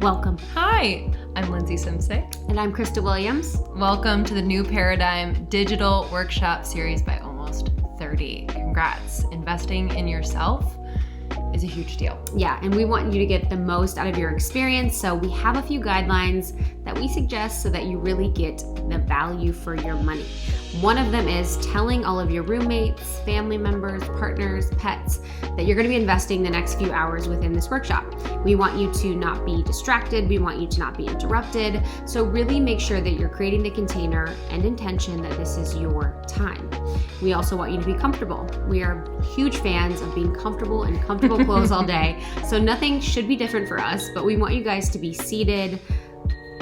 Welcome. Hi, I'm Lindsay Simsick. And I'm Krista Williams. Welcome to the New Paradigm Digital Workshop Series by Almost 30. Congrats. Investing in yourself is a huge deal. Yeah, and we want you to get the most out of your experience. So we have a few guidelines that we suggest so that you really get the value for your money. One of them is telling all of your roommates, family members, partners, pets that you're going to be investing the next few hours within this workshop. We want you to not be distracted. We want you to not be interrupted. So really make sure that you're creating the container and intention that this is your time. We also want you to be comfortable. We are huge fans of being comfortable in comfortable clothes all day. So nothing should be different for us, but we want you guys to be seated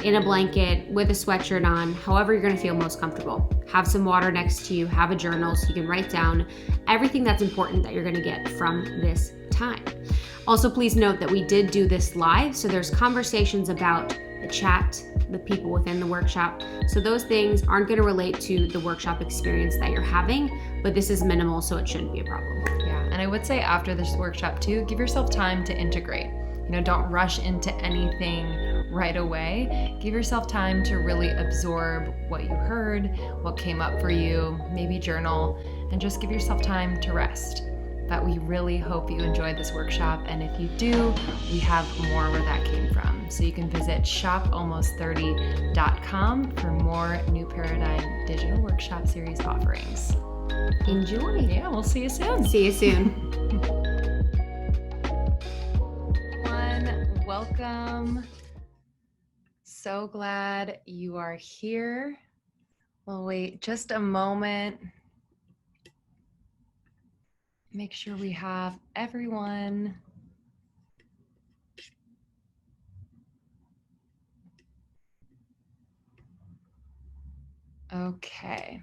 in a blanket with a sweatshirt on, however you're going to feel most comfortable. Have some water next to you, have a journal so you can write down everything that's important that you're going to get from this time. Also, please note that we did do this live, so there's conversations about the chat, the people within the workshop. So those things aren't going to relate to the workshop experience that you're having, but this is minimal, so it shouldn't be a problem. Yeah, and I would say after this workshop too, give yourself time to integrate. Don't rush into anything right away. Give yourself time to really absorb what you heard, what came up for you, maybe journal, and just give yourself time to rest. But we really hope you enjoyed this workshop, and if you do, we have more where that came from. So you can visit shopalmost30.com for more New Paradigm Digital Workshop Series offerings. Enjoy. Yeah, we'll see you soon. See you soon. Welcome. So glad you are here. We'll wait just a moment. Make sure we have everyone. Okay.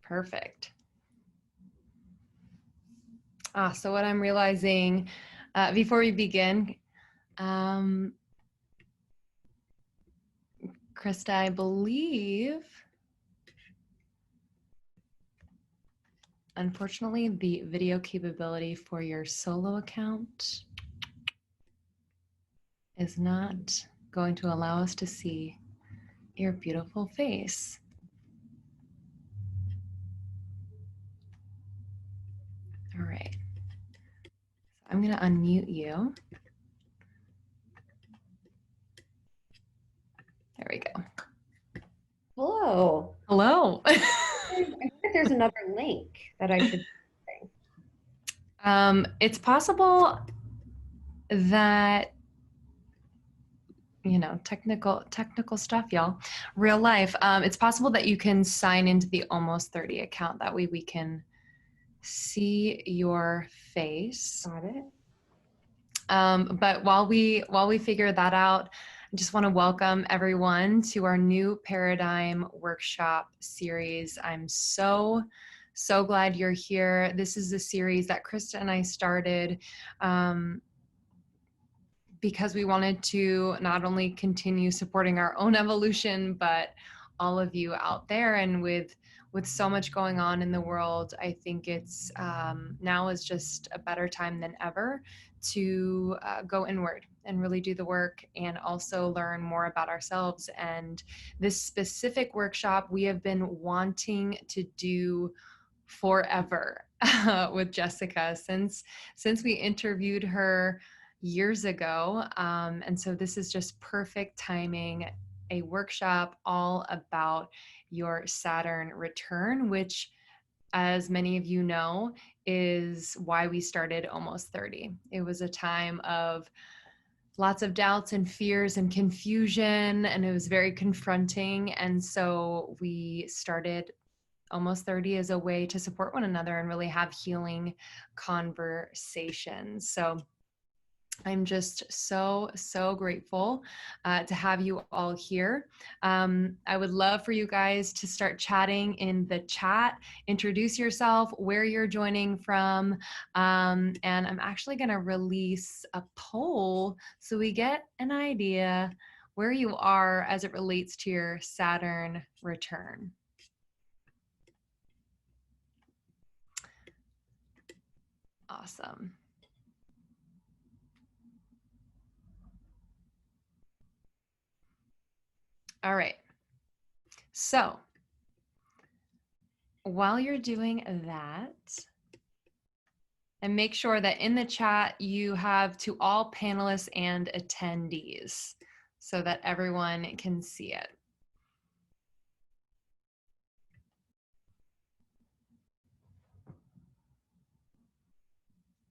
Perfect. So what I'm realizing before we begin, Krista, I believe, unfortunately, the video capability for your solo account is not going to allow us to see your beautiful face. All right. I'm going to unmute you. There we go. Hello. Hello. I think there's another link that I should say. It's possible that, technical stuff, y'all. Real life. It's possible that you can sign into the Almost 30 account. That way we can see your face. Got it. But while we figure that out, I just want to welcome everyone to our New Paradigm Workshop series. I'm so glad you're here. This is a series that Krista and I started because we wanted to not only continue supporting our own evolution, but all of you out there. And with so much going on in the world, I think it's now is just a better time than ever to go inward and really do the work and also learn more about ourselves. And this specific workshop we have been wanting to do forever with Jessica since we interviewed her years ago. And so this is just perfect timing, a workshop all about your Saturn return, which, as many of you know, is why we started Almost 30. It was a time of lots of doubts and fears and confusion, and it was very confronting. And so we started Almost 30 as a way to support one another and really have healing conversations. So I'm just so grateful to have you all here. I would love for you guys to start chatting in the chat, introduce yourself, where you're joining from, and I'm actually going to release a poll so we get an idea where you are as it relates to your Saturn return. Awesome. All right. So while you're doing that, and make sure that in the chat you have to all panelists and attendees so that everyone can see it.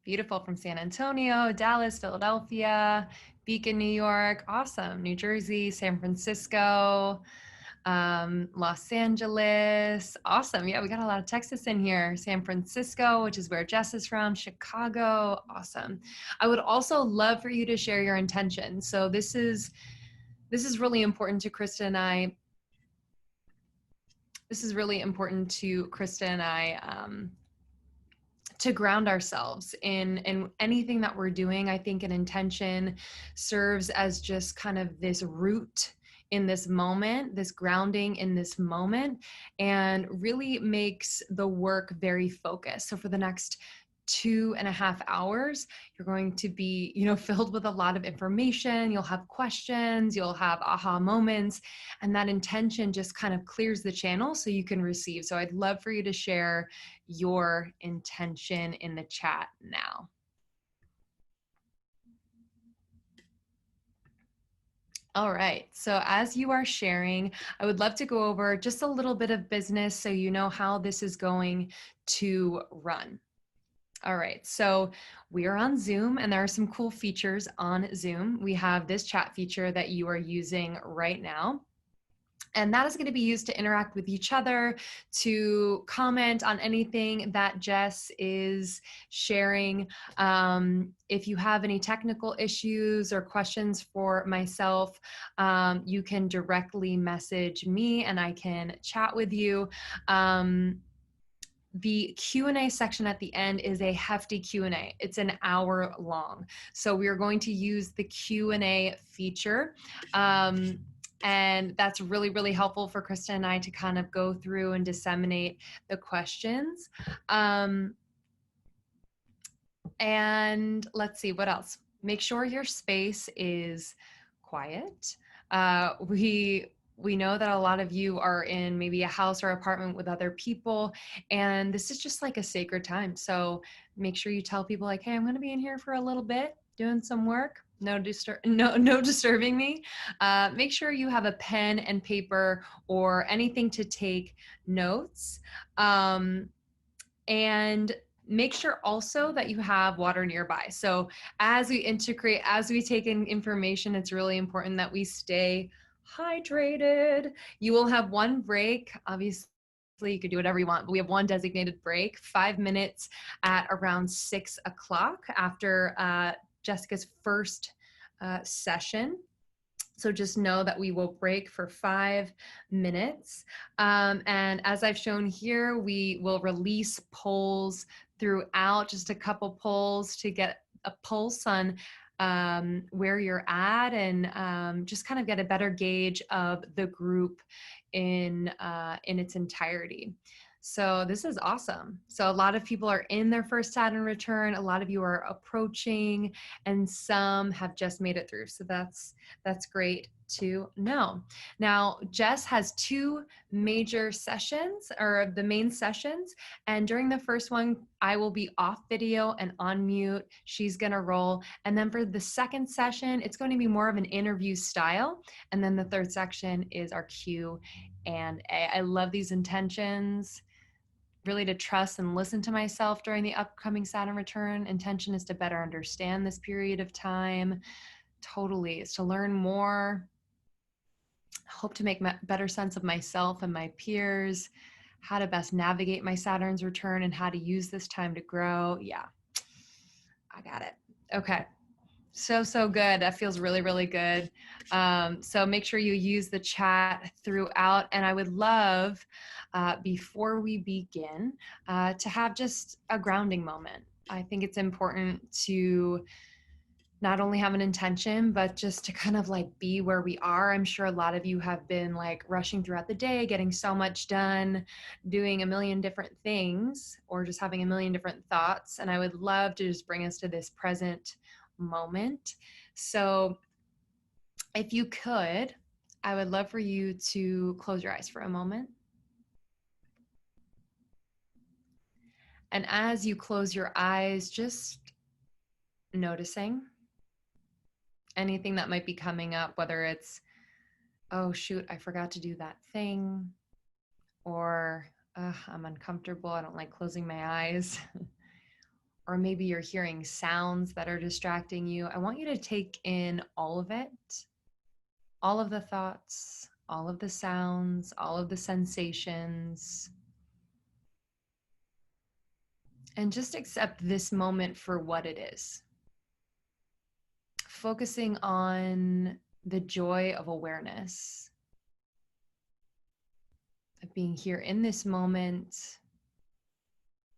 Beautiful from San Antonio, Dallas, Philadelphia, Beacon, New York, awesome. New Jersey, San Francisco, Los Angeles, awesome. Yeah, we got a lot of Texas in here. San Francisco, which is where Jess is from, Chicago, awesome. I would also love for you to share your intention. So this is really important to Krista and I. This is really important to Krista and I. To ground ourselves in anything that we're doing. I think an intention serves as just kind of this root in this moment, this grounding in this moment, and really makes the work very focused. So for the next 2.5 hours, you're going to be, filled with a lot of information. You'll have questions, you'll have aha moments, and that intention just kind of clears the channel so you can receive. So I'd love for you to share your intention in the chat now. All right, so as you are sharing, I would love to go over just a little bit of business so you know how this is going to run. All right, so we are on Zoom and there are some cool features on Zoom. We have this chat feature that you are using right now. And that is going to be used to interact with each other, to comment on anything that Jess is sharing. If you have any technical issues or questions for myself, you can directly message me and I can chat with you. The Q&A section at the end is a hefty Q&A. It's an hour long. So we are going to use the Q&A feature. And that's really, really helpful for Krista and I to kind of go through and disseminate the questions. And let's see, what else? Make sure your space is quiet. We know that a lot of you are in maybe a house or apartment with other people, and this is just like a sacred time. So make sure you tell people like, hey, I'm going to be in here for a little bit doing some work. No disturbing me. Make sure you have a pen and paper or anything to take notes. And make sure also that you have water nearby. So as we integrate, as we take in information, it's really important that we stay hydrated. You will have one break, obviously. You could do whatever you want, but we have one designated break, 5 minutes at around 6 o'clock after Jessica's first session. So just know that we will break for 5 minutes. And as I've shown here, we will release polls throughout, just a couple polls to get a pulse on where you're at and just kind of get a better gauge of the group in its entirety. So this is awesome. So a lot of people are in their first Saturn return. A lot of you are approaching, and some have just made it through. So that's great to know. Now, Jess has 2 major sessions, or the main sessions. And during the first one, I will be off video and on mute. She's going to roll. And then for the second session, it's going to be more of an interview style. And then the third section is our Q&A. I love these intentions. Really to trust and listen to myself during the upcoming Saturn return. Intention is to better understand this period of time. Totally. It's to learn more. Hope to make better sense of myself and my peers, how to best navigate my Saturn's return and how to use this time to grow. Yeah, I got it. Okay. So good. That feels really, really good. So make sure you use the chat throughout. And I would love, before we begin, to have just a grounding moment. I think it's important to not only have an intention, but just to kind of like be where we are. I'm sure a lot of you have been like rushing throughout the day, getting so much done, doing a million different things, or just having a million different thoughts. And I would love to just bring us to this present moment. So if you could, I would love for you to close your eyes for a moment. And as you close your eyes, just noticing anything that might be coming up, whether it's, oh, shoot, I forgot to do that thing, or I'm uncomfortable, I don't like closing my eyes, or maybe you're hearing sounds that are distracting you. I want you to take in all of it, all of the thoughts, all of the sounds, all of the sensations, and just accept this moment for what it is. Focusing on the joy of awareness, of being here in this moment,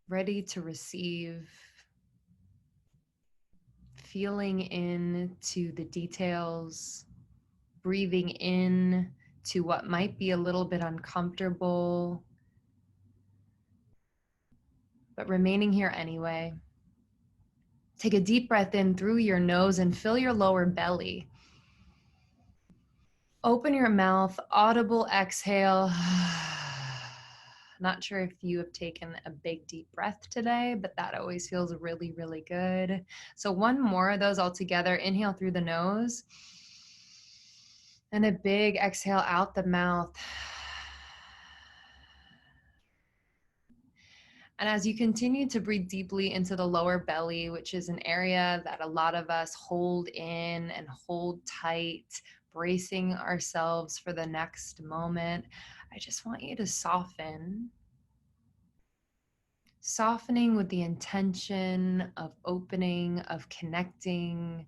ready to receive, feeling into the details, breathing in to what might be a little bit uncomfortable, but remaining here anyway. Take a deep breath in through your nose and fill your lower belly. Open your mouth, audible exhale. Not sure if you have taken a big deep breath today, but that always feels really, really good. So one more of those all together. Inhale through the nose and a big exhale out the mouth. And as you continue to breathe deeply into the lower belly, which is an area that a lot of us hold in and hold tight, bracing ourselves for the next moment, I just want you to soften. Softening with the intention of opening, of connecting.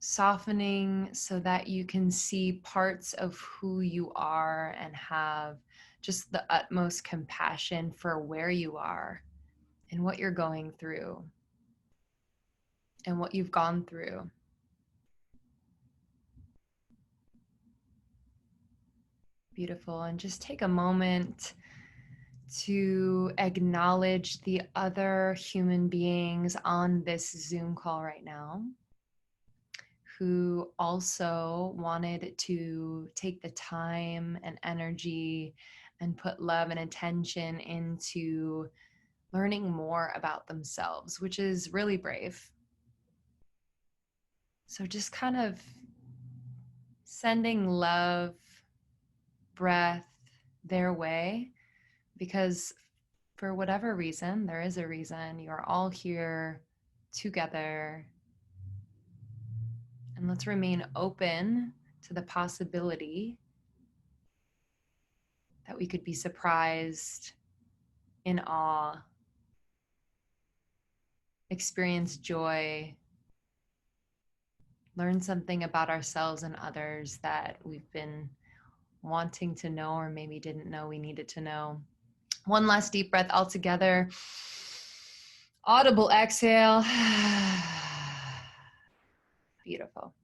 Softening so that you can see parts of who you are and have just the utmost compassion for where you are and what you're going through and what you've gone through. Beautiful. And just take a moment to acknowledge the other human beings on this Zoom call right now who also wanted to take the time and energy and put love and attention into learning more about themselves, which is really brave. So just kind of sending love, breath their way, because for whatever reason, there is a reason you're all here together. And let's remain open to the possibility that we could be surprised, in awe, experience joy, learn something about ourselves and others that we've been wanting to know or maybe didn't know we needed to know. One last deep breath all together. Audible exhale. Beautiful.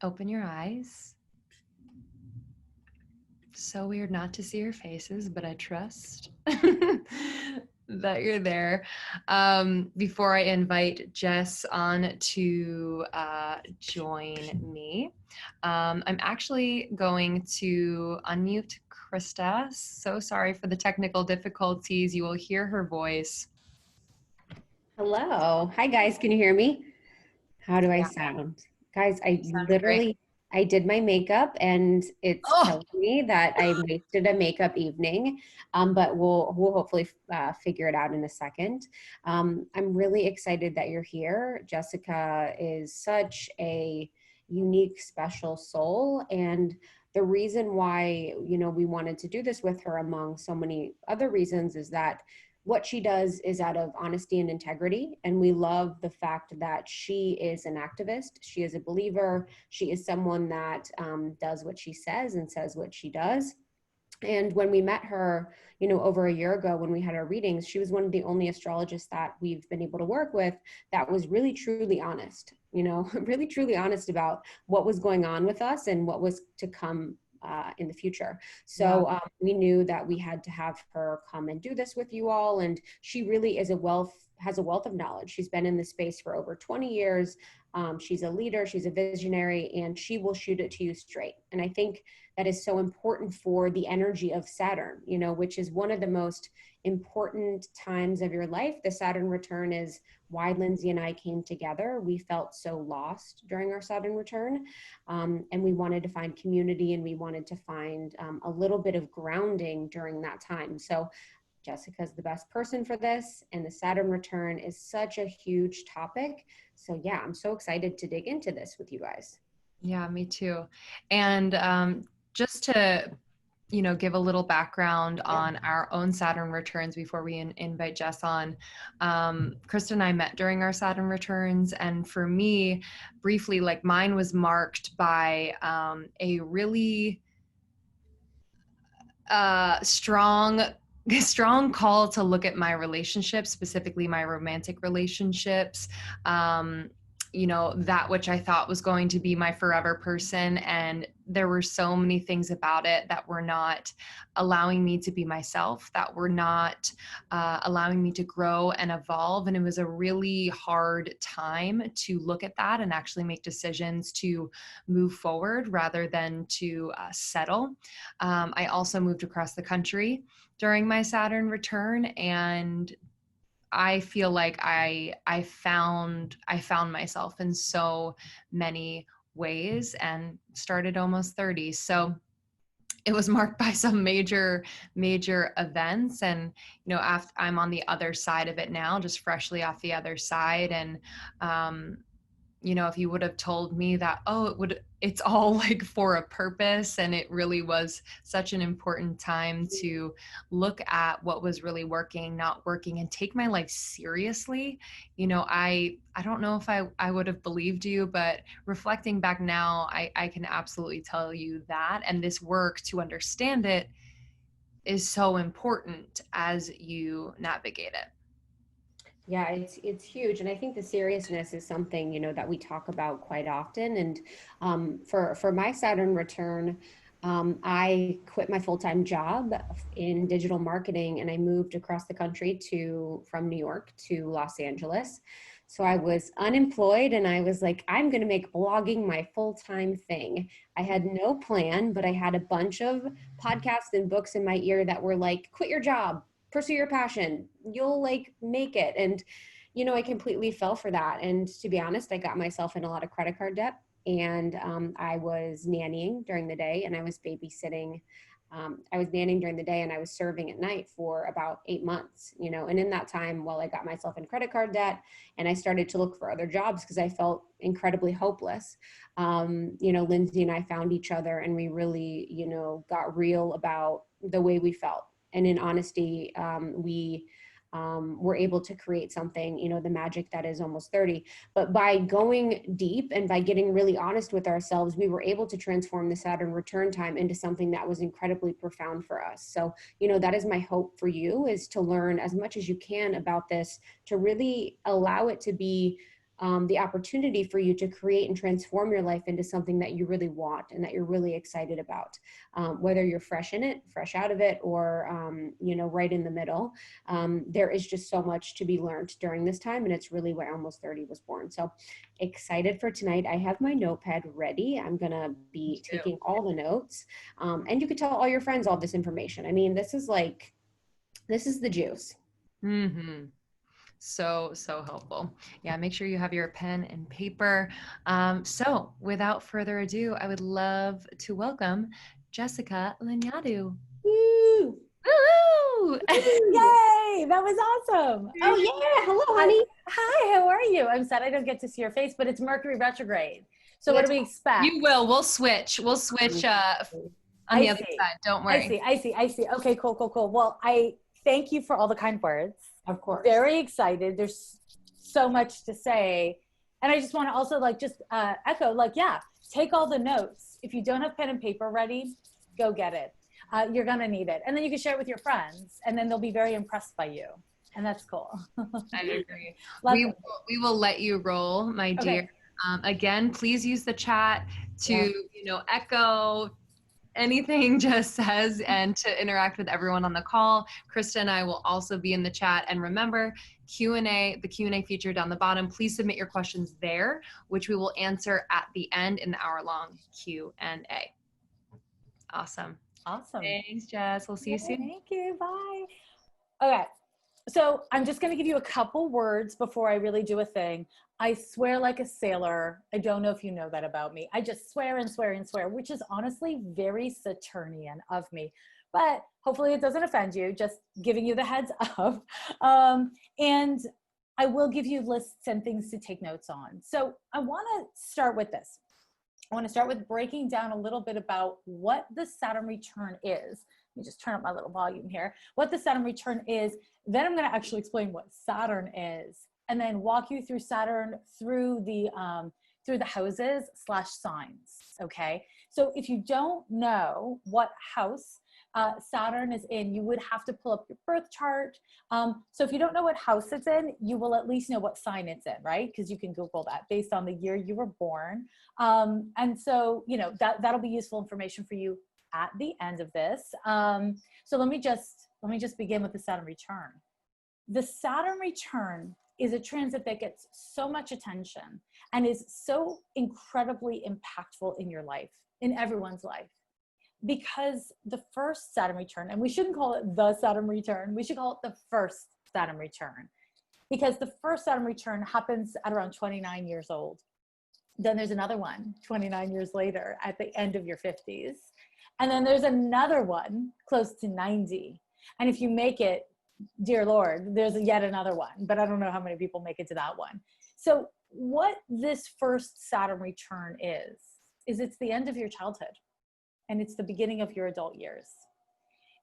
Open your eyes. So weird not to see your faces, but I trust that you're there. Before I invite Jess on to join me, I'm actually going to unmute Krista. So sorry for the technical difficulties. You will hear her voice. Hello. Hi, guys. Can you hear me? How do I Yeah. sound? Guys, I Sounded great. I did my makeup and it's Oh, killing me that I wasted a makeup evening, but we'll hopefully figure it out in a second. I'm really excited that you're here. Jessica is such a unique, special soul, and the reason why, we wanted to do this with her among so many other reasons is that what she does is out of honesty and integrity. And we love the fact that she is an activist. She is a believer. She is someone that does what she says and says what she does. And when we met her, over a year ago when we had our readings, she was one of the only astrologists that we've been able to work with that was really truly honest, really truly honest about what was going on with us and what was to come in the future. Yeah. So we knew that we had to have her come and do this with you all. And she really has a wealth of knowledge. She's been in this space for over 20 years. She's a leader, she's a visionary, and she will shoot it to you straight. And I think that is so important for the energy of Saturn, which is one of the most important times of your life. The Saturn return is why Lindsay and I came together. We felt so lost during our Saturn return, and we wanted to find community, and we wanted to find a little bit of grounding during that time. So Jessica's the best person for this, and the Saturn return is such a huge topic. So yeah, I'm so excited to dig into this with you guys. Yeah, me too. And just to, give a little background on our own Saturn returns before we invite Jess on. Krista and I met during our Saturn returns. And for me, briefly, like mine was marked by a really strong call to look at my relationships, specifically my romantic relationships. That which I thought was going to be my forever person. And there were so many things about it that were not allowing me to be myself, that were not allowing me to grow and evolve. And it was a really hard time to look at that and actually make decisions to move forward rather than to settle. I also moved across the country during my Saturn return, and I feel like I found myself in so many ways and started almost 30. So it was marked by some major events. And after I'm on the other side of it now, just freshly off the other side. And if you would have told me that, it's all like for a purpose, and it really was such an important time to look at what was really working, not working, and take my life seriously. I don't know if I would have believed you, but reflecting back now, I can absolutely tell you that. And this work to understand it is so important as you navigate it. Yeah, it's huge, and I think the seriousness is something that we talk about quite often. And for my Saturn return, I quit my full-time job in digital marketing, and I moved across the country from New York to Los Angeles. So I was unemployed, and I was like, I'm going to make blogging my full-time thing. I had no plan, but I had a bunch of podcasts and books in my ear that were like, quit your job, pursue your passion, you'll like make it. And I completely fell for that. And to be honest, I got myself in a lot of credit card debt, and I was nannying during the day, and I was babysitting. I was nannying during the day, and I was serving at night for about 8 months, and in that time, while I got myself in credit card debt and I started to look for other jobs because I felt incredibly hopeless, Lindsay and I found each other, and we really, got real about the way we felt. And in honesty, we were able to create something, the magic that is almost 30. But by going deep and by getting really honest with ourselves, we were able to transform the Saturn return time into something that was incredibly profound for us. So, that is my hope for you, is to learn as much as you can about this, to really allow it to be the opportunity for you to create and transform your life into something that you really want and that you're really excited about, whether you're fresh in it, fresh out of it, or right in the middle. There is just so much to be learned during this time, and it's really why Almost 30 was born. So excited for tonight. I have my notepad ready. I'm gonna be taking all the notes, and you could tell all your friends all this information. I mean, this is the juice. Mm-hmm. So helpful. Yeah, make sure you have your pen and paper. So without further ado, I would love to welcome Jessica Lanyadoo. Woo! Woo! Yay! That was awesome. Oh yeah, hello honey. Hi, how are you? I'm sad I don't get to see your face, but it's Mercury retrograde. So what do we expect? You will. We'll switch on the other side. Don't worry. I see. Okay, cool. Well, I thank you for all the kind words. Of course. Very excited. There's so much to say. And I just want to also echo, take all the notes. If you don't have pen and paper ready, go get it. You're going to need it. And then you can share it with your friends, and then they'll be very impressed by you. And that's cool. I agree. Lots We will let you roll, my dear. Okay. Again, please use the chat to, Yeah. echo anything Jess says and to interact with everyone on the call. Krista and I will also be in the chat. And remember, the Q&A feature down the bottom, please submit your questions there, which we will answer at the end in the hour-long Q&A. Awesome. Thanks, Jess. We'll see you soon. Thank you. Bye. Okay. So I'm just going to give you a couple words before I really do a thing. I swear like a sailor. I don't know if you know that about me. I just swear and swear and swear, which is honestly very Saturnian of me. But hopefully it doesn't offend you, just giving you the heads up. And I will give you lists and things to take notes on. So I want to start with this. I want to start with breaking down a little bit about what the Saturn return is. Let me just turn up my little volume here. What the Saturn return is. Then I'm going to actually explain what Saturn is, and then walk you through Saturn through the houses / signs. Okay. So if you don't know what house Saturn is in, you would have to pull up your birth chart. So if you don't know what house it's in, you will at least know what sign it's in, right? Because you can Google that based on the year you were born. And so, that'll be useful information for you at the end of this. So let me just begin with the Saturn return. The Saturn return is a transit that gets so much attention and is so incredibly impactful in your life, in everyone's life. Because the first Saturn return, and we shouldn't call it the Saturn return, we should call it the first Saturn return, because the first Saturn return happens at around 29 years old. Then there's another one 29 years later at the end of your 50s. And then there's another one close to 90. And if you make it, dear Lord, there's yet another one, but I don't know how many people make it to that one. So what this first Saturn return is it's the end of your childhood. And it's the beginning of your adult years.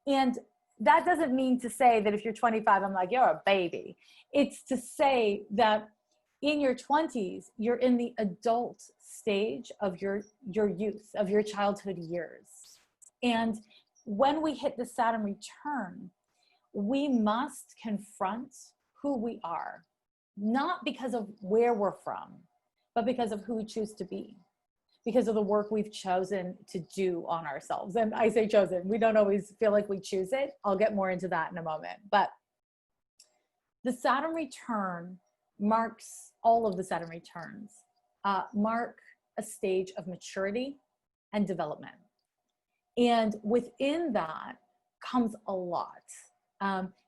And that doesn't mean to say that if you're 25, I'm like, you're a baby. It's to say that in your 20s, you're in the adult stage of your youth, of your childhood years. And when we hit the Saturn return, we must confront who we are, not because of where we're from, but because of who we choose to be. Because of the work we've chosen to do on ourselves. And I say chosen, we don't always feel like we choose it. I'll get more into that in a moment. But the Saturn return marks, all of the Saturn returns, mark a stage of maturity and development. And within that comes a lot.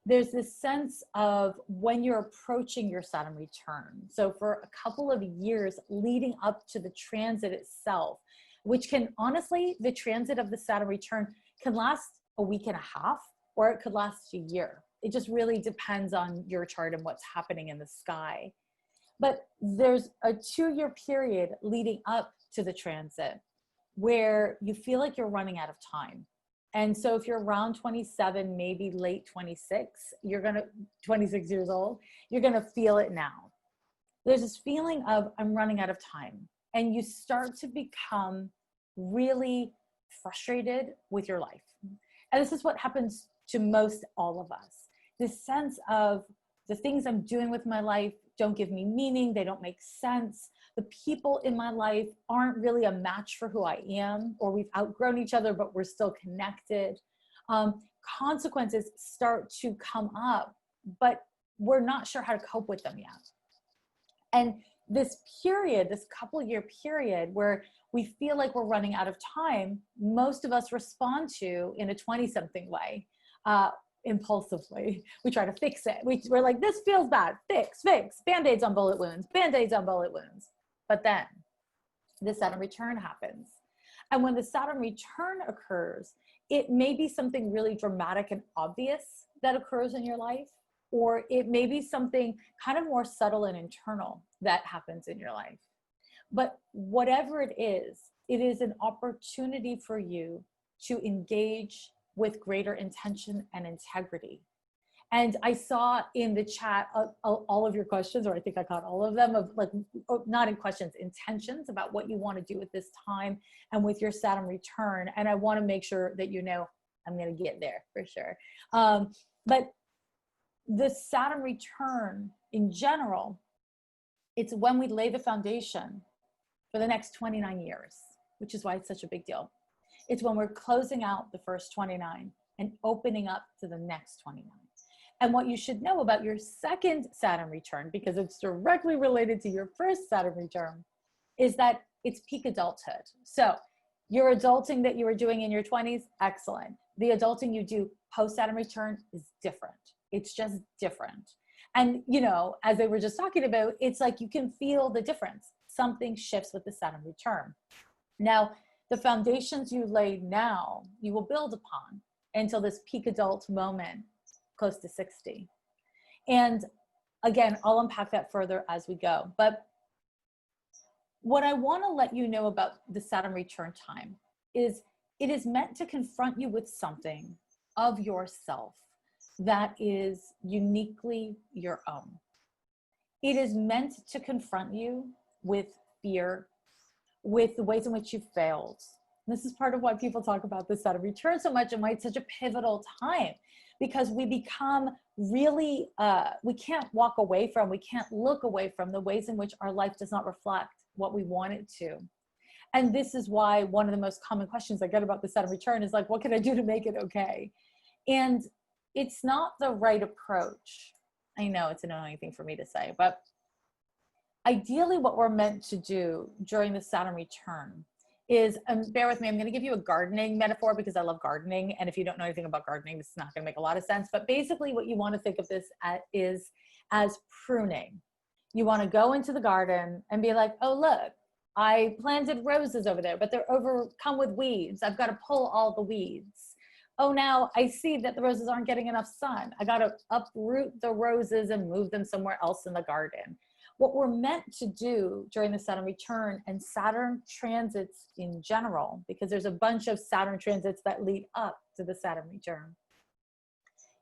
There's this sense of when you're approaching your Saturn return. So for a couple of years leading up to the transit itself, which can honestly, the transit of the Saturn return can last a week and a half, or it could last a year. It just really depends on your chart and what's happening in the sky. But there's a 2-year period leading up to the transit where you feel like you're running out of time. And so if you're around 27, maybe late 26, 26 years old, you're going to feel it now. There's this feeling of I'm running out of time. And you start to become really frustrated with your life. And this is what happens to most all of us. This sense of the things I'm doing with my life don't give me meaning. They don't make sense. The people in my life aren't really a match for who I am, or we've outgrown each other, but we're still connected. Consequences start to come up, but we're not sure how to cope with them yet. And this period, this couple-year period where we feel like we're running out of time, most of us respond to in a 20-something way, impulsively. We try to fix it. We're like, this feels bad. Fix, Band-Aids on bullet wounds, Band-Aids on bullet wounds. But then the Saturn return happens. And when the Saturn return occurs, it may be something really dramatic and obvious that occurs in your life, or it may be something kind of more subtle and internal that happens in your life. But whatever it is an opportunity for you to engage with greater intention and integrity. And I saw in the chat all of your questions, or I think I caught all of them, of like, not in questions, intentions about what you want to do with this time and with your Saturn return. And I want to make sure that you know I'm going to get there for sure. But the Saturn return in general, it's when we lay the foundation for the next 29 years, which is why it's such a big deal. It's when we're closing out the first 29 and opening up to the next 29. And what you should know about your second Saturn return, because it's directly related to your first Saturn return, is that it's peak adulthood. So your adulting that you were doing in your 20s, excellent. The adulting you do post Saturn return is different. It's just different. And, you know, as they were just talking about, it's like you can feel the difference. Something shifts with the Saturn return. Now, the foundations you lay now, you will build upon until this peak adult moment, close to 60. And again, I'll unpack that further as we go. But what I want to let you know about the Saturn return time is it is meant to confront you with something of yourself that is uniquely your own. It is meant to confront you with fear, with the ways in which you failed. And this is part of why people talk about the Saturn return so much and why it's such a pivotal time, because we become really, we can't walk away from, we can't look away from the ways in which our life does not reflect what we want it to. And this is why one of the most common questions I get about the Saturn return is like, what can I do to make it okay? And it's not the right approach. I know it's an annoying thing for me to say, but ideally what we're meant to do during the Saturn return is, bear with me, I'm going to give you a gardening metaphor because I love gardening. And if you don't know anything about gardening, this is not going to make a lot of sense. But basically what you want to think of this is as pruning. You want to go into the garden and be like, oh, look, I planted roses over there, but they're overcome with weeds. I've got to pull all the weeds. Oh, now I see that the roses aren't getting enough sun. I got to uproot the roses and move them somewhere else in the garden. What we're meant to do during the Saturn return and Saturn transits in general, because there's a bunch of Saturn transits that lead up to the Saturn return,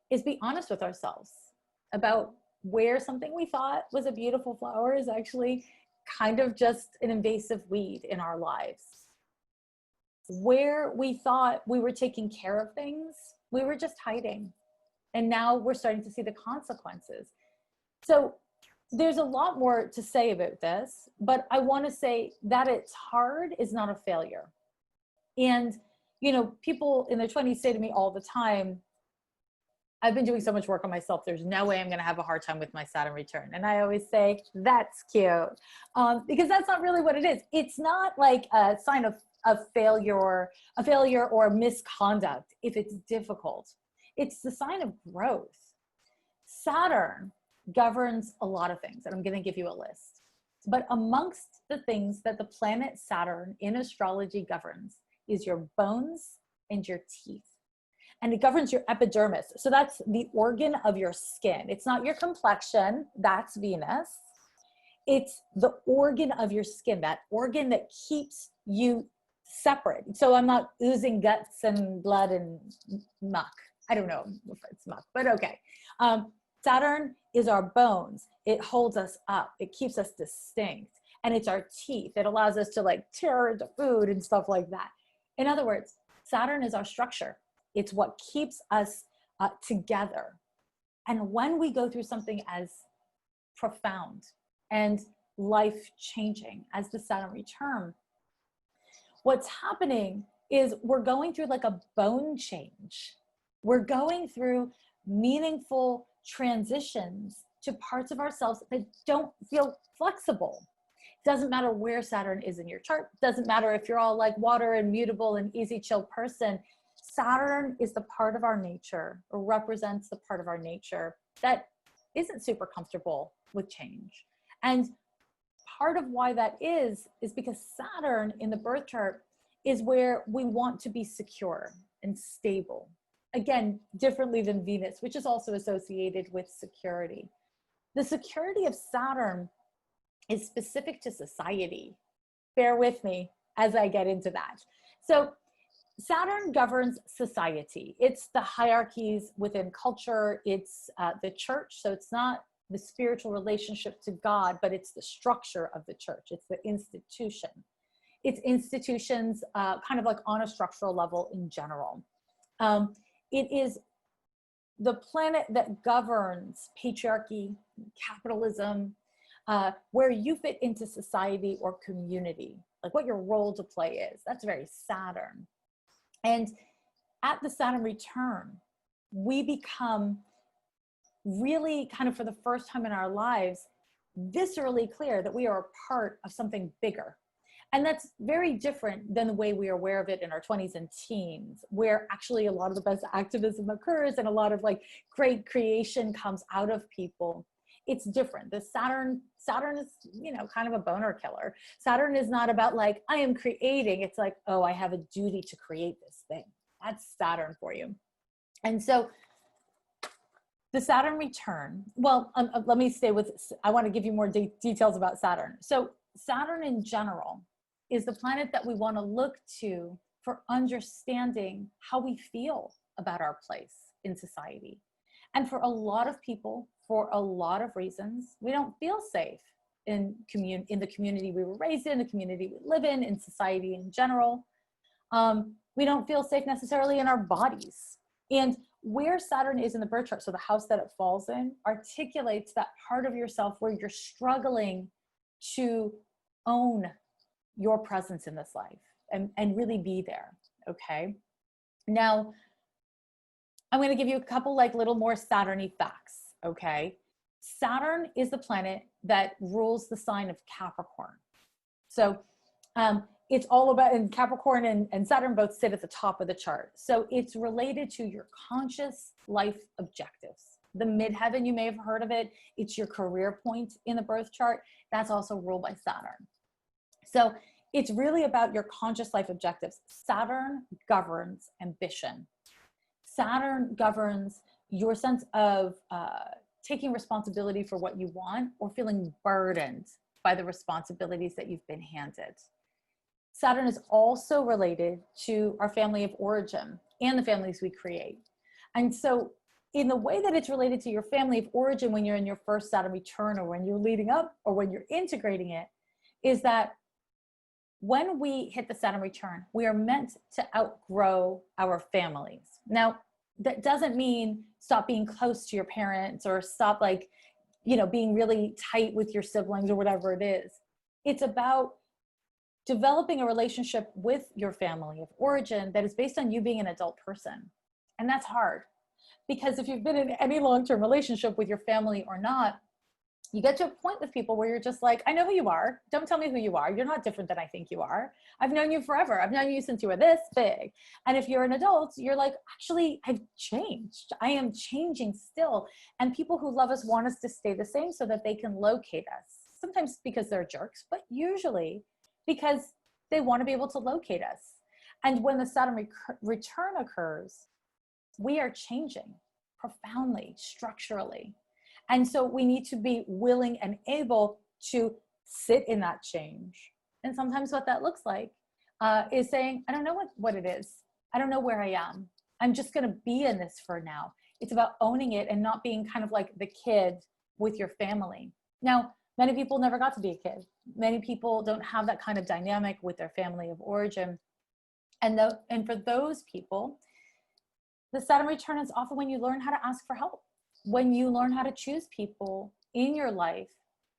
is be honest with ourselves about where something we thought was a beautiful flower is actually kind of just an invasive weed in our lives. Where we thought we were taking care of things, we were just hiding. And now we're starting to see the consequences. So there's a lot more to say about this, but I want to say that it's hard is not a failure. And, you know, people in their 20s say to me all the time, I've been doing so much work on myself, there's no way I'm going to have a hard time with my Saturn return. And I always say, that's cute. Because that's not really what it is. It's not like a sign of failure or misconduct if it's difficult. It's the sign of growth. Saturn governs a lot of things, and I'm going to give you a list. But amongst the things that the planet Saturn in astrology governs is your bones and your teeth. And it governs your epidermis. So that's the organ of your skin. It's not your complexion, that's Venus. It's the organ of your skin, that organ that keeps you separate. So I'm not oozing guts and blood and muck. I don't know if it's muck, but okay. Saturn is our bones. It holds us up. It keeps us distinct. And it's our teeth. It allows us to like tear into food and stuff like that. In other words, Saturn is our structure. It's what keeps us together. And when we go through something as profound and life-changing as the Saturn return, what's happening is we're going through like a bone change. We're going through meaningful transitions to parts of ourselves that don't feel flexible. Doesn't matter where Saturn is in your chart. Doesn't matter if you're all like water and mutable and easy chill person. Saturn is the part of our nature, or represents the part of our nature that isn't super comfortable with change. And part of why that is because Saturn in the birth chart is where we want to be secure and stable. Again, differently than Venus, which is also associated with security. The security of Saturn is specific to society. Bear with me as I get into that. So Saturn governs society. It's the hierarchies within culture. It's the church. So it's not the spiritual relationship to God, but it's the structure of the church. It's the institution. It's institutions kind of like on a structural level in general. It is the planet that governs patriarchy, capitalism, where you fit into society or community, like what your role to play is. That's very Saturn. And at the Saturn return, we become really kind of for the first time in our lives, viscerally clear that we are a part of something bigger. And that's very different than the way we are aware of it in our 20s and teens, where actually a lot of the best activism occurs and a lot of like great creation comes out of people. It's different. The Saturn is, you know, kind of a boner killer. Saturn is not about like, I am creating. It's like, oh, I have a duty to create this thing. That's Saturn for you. And so the Saturn return, well, let me stay with, I want to give you more details about Saturn. So Saturn in general is the planet that we want to look to for understanding how we feel about our place in society. And for a lot of people, for a lot of reasons, we don't feel safe in the community we were raised in, the community we live in society in general. We don't feel safe necessarily in our bodies. And where Saturn is in the birth chart, so the house that it falls in, articulates that part of yourself where you're struggling to own your presence in this life and really be there, okay? Now, I'm gonna give you a couple like little more Saturn-y facts, okay? Saturn is the planet that rules the sign of Capricorn. So it's all about, and Capricorn and Saturn both sit at the top of the chart. So it's related to your conscious life objectives. The midheaven, you may have heard of it. It's your career point in the birth chart. That's also ruled by Saturn. So it's really about your conscious life objectives. Saturn governs ambition. Saturn governs your sense of taking responsibility for what you want or feeling burdened by the responsibilities that you've been handed. Saturn is also related to our family of origin and the families we create. And so in the way that it's related to your family of origin when you're in your first Saturn return or when you're leading up or when you're integrating it, is that when we hit the Saturn return, we are meant to outgrow our families. Now, that doesn't mean stop being close to your parents or stop like, you know, being really tight with your siblings or whatever it is. It's about developing a relationship with your family of origin that is based on you being an adult person. And that's hard because if you've been in any long-term relationship with your family or not, you get to a point with people where you're just like, I know who you are. Don't tell me who you are. You're not different than I think you are. I've known you forever. I've known you since you were this big. And if you're an adult, you're like, actually, I've changed. I am changing still. And people who love us want us to stay the same so that they can locate us. Sometimes because they're jerks, but usually because they want to be able to locate us. And when the Saturn return occurs, we are changing profoundly, structurally. And so we need to be willing and able to sit in that change. And sometimes what that looks like is saying, I don't know what it is. I don't know where I am. I'm just going to be in this for now. It's about owning it and not being kind of like the kid with your family. Now, many people never got to be a kid. Many people don't have that kind of dynamic with their family of origin. And for those people, the Saturn return is often when you learn how to ask for help. When you learn how to choose people in your life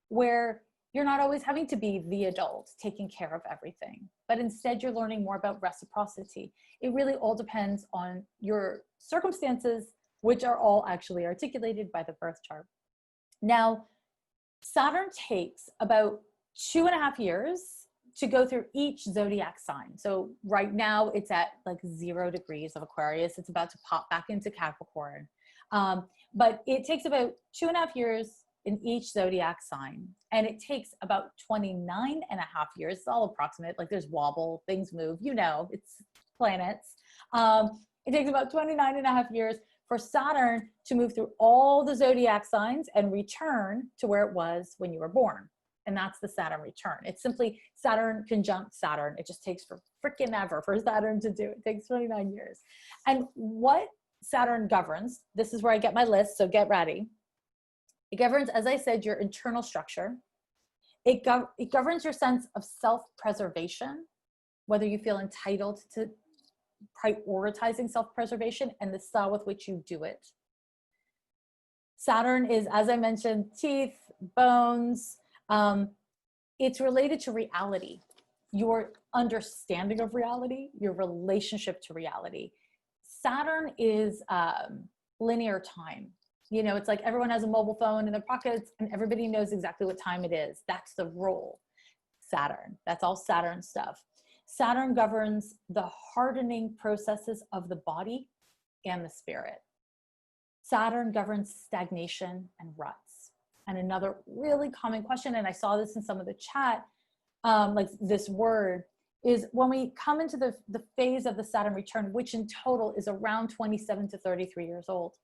where you're not always having to be the adult taking care of everything, but instead you're learning more about reciprocity. It really all depends on your circumstances, which are all actually articulated by the birth chart. Now, Saturn takes about 2.5 years to go through each zodiac sign. So right now it's at like 0 degrees of Aquarius. It's about to pop back into Capricorn. But it takes about 2.5 years in each zodiac sign. And it takes about 29.5 years. It's all approximate, like there's wobble, things move, you know, it's planets. It takes about 29.5 years for Saturn to move through all the zodiac signs and return to where it was when you were born. And that's the Saturn return. It's simply Saturn conjunct Saturn. It just takes for freaking ever for Saturn to do it. It takes 29 years. And what Saturn governs, this is where I get my list, so get ready. It governs, as I said, your internal structure. It governs your sense of self-preservation, whether you feel entitled to prioritizing self-preservation and the style with which you do it. Saturn is, as I mentioned, teeth, bones. It's related to reality, your understanding of reality, your relationship to reality. Saturn is linear time. You know, it's like everyone has a mobile phone in their pockets and everybody knows exactly what time it is. That's the role. Saturn, that's all Saturn stuff. Saturn governs the hardening processes of the body and the spirit. Saturn governs stagnation and ruts. And another really common question, and I saw this in some of the chat, like this word, is when we come into the phase of the Saturn return, which in total is around 27 to 33 years old.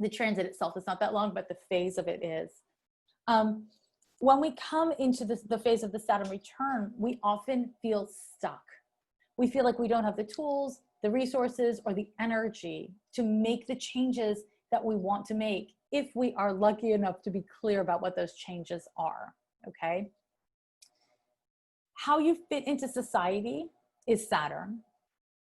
The transit itself is not that long, but the phase of it is. When we come into the phase of the Saturn return, we often feel stuck. We feel like we don't have the tools, the resources, or the energy to make the changes that we want to make if we are lucky enough to be clear about what those changes are, okay? How you fit into society is Saturn.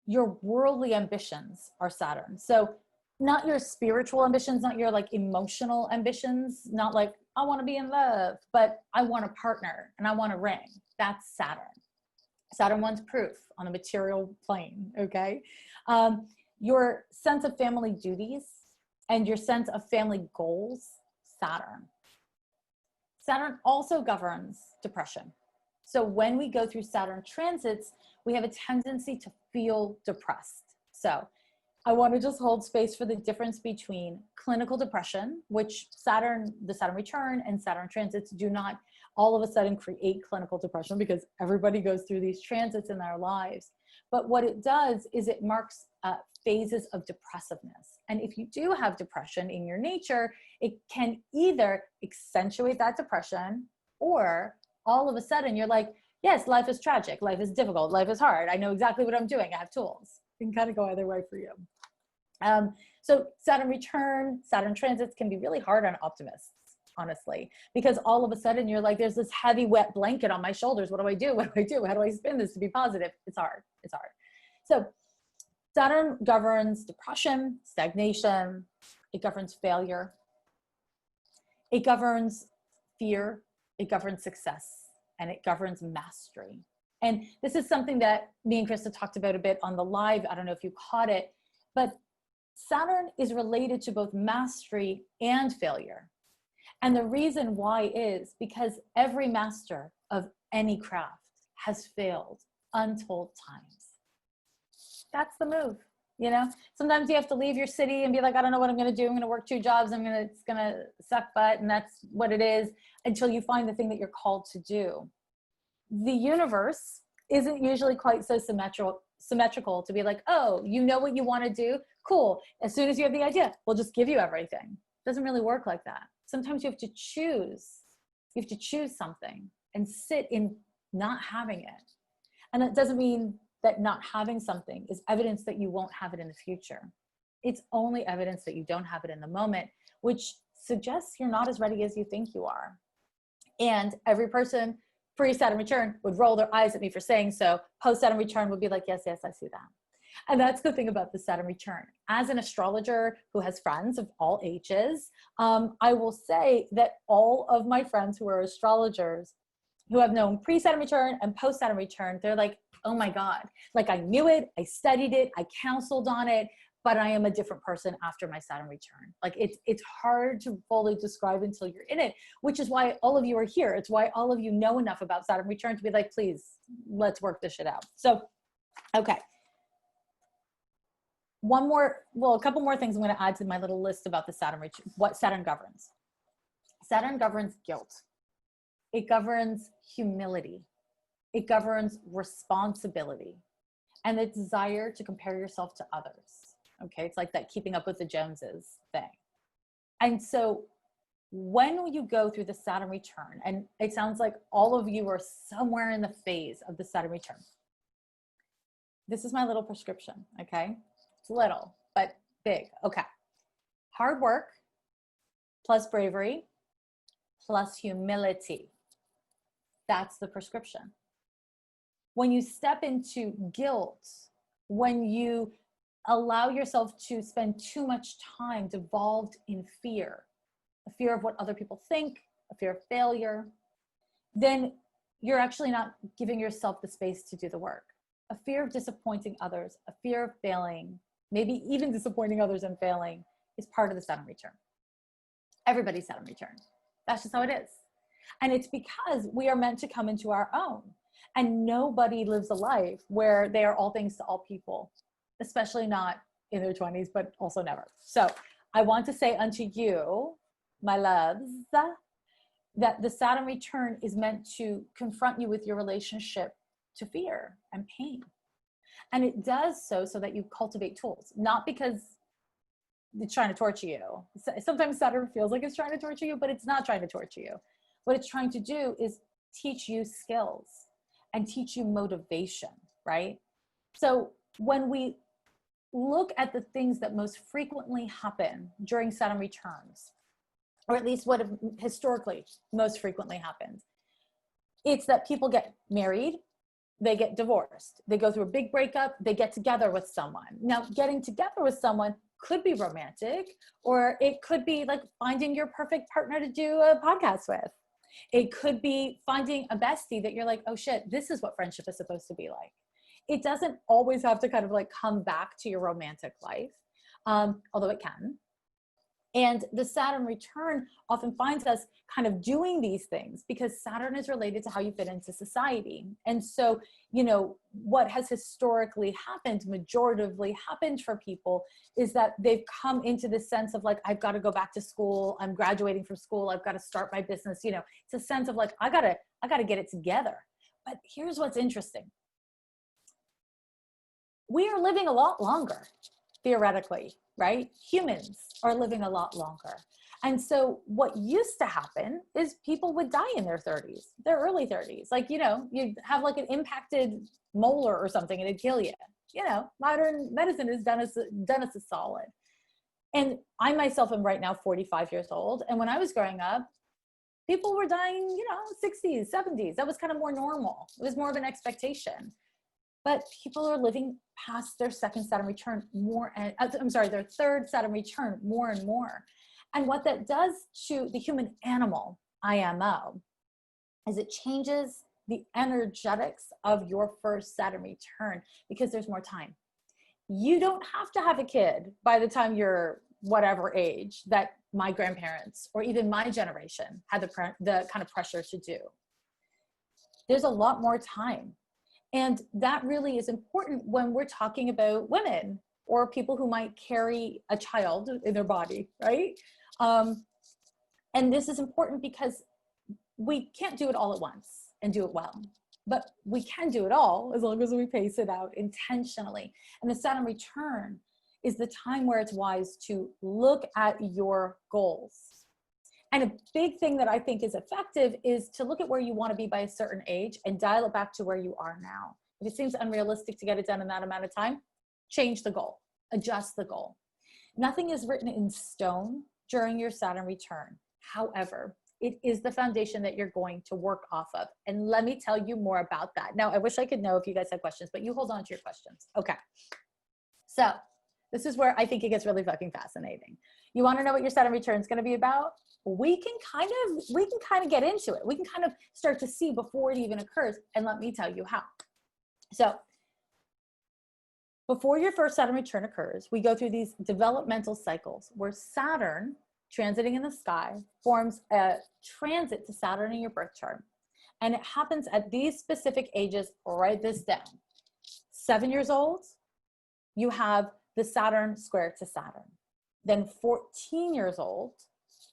Your worldly ambitions are Saturn. So not your spiritual ambitions, not your like emotional ambitions, not like I want to be in love, but I want a partner and I want a ring. That's Saturn. Saturn wants proof on a material plane, okay? Your sense of family duties and your sense of family goals, Saturn. Saturn also governs depression. So when we go through Saturn transits, we have a tendency to feel depressed. So I want to just hold space for the difference between clinical depression, which the Saturn return and Saturn transits do not all of a sudden create clinical depression because everybody goes through these transits in their lives. But what it does is it marks phases of depressiveness. And if you do have depression in your nature, it can either accentuate that depression or all of a sudden you're like, yes, life is tragic, life is difficult, life is hard. I know exactly what I'm doing. I have tools. It can kind of go either way for you. So Saturn return, Saturn transits can be really hard on optimists, honestly, because all of a sudden you're like, there's this heavy, wet blanket on my shoulders. What do I do? What do I do? How do I spin this to be positive? It's hard. It's hard. So Saturn governs depression, stagnation. It governs failure. It governs fear. It governs success, and it governs mastery. And this is something that me and Krista talked about a bit on the live. I don't know if you caught it, but Saturn is related to both mastery and failure. And the reason why is because every master of any craft has failed untold times. That's the move. You know, sometimes you have to leave your city and be like, I don't know what I'm going to do. I'm going to work 2 jobs. It's going to suck butt. And that's what it is until you find the thing that you're called to do. The universe isn't usually quite so symmetrical to be like, oh, you know what you want to do? Cool. As soon as you have the idea, we'll just give you everything. It doesn't really work like that. Sometimes you have to choose. You have to choose something and sit in not having it. And that doesn't mean that not having something is evidence that you won't have it in the future. It's only evidence that you don't have it in the moment, which suggests you're not as ready as you think you are. And every person pre-Saturn return would roll their eyes at me for saying so. Post-Saturn return would be like, yes, yes, I see that. And that's the thing about the Saturn return. As an astrologer who has friends of all ages, I will say that all of my friends who are astrologers who have known pre-Saturn return and post-Saturn return, they're like, oh my God, like I knew it, I studied it, I counseled on it, but I am a different person after my Saturn return. Like it's hard to fully describe until you're in it, which is why all of you are here. It's why all of you know enough about Saturn return to be like, please, let's work this shit out. So, okay. A couple more things I'm going to add to my little list about the Saturn return, what Saturn governs. Saturn governs guilt. It governs humility. It governs responsibility and the desire to compare yourself to others. Okay, it's like that keeping up with the Joneses thing. And so when you go through the Saturn return, and it sounds like all of you are somewhere in the phase of the Saturn return. This is my little prescription, okay? It's little, but big, okay. Hard work plus bravery plus humility. That's the prescription. When you step into guilt when you allow yourself to spend too much time devolved in fear, a fear of what other people think, a fear of failure, then you're actually not giving yourself the space to do the work. A fear of disappointing others, a fear of failing, maybe even disappointing others and failing, is part of the Saturn return. Everybody's Saturn return. That's just how it is. And it's because we are meant to come into our own. And nobody lives a life where they are all things to all people, especially not in their 20s, but also never. So I want to say unto you, my loves, that the Saturn return is meant to confront you with your relationship to fear and pain. And it does so that you cultivate tools, not because it's trying to torture you. Sometimes Saturn feels like it's trying to torture you, but it's not trying to torture you. What it's trying to do is teach you skills and teach you motivation, right? So when we look at the things that most frequently happen during Saturn returns, or at least what have historically most frequently happened, it's that people get married, they get divorced, they go through a big breakup, they get together with someone. Now, getting together with someone could be romantic, or it could be like finding your perfect partner to do a podcast with. It could be finding a bestie that you're like, oh shit, this is what friendship is supposed to be like. It doesn't always have to kind of like come back to your romantic life, although it can. And the Saturn return often finds us kind of doing these things because Saturn is related to how you fit into society. And so, you know, what has historically happened, majoritively happened for people, is that they've come into this sense of like, I've got to go back to school. I'm graduating from school. I've got to start my business. You know, it's a sense of like, I gotta get it together. But here's what's interesting. We are living a lot longer, theoretically, right? Humans are living a lot longer. And so what used to happen is people would die in their 30s, their early 30s. Like, you know, you'd have like an impacted molar or something and it'd kill you. You know, modern medicine has done us a solid. And I myself am right now 45 years old. And when I was growing up, people were dying, you know, 60s, 70s. That was kind of more normal. It was more of an expectation. But people are living past their second Saturn return more, and their third Saturn return more and more. And what that does to the human animal, IMO, is it changes the energetics of your first Saturn return because there's more time. You don't have to have a kid by the time you're whatever age that my grandparents or even my generation had the kind of pressure to do. There's a lot more time. And that really is important when we're talking about women or people who might carry a child in their body, right? And this is important because we can't do it all at once and do it well, but we can do it all as long as we pace it out intentionally. And the Saturn return is the time where it's wise to look at your goals. And a big thing that I think is effective is to look at where you want to be by a certain age and dial it back to where you are now. If it seems unrealistic to get it done in that amount of time, change the goal, adjust the goal. Nothing is written in stone during your Saturn return. However, it is the foundation that you're going to work off of. And let me tell you more about that. Now, I wish I could know if you guys had questions, but you hold on to your questions. Okay. So this is where I think it gets really fucking fascinating. You want to know what your Saturn return is going to be about? We can kind of get into it. We can kind of start to see before it even occurs. And let me tell you how. So before your first Saturn return occurs, we go through these developmental cycles where Saturn, transiting in the sky, forms a transit to Saturn in your birth chart. And it happens at these specific ages. Write this down. 7 years old, you have the Saturn square to Saturn. Then 14 years old,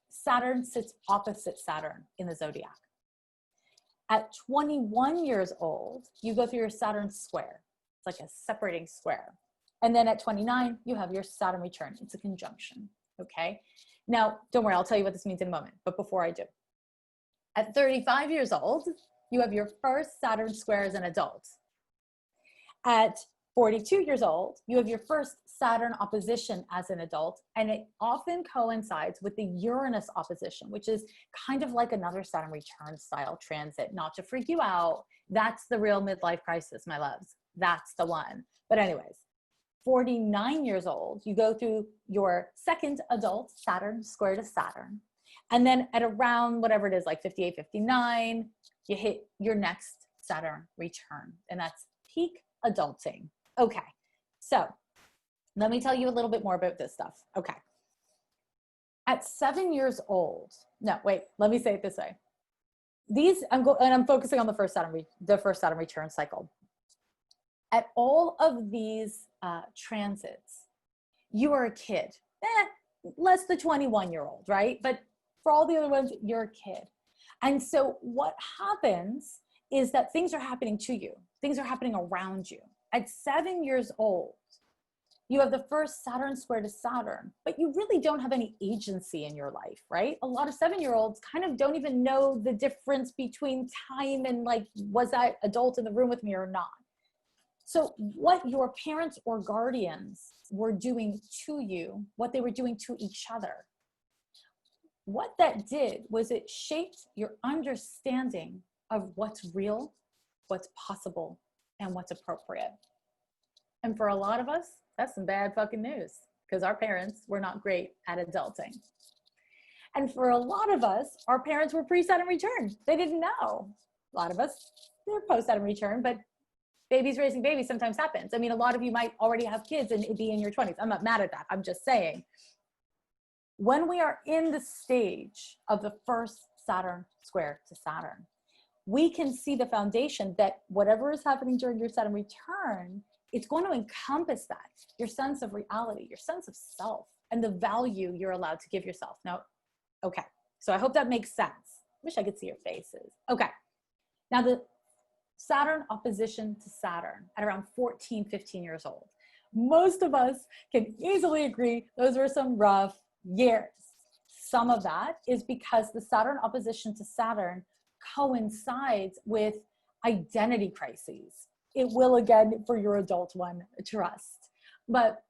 Saturn sits opposite Saturn in the zodiac. At 21 years old, you go through your Saturn square. It's like a separating square. And then at 29, you have your Saturn return. It's a conjunction, okay? Now, don't worry, I'll tell you what this means in a moment, but before I do. At 35 years old, you have your first Saturn square as an adult. At 42 years old, you have your first Saturn opposition as an adult, and it often coincides with the Uranus opposition, which is kind of like another Saturn return style transit. Not to freak you out, that's the real midlife crisis, my loves. that's the one. But anyways, 49 years old, you go through your second adult Saturn square to Saturn. And then at around whatever it is, like 58, 59, you hit your next Saturn return. And that's peak adulting. Okay. So let me tell you a little bit more about this stuff. Okay. At 7 years old, no, wait, let me say it this way. I'm focusing on the first Saturn return cycle. At all of these transits, you are a kid, less the 21-year-old, right? But for all the other ones, you're a kid. And so what happens is that things are happening to you. Things are happening around you. At 7 years old, you have the first Saturn square to Saturn, but you really don't have any agency in your life, right? A lot of 7-year-olds kind of don't even know the difference between time and like, was that adult in the room with me or not? So what your parents or guardians were doing to you, what they were doing to each other, what that did was it shaped your understanding of what's real, what's possible, and what's appropriate. And for a lot of us, that's some bad fucking news because our parents were not great at adulting. And for a lot of us, our parents were pre-Saturn return. They didn't know. A lot of us, they're post-Saturn return, but babies raising babies sometimes happens. I mean, a lot of you might already have kids and be in your 20s. I'm not mad at that. I'm just saying. When we are in the stage of the first Saturn square to Saturn, we can see the foundation that whatever is happening during your Saturn return, it's going to encompass that, your sense of reality, your sense of self, and the value you're allowed to give yourself. Now, okay, so I hope that makes sense. Wish I could see your faces. Okay, now the Saturn opposition to Saturn at around 14, 15 years old. Most of us can easily agree those were some rough years. Some of that is because the Saturn opposition to Saturn coincides with identity crises. It will again for your adult one, trust. But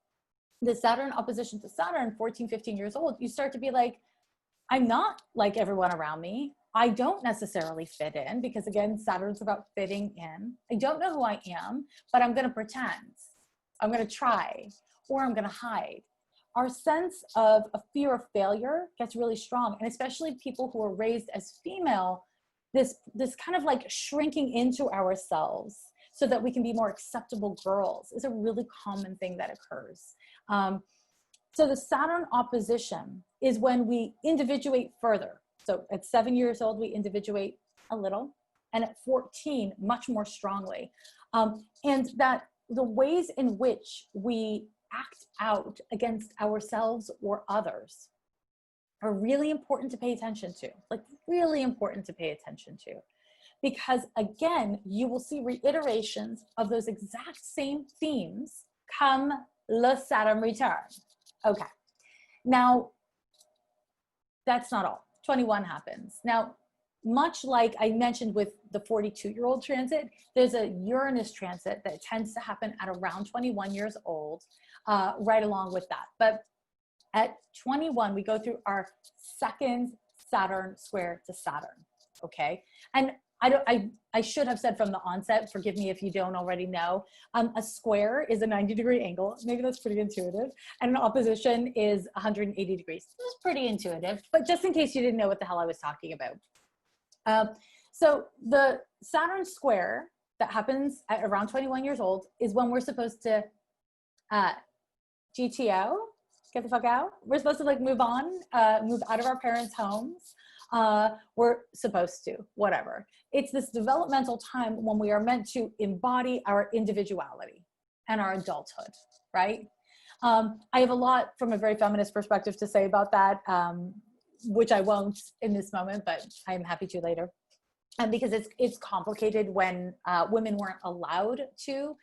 the Saturn opposition to Saturn, 14, 15 years old, you start to be like, I'm not like everyone around me. I don't necessarily fit in because again, Saturn's about fitting in. I don't know who I am, but I'm going to pretend. I'm going to try, or I'm going to hide. Our sense of a fear of failure gets really strong. And especially people who are raised as female, this kind of like shrinking into ourselves so that we can be more acceptable girls is a really common thing that occurs. So the Saturn opposition is when we individuate further. So at 7 years old, we individuate a little, and at 14, much more strongly. And that the ways in which we act out against ourselves or others are really important to pay attention to, like really important to pay attention to. Because again, you will see reiterations of those exact same themes come le Saturn return. Okay, now that's not all. 21 happens. Now, much like I mentioned with the 42-year-old transit, there's a Uranus transit that tends to happen at around 21 years old, right along with that. But at 21, we go through our second Saturn square to Saturn, okay? And I should have said from the onset, forgive me if you don't already know, a square is a 90-degree angle. Maybe that's pretty intuitive. And an opposition is 180 degrees. It's pretty intuitive, but just in case you didn't know what the hell I was talking about. So the Saturn square that happens at around 21 years old is when we're supposed to GTO, get the fuck out. We're supposed to like move on, move out of our parents' homes. We're supposed to, whatever. It's this developmental time when we are meant to embody our individuality and our adulthood, right? I have a lot from a very feminist perspective to say about that, which I won't in this moment, but I'm happy to later. And because it's complicated when women weren't allowed to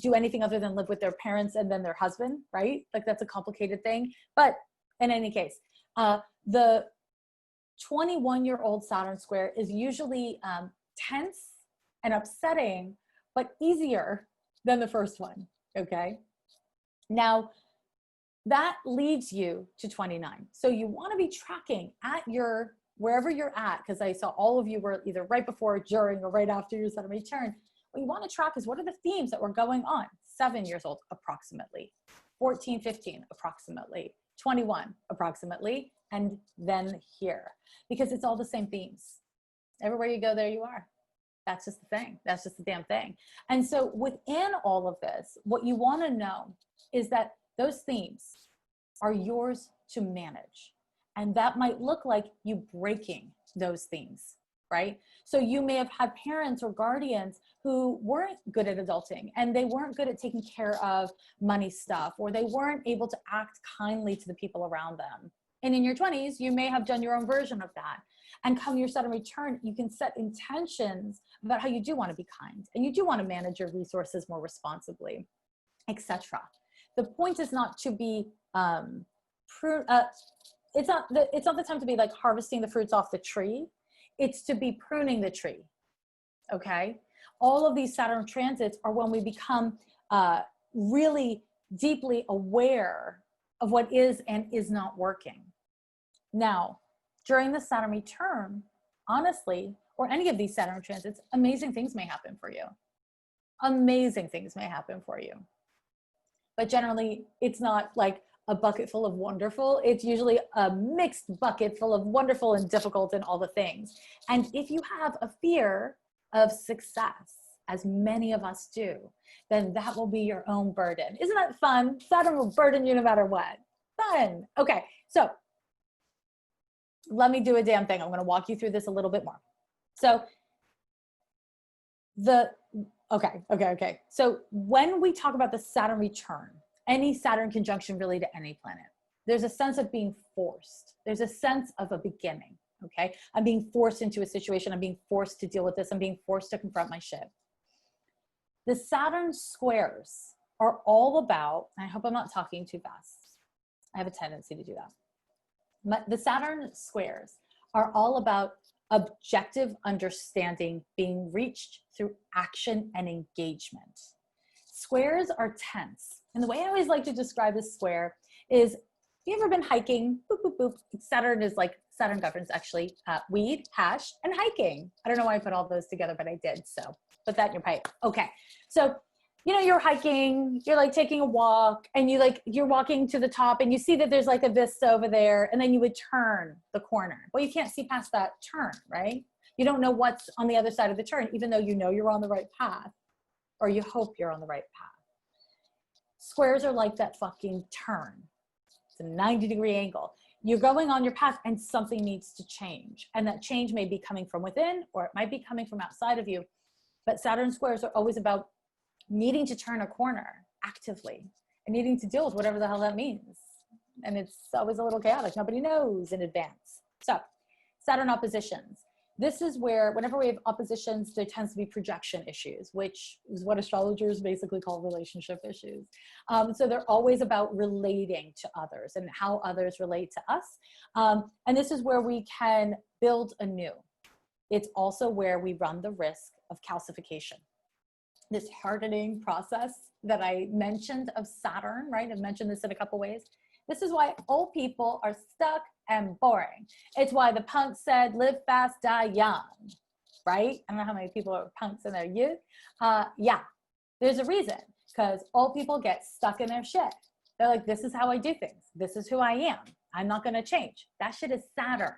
do anything other than live with their parents and then their husband, right? Like that's a complicated thing. But in any case, the 21-year-old Saturn square is usually tense and upsetting, but easier than the first one, okay? Now, that leads you to 29. So you want to be tracking at your, wherever you're at, because I saw all of you were either right before, during, or right after your Saturn return. what you want to track is what are the themes that were going on. 7 years old, approximately, 14, 15, approximately, 21, approximately, and then here, because it's all the same themes. Everywhere you go, there you are. That's just the thing. That's just the damn thing. And so within all of this, what you want to know is that those themes are yours to manage. And that might look like you breaking those themes, right? So you may have had parents or guardians who weren't good at adulting, and they weren't good at taking care of money stuff, or they weren't able to act kindly to the people around them. And in your 20s, you may have done your own version of that. And come your Saturn return, you can set intentions about how you do want to be kind, and you do want to manage your resources more responsibly, etc. The point is not to be it's not the time to be like harvesting the fruits off the tree. It's to be pruning the tree. Okay, all of these Saturn transits are when we become really deeply aware of what is and is not working. Now, during the Saturn return, honestly, or any of these Saturn transits, amazing things may happen for you. Amazing things may happen for you. But generally, it's not like a bucket full of wonderful. It's usually a mixed bucket full of wonderful and difficult and all the things. And if you have a fear of success, as many of us do, then that will be your own burden. Isn't that fun? Saturn will burden you no matter what. Fun. Okay, so let me do a damn thing. I'm going to walk you through this a little bit more. So okay. So when we talk about the Saturn return, any Saturn conjunction really to any planet, there's a sense of being forced. There's a sense of a beginning, okay? I'm being forced into a situation. I'm being forced to deal with this. I'm being forced to confront my shit. The Saturn squares are all about, I hope I'm not talking too fast. I have a tendency to do that. The Saturn squares are all about objective understanding being reached through action and engagement. Squares are tense. And the way I always like to describe a square is, have you ever been hiking? Boop, boop, boop. Saturn is like, Saturn governs actually weed, hash, and hiking. I don't know why I put all those together, but I did. So put that in your pipe. Okay. So, you know, you're hiking, you're like taking a walk, and you're walking to the top, and you see that there's like a vista over there, and then you would turn the corner. Well, you can't see past that turn, right? You don't know what's on the other side of the turn, even though you know you're on the right path, or you hope you're on the right path. Squares are like that fucking turn. It's a 90-degree angle. You're going on your path and something needs to change. And that change may be coming from within, or it might be coming from outside of you. But Saturn squares are always about needing to turn a corner actively and needing to deal with whatever the hell that means. And it's always a little chaotic. Nobody knows in advance. So Saturn oppositions. This is where, whenever we have oppositions, there tends to be projection issues, which is what astrologers basically call relationship issues. So they're always about relating to others and how others relate to us. And this is where we can build anew. It's also where we run the risk of calcification. This hardening process that I mentioned of Saturn, right? I've mentioned this in a couple ways. This is why old people are stuck and boring. It's why the punk said, live fast, die young, right? I don't know how many people are punks in their youth. Yeah, there's a reason, because old people get stuck in their shit. They're like, this is how I do things. This is who I am. I'm not gonna change. That shit is Saturn.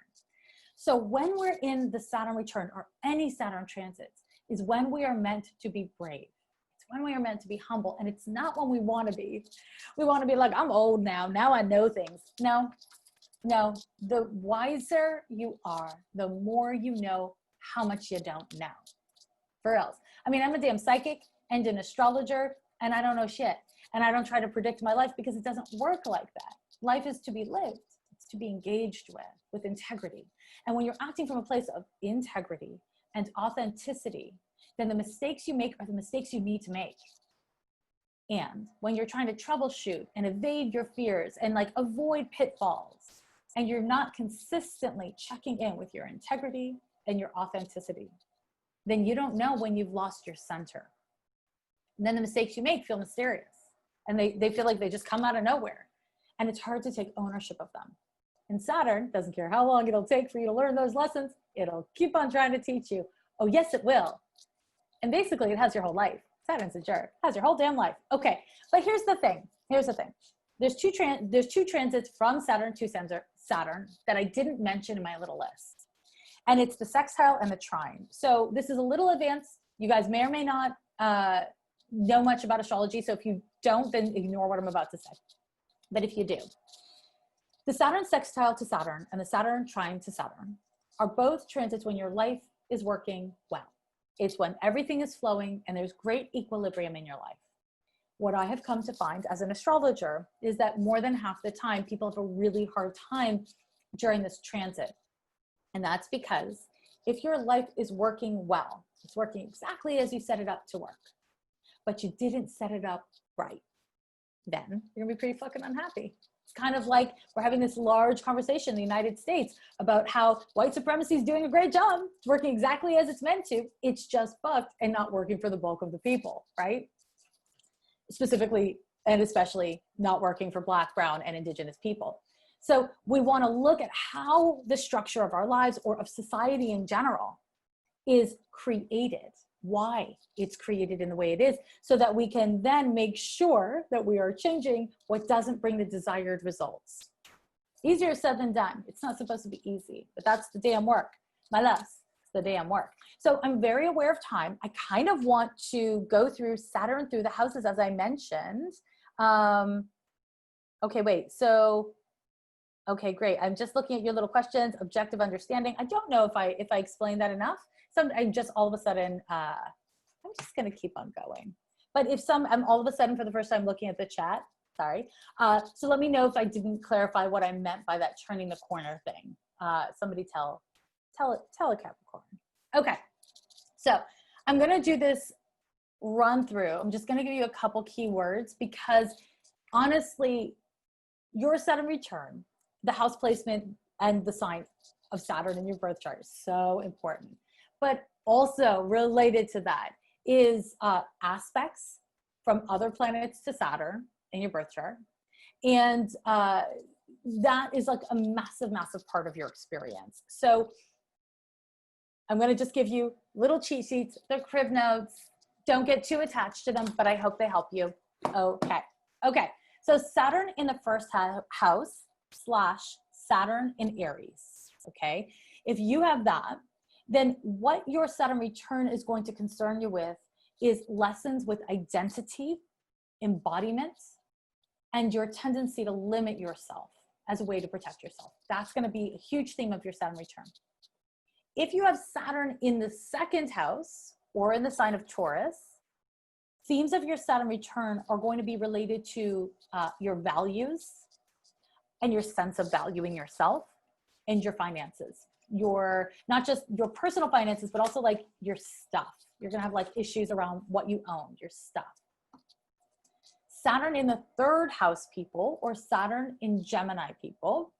So when we're in the Saturn return or any Saturn transits is when we are meant to be brave. It's when we are meant to be humble, and it's not when we wanna be. We wanna be like, I'm old now I know things. No, the wiser you are, the more you know how much you don't know. For else. I mean, I'm a damn psychic and an astrologer, and I don't know shit. And I don't try to predict my life because it doesn't work like that. Life is to be lived. It's to be engaged with integrity. And when you're acting from a place of integrity and authenticity, then the mistakes you make are the mistakes you need to make. And when you're trying to troubleshoot and evade your fears and like avoid pitfalls, and you're not consistently checking in with your integrity and your authenticity, then you don't know when you've lost your center. And then the mistakes you make feel mysterious, and they feel like they just come out of nowhere, and it's hard to take ownership of them. And Saturn doesn't care how long it'll take for you to learn those lessons. It'll keep on trying to teach you. Oh, yes, it will. And basically it has your whole life. Saturn's a jerk. It has your whole damn life. Okay, but here's the thing. There's two transits from Saturn to Saturn that I didn't mention in my little list. And it's the sextile and the trine. So this is a little advanced. You guys may or may not know much about astrology. So if you don't, then ignore what I'm about to say. But if you do, the Saturn sextile to Saturn and the Saturn trine to Saturn are both transits when your life is working well. It's when everything is flowing and there's great equilibrium in your life. What I have come to find as an astrologer is that more than half the time, people have a really hard time during this transit. And that's because if your life is working well, it's working exactly as you set it up to work, but you didn't set it up right, then you're gonna be pretty fucking unhappy. It's kind of like we're having this large conversation in the United States about how white supremacy is doing a great job. It's working exactly as it's meant to. It's just fucked and not working for the bulk of the people, right? Specifically and especially not working for Black, Brown, and Indigenous people. So we want to look at how the structure of our lives or of society in general is created, why it's created in the way it is, so that we can then make sure that we are changing what doesn't bring the desired results. Easier said than done. It's not supposed to be easy, but that's the damn work. My loves, it's the damn work. So I'm very aware of time. I kind of want to go through Saturn through the houses as I mentioned. Okay, wait, so, okay, great. I'm just looking at your little questions, objective understanding. I don't know if I explained that enough. I just all of a sudden, I'm just gonna keep on going. But if I'm all of a sudden for the first time looking at the chat, sorry. So let me know if I didn't clarify what I meant by that turning the corner thing. Somebody tell a Capricorn. Okay, so I'm gonna do this run through. I'm just gonna give you a couple keywords because honestly, your Saturn return, the house placement and the sign of Saturn in your birth chart is so important. But also related to that is aspects from other planets to Saturn in your birth chart. And that is like a massive, massive part of your experience. So I'm gonna just give you little cheat sheets, they're crib notes. Don't get too attached to them, but I hope they help you. Okay, so Saturn in the first house / Saturn in Aries, okay? If you have that, then what your Saturn return is going to concern you with is lessons with identity, embodiment, and your tendency to limit yourself as a way to protect yourself. That's gonna be a huge theme of your Saturn return. If you have Saturn in the second house or in the sign of Taurus, themes of your Saturn return are going to be related to your values and your sense of valuing yourself and your finances. Not just your personal finances, but also like your stuff. You're gonna have like issues around what you own, your stuff. Saturn in the third house people or Saturn in Gemini people,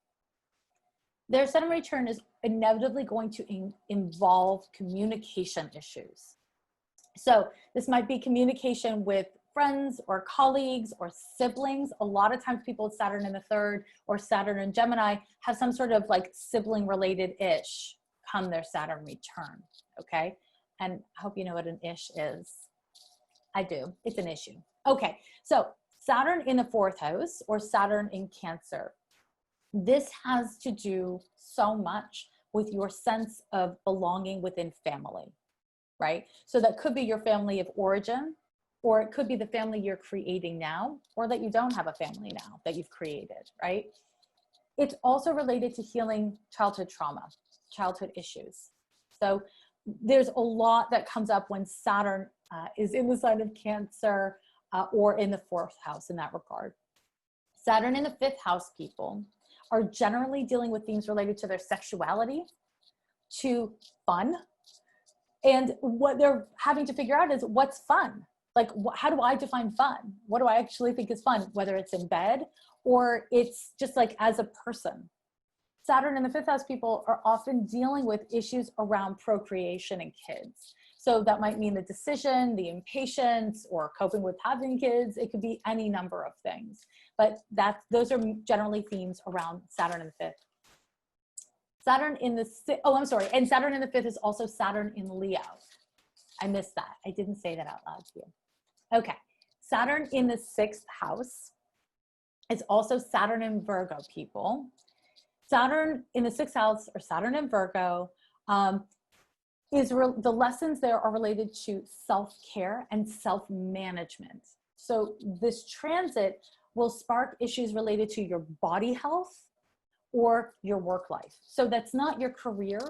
their Saturn return is inevitably going to involve communication issues. So this might be communication with friends or colleagues or siblings. A lot of times people with Saturn in the third or Saturn in Gemini have some sort of like sibling related ish come their Saturn return, okay? And I hope you know what an ish is. I do, it's an issue. Okay, so Saturn in the fourth house or Saturn in Cancer. This has to do so much with your sense of belonging within family, right? So that could be your family of origin, or it could be the family you're creating now, or that you don't have a family now that you've created, right? It's also related to healing childhood trauma, childhood issues. So there's a lot that comes up when Saturn is in the sign of Cancer or in the fourth house in that regard. Saturn in the fifth house people are generally dealing with themes related to their sexuality, to fun, and what they're having to figure out is what's fun. Like, how do I define fun? What do I actually think is fun? Whether it's in bed or it's just like as a person. Saturn in the fifth house people are often dealing with issues around procreation and kids. So that might mean the decision, the impatience, or coping with having kids. It could be any number of things. But those are generally themes around Saturn in the fifth. Saturn in the, and Saturn in the fifth is also Saturn in Leo. I missed that. I didn't say that out loud to you. Okay. Saturn in the 6th house is also Saturn in Virgo, people. Saturn in the 6th house, or Saturn in Virgo, the lessons there are related to self-care and self-management. So this transit will spark issues related to your body health or your work life. So that's not your career,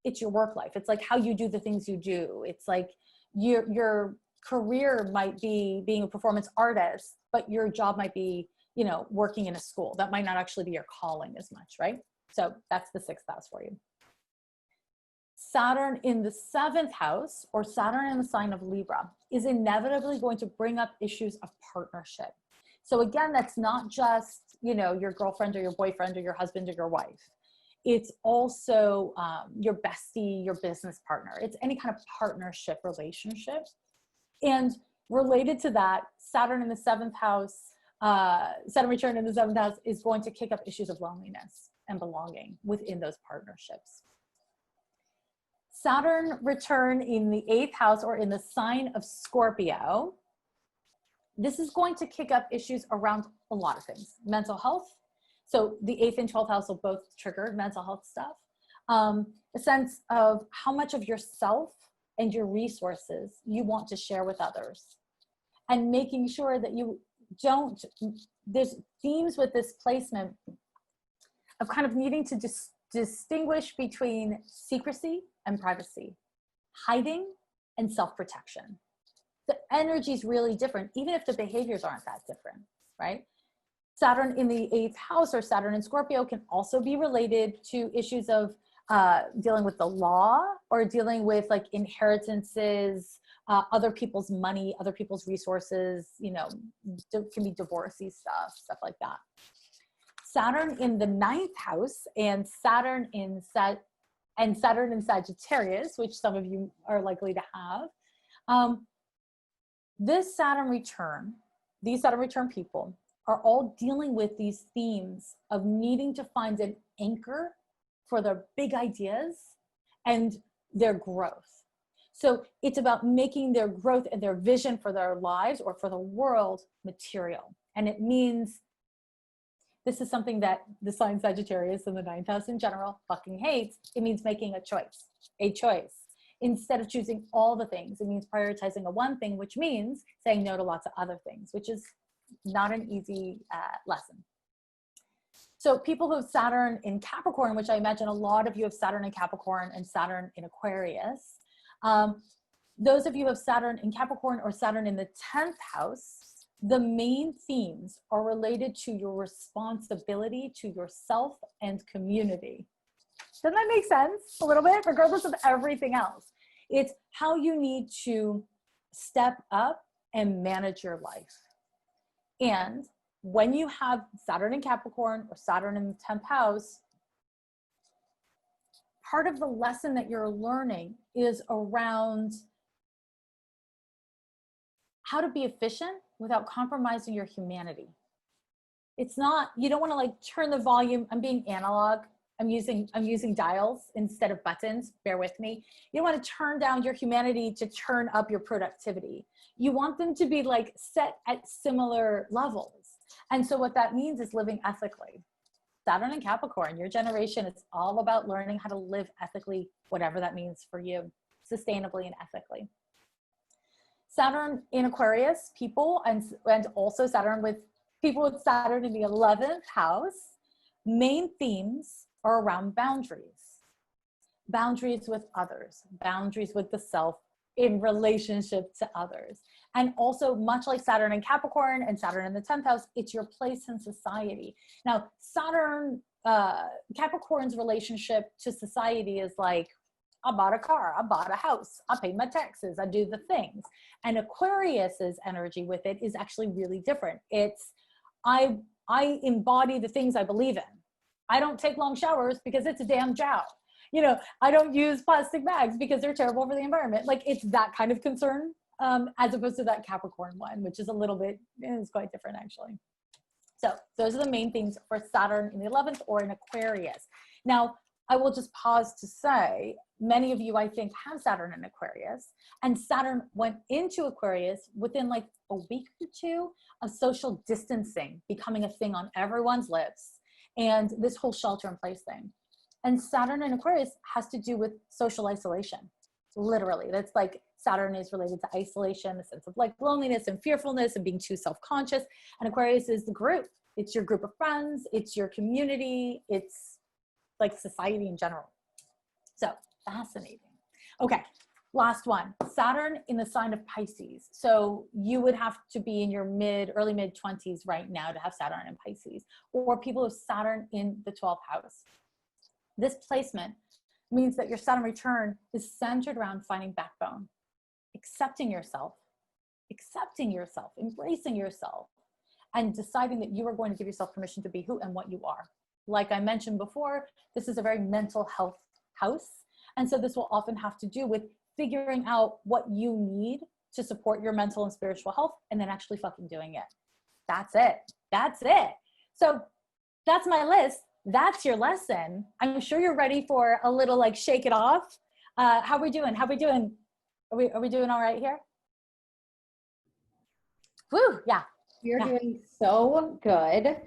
it's your work life. It's like how you do the things you do. It's like your career might be being a performance artist, but your job might be, you know, working in a school. That might not actually be your calling as much, right? So that's the 6th house for you. Saturn in the 7th house, or Saturn in the sign of Libra, is inevitably going to bring up issues of partnership. So again, that's not just, you know, your girlfriend or your boyfriend or your husband or your wife. It's also your bestie, your business partner. It's any kind of partnership relationship. And related to that, Saturn in the 7th house, Saturn return in the 7th house is going to kick up issues of loneliness and belonging within those partnerships. Saturn return in the 8th house, or in the sign of Scorpio, this is going to kick up issues around a lot of things. Mental health. So the 8th and 12th house will both trigger mental health stuff. A sense of how much of yourself and your resources you want to share with others. And making sure that you don't, there's themes with this placement of kind of needing to distinguish between secrecy and privacy, hiding and self-protection. The energy is really different, even if the behaviors aren't that different, right? Saturn in the 8th house, or Saturn in Scorpio, can also be related to issues of dealing with the law, or dealing with like inheritances, other people's money, other people's resources, you know, can be divorcey stuff like that. Saturn in the 9th house, and Saturn in Sagittarius, which some of you are likely to have. This Saturn return, these Saturn return people are all dealing with these themes of needing to find an anchor for their big ideas and their growth. So it's about making their growth and their vision for their lives or for the world material. And it means, this is something that the sign Sagittarius and the 9th house in general fucking hates. It means making a choice. Instead of choosing all the things, it means prioritizing a one thing, which means saying no to lots of other things, which is not an easy lesson. So people who have Saturn in Capricorn, which I imagine a lot of you have Saturn in Capricorn and Saturn in Aquarius. Those of you who have Saturn in Capricorn or Saturn in the 10th house, the main themes are related to your responsibility to yourself and community. Doesn't that make sense a little bit, regardless of everything else? It's how you need to step up and manage your life. And when you have Saturn in Capricorn or Saturn in the 10th house, part of the lesson that you're learning is around how to be efficient without compromising your humanity. It's not, you don't want to like turn the volume. I'm being analog. I'm using dials instead of buttons. Bear with me. You don't want to turn down your humanity to turn up your productivity. You want them to be like set at similar levels. And so what that means is living ethically. Saturn and Capricorn, your generation, it's all about learning how to live ethically, whatever that means for you, sustainably and ethically. Saturn in Aquarius, people, and also Saturn with people with Saturn in the 11th house, main themes are around boundaries. Boundaries with others, boundaries with the self in relationship to others. And also, much like Saturn in Capricorn and Saturn in the 10th house, it's your place in society. Now, Saturn, Capricorn's relationship to society is like, I bought a car, I bought a house, I paid my taxes, I do the things. And Aquarius's energy with it is actually really different. It's, I embody the things I believe in. I don't take long showers because it's a damn job. You know, I don't use plastic bags because they're terrible for the environment. Like, it's that kind of concern, as opposed to that Capricorn one, which is a little bit, it's quite different actually. So those are the main things for Saturn in the 11th or in Aquarius. Now, I will just pause to say, many of you, I think, have Saturn in Aquarius, and Saturn went into Aquarius within like a week or two of social distancing becoming a thing on everyone's lips, and this whole shelter in place thing. And Saturn in Aquarius has to do with social isolation. Literally, that's like Saturn is related to isolation, a sense of like loneliness and fearfulness and being too self-conscious. And Aquarius is the group. It's your group of friends. It's your community. It's like society in general. So fascinating. Okay, last one. Saturn in the sign of Pisces. So you would have to be in your early mid 20s right now to have Saturn in Pisces, or people with Saturn in the 12th house. This placement means that your Saturn return is centered around finding backbone, accepting yourself, embracing yourself, and deciding that you are going to give yourself permission to be who and what you are. Like I mentioned before, this is a very mental health house. And so this will often have to do with figuring out what you need to support your mental and spiritual health, and then actually fucking doing it. That's it. That's it. So that's my list. That's your lesson. I'm sure you're ready for a little like shake it off. How are we doing? Are we doing all right here? Woo, yeah. You're doing so good.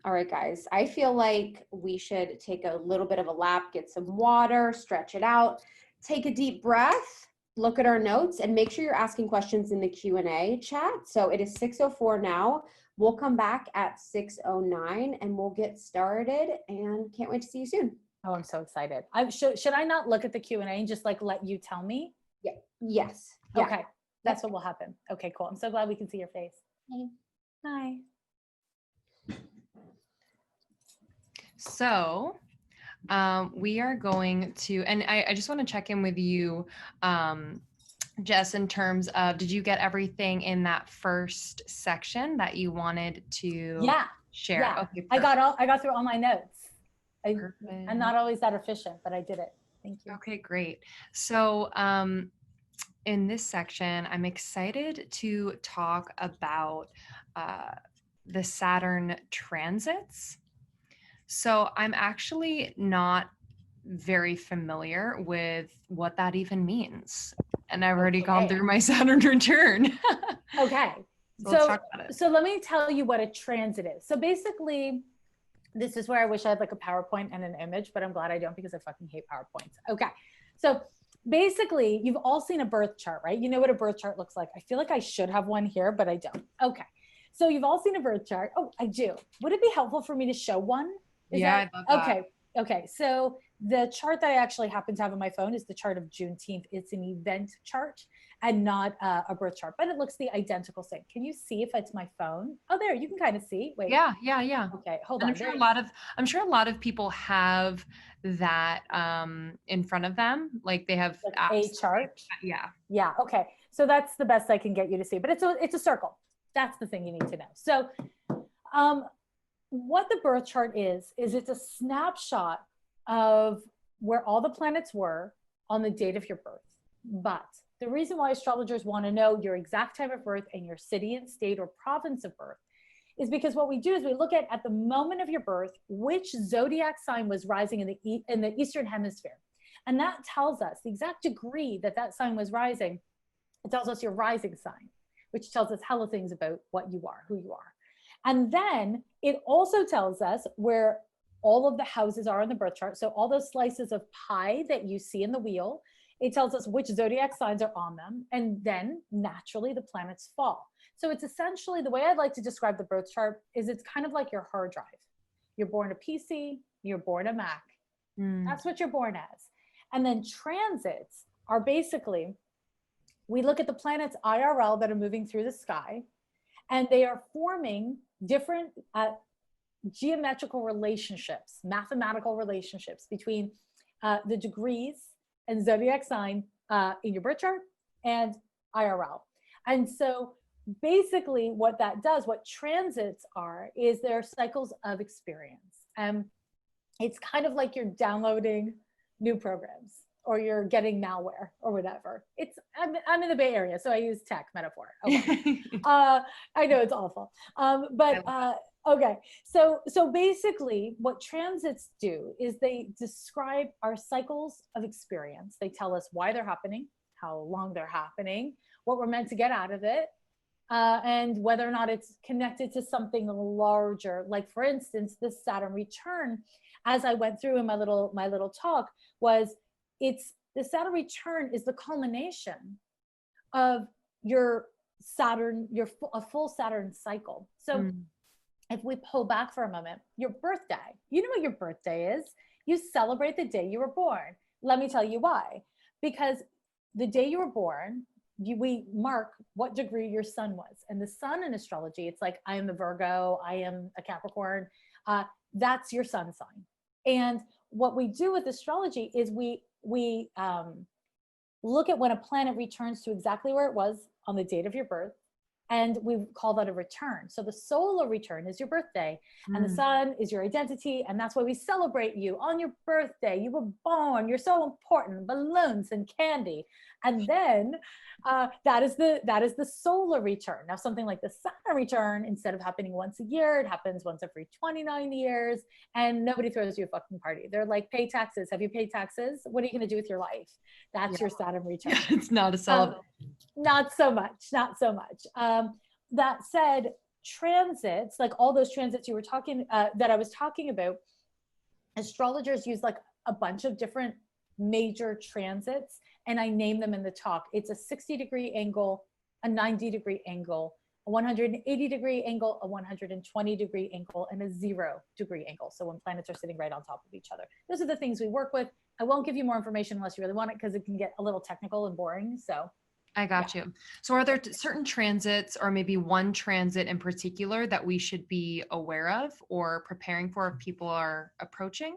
All right, guys, I feel like we should take a little bit of a lap, get some water, stretch it out, take a deep breath, look at our notes, and make sure you're asking questions in the Q&A chat. So it is 6:04 now. We'll come back at 6:09 and we'll get started, and can't wait to see you soon. Oh, I'm so excited. Should I not look at the Q&A and just like let you tell me? Yeah. Yes. Yeah. Okay. That's what will happen. Okay, cool. I'm so glad we can see your face. Hi. So we are going to, and I just want to check in with you, Jess, in terms of, did you get everything in that first section that you wanted to share? Yeah. Okay, I got through all my notes. I'm not always that efficient, but I did it. Thank you. Okay, great. So in this section, I'm excited to talk about the Saturn transits. So I'm actually not very familiar with what that even means. And I've already gone through my Saturn return. Okay. So let's talk about it. So let me tell you what a transit is. So basically, this is where I wish I had like a PowerPoint and an image, but I'm glad I don't because I fucking hate PowerPoints. Okay. So basically, you've all seen a birth chart, right? You know what a birth chart looks like. I feel like I should have one here, but I don't. Okay. So you've all seen a birth chart. Oh, I do. Would it be helpful for me to show one? I'd love that. Okay. Okay. So the chart that I actually happen to have on my phone is the chart of Juneteenth. It's an event chart and not a birth chart, but it looks the identical same. Can you see if it's my phone? Oh, there, you can kind of see. Wait. Yeah. Okay, hold and on. I'm sure a lot of people have that in front of them. Like they have like apps. a chart. Yeah. Okay. So that's the best I can get you to see, but it's a circle. That's the thing you need to know. So, what the birth chart is it's a snapshot of where all the planets were on the date of your birth. But the reason why astrologers want to know your exact time of birth and your city and state or province of birth is because what we do is we look at the moment of your birth, which zodiac sign was rising in the Eastern Hemisphere. And that tells us the exact degree that sign was rising. It tells us your rising sign, which tells us hella things about what you are, who you are. And then it also tells us where all of the houses are on the birth chart. So all those slices of pie that you see in the wheel, it tells us which zodiac signs are on them. And then naturally the planets fall. So it's essentially, the way I'd like to describe the birth chart is it's kind of like your hard drive. You're born a PC, you're born a Mac. That's what you're born as. And then transits are basically, we look at the planets IRL that are moving through the sky, and they are forming different geometrical relationships, mathematical relationships between the degrees and zodiac sign in your birth chart and IRL. And so basically what that does, what transits are, is they're cycles of experience. It's kind of like you're downloading new programs or you're getting malware or whatever. I'm in the Bay Area, so I use tech metaphor. Okay. I know it's awful. But Okay. So basically what transits do is they describe our cycles of experience. They tell us why they're happening, how long they're happening, what we're meant to get out of it, and whether or not it's connected to something larger. Like for instance, this Saturn return, as I went through in my little talk, was it's the Saturn return is the culmination of your Saturn, a full Saturn cycle. So if we pull back for a moment, your birthday, you know what your birthday is. You celebrate the day you were born. Let me tell you why. Because the day you were born, we mark what degree your sun was. And the sun in astrology, it's like, I am a Virgo, I am a Capricorn. That's your sun sign. And what we do with astrology is we look at when a planet returns to exactly where it was on the date of your birth, and we call that a return. So the solar return is your birthday, and the sun is your identity, and that's why we celebrate you on your birthday. You were born, you're so important, balloons and candy. And then that is the solar return. Now something like the Saturn return, instead of happening once a year, it happens once every 29 years, and nobody throws you a fucking party. They're like, pay taxes. Have you paid taxes? What are you going to do with your life? That's your Saturn return. It's not a celebration. Not so much. That said, transits, like all those transits you were talking, that I was talking about, astrologers use like a bunch of different major transits, and I name them in the talk. It's a 60-degree angle, a 90-degree angle, a 180-degree angle, a 120-degree angle, and a 0-degree angle. So when planets are sitting right on top of each other. Those are the things we work with. I won't give you more information unless you really want it, because it can get a little technical and boring. So I got you. So are there certain transits, or maybe one transit in particular, that we should be aware of or preparing for if people are approaching?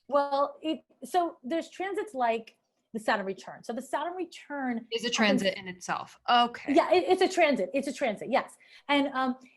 Well, so there's transits like the Saturn return. So the Saturn return is a transit in itself. Okay. Yeah, it's a transit. It's a transit, yes. And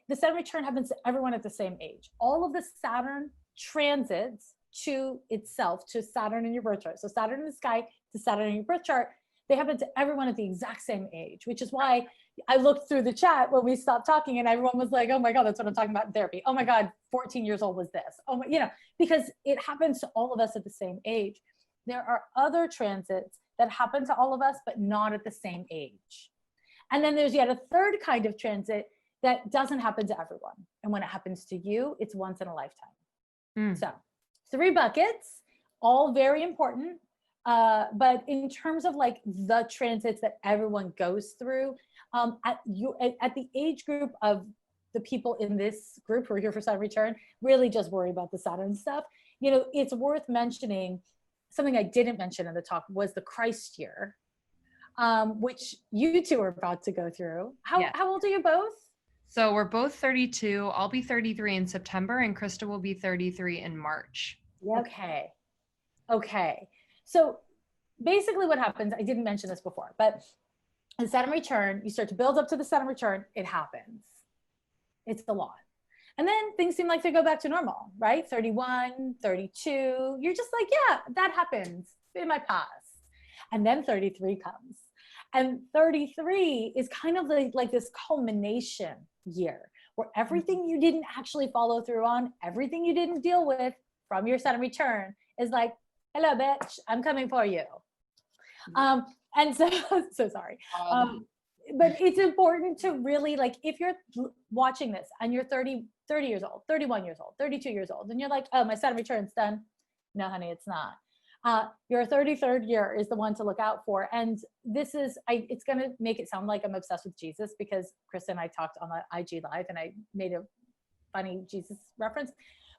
the Saturn return happens to everyone at the same age. All of the Saturn transits to itself, to Saturn in your birth chart. So Saturn in the sky to Saturn in your birth chart, they happen to everyone at the exact same age, which is why I looked through the chat when we stopped talking and everyone was like, oh my God, that's what I'm talking about in therapy. Oh my God, 14 years old was this. Oh my, because it happens to all of us at the same age. There are other transits that happen to all of us, but not at the same age. And then there's yet a third kind of transit that doesn't happen to everyone. And when it happens to you, it's once in a lifetime. So 3 buckets, all very important. But in terms of like the transits that everyone goes through, at the age group of the people in this group who are here for Saturn return, really just worry about the Saturn stuff. It's worth mentioning, something I didn't mention in the talk was the Christ year, which you two are about to go through. How old are you both? So we're both 32. I'll be 33 in September, and Krista will be 33 in March. Okay. So basically what happens, I didn't mention this before, but the Saturn return, you start to build up to the Saturn return, it happens. It's a lot. And then things seem like they go back to normal, right? 31, 32, you're just like, yeah, that happens in my past. And then 33 comes. And 33 is kind of like this culmination year where everything you didn't actually follow through on, everything you didn't deal with from your Saturn return is like, hello, bitch, I'm coming for you. And so sorry. But it's important to really, like, if you're watching this and you're 30 years old, 31 years old, 32 years old, and you're like, oh, my Saturn return's done. No, honey, it's not. Your 33rd year is the one to look out for. And this is, it's going to make it sound like I'm obsessed with Jesus, because Krista and I talked on the IG Live and I made a funny Jesus reference.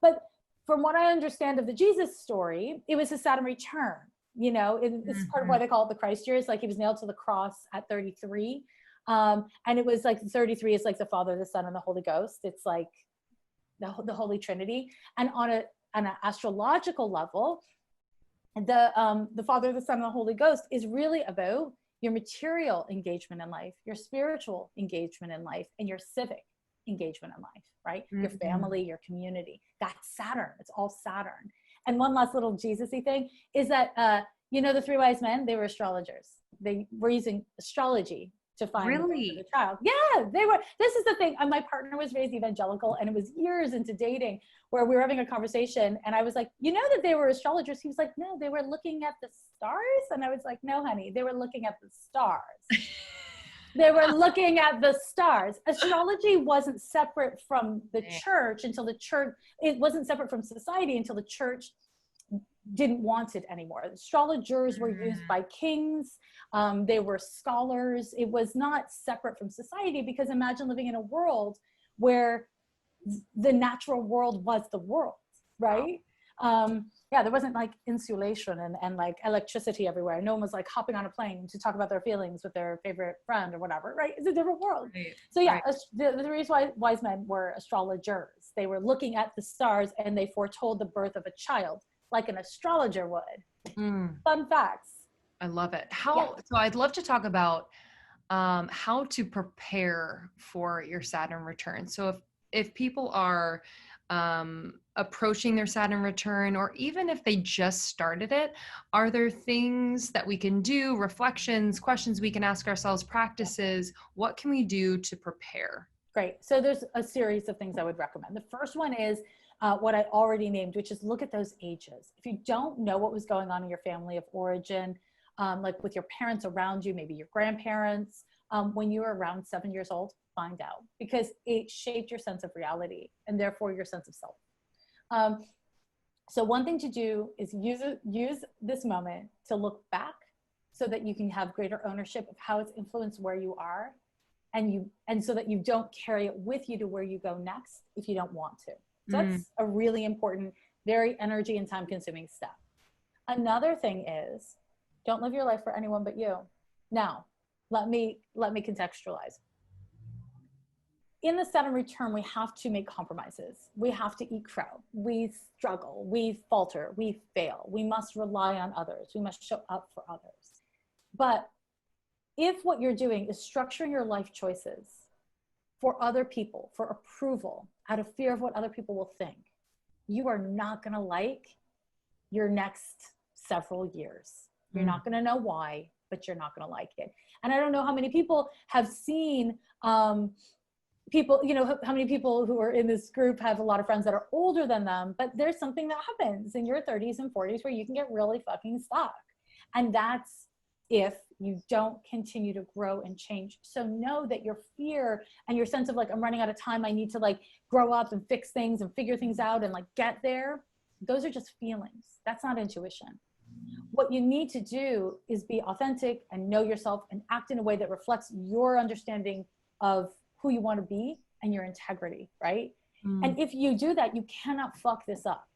But from what I understand of the Jesus story, it was his Saturn return. It's part of why they call it the Christ years. Like, he was nailed to the cross at 33. And it was like 33 is like the Father, the Son, and the Holy Ghost. It's like the Holy Trinity. And on an astrological level, the Father, the Son, and the Holy Ghost is really about your material engagement in life, your spiritual engagement in life, and your civic engagement in life, right? Your family, your community. That's Saturn. It's all Saturn. And one last little Jesus-y thing is that, the 3 wise men, they were astrologers. They were using astrology to find the birth of Really? the child. Yeah, they were. This is the thing. My partner was raised evangelical, and it was years into dating where we were having a conversation, and I was like, you know that they were astrologers? He was like, no, they were looking at the stars. And I was like, no, honey, they were looking at the stars. They were looking at the stars. Astrology wasn't separate from the church until the church, it wasn't separate from society until the church didn't want it anymore. Astrologers were used by kings. They were scholars. It was not separate from society, because imagine living in a world where the natural world was the world, right? Yeah, there wasn't like insulation and like electricity everywhere. No one was like hopping on a plane to talk about their feelings with their favorite friend or whatever, right? It's a different world. Right. So yeah, Right. the reason why wise men were astrologers. They were looking at the stars and they foretold the birth of a child like an astrologer would. Fun facts. I love it. Yeah. So I'd love to talk about how to prepare for your Saturn return. So if people are approaching their Saturn return, or even if they just started it, are there things that we can do, reflections, questions we can ask ourselves, practices? What can we do to prepare? Great. So there's a series of things I would recommend. The first one is what I already named, which is look at those ages. If you don't know what was going on in your family of origin, like with your parents around you, maybe your grandparents, when you were around 7 years old, find out, because it shaped your sense of reality and therefore your sense of self. So one thing to do is use this moment to look back so that you can have greater ownership of how it's influenced where you are, and so that you don't carry it with you to where you go next if you don't want to. So that's a really important, very energy and time consuming step. Another thing is, don't live your life for anyone but you. Now, let me contextualize. In the Saturn return, we have to make compromises. We have to eat crow. We struggle. We falter. We fail. We must rely on others. We must show up for others. But if what you're doing is structuring your life choices for other people, for approval, out of fear of what other people will think, you are not going to like your next several years. You're not going to know why, but you're not going to like it. And I don't know how many people have seen people, you know, how many people who are in this group have a lot of friends that are older than them, but there's something that happens in your 30s and 40s where you can get really fucking stuck. And that's if you don't continue to grow and change. So know that your fear and your sense of like, I'm running out of time, I need to like grow up and fix things and figure things out and like get there, those are just feelings. That's not intuition. What you need to do is be authentic and know yourself and act in a way that reflects your understanding of who you want to be and your integrity, right? And if you do that, you cannot fuck this up.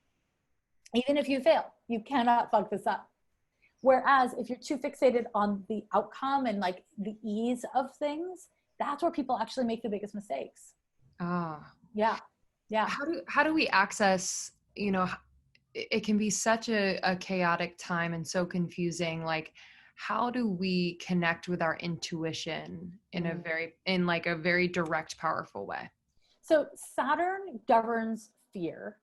Even if you fail, you cannot fuck this up. Whereas if you're too fixated on the outcome and like the ease of things, that's where people actually make the biggest mistakes. Yeah. How do we access, you know, it can be such a chaotic time and so confusing. Like, how do we connect with our intuition in a very direct, powerful way? So Saturn governs fear.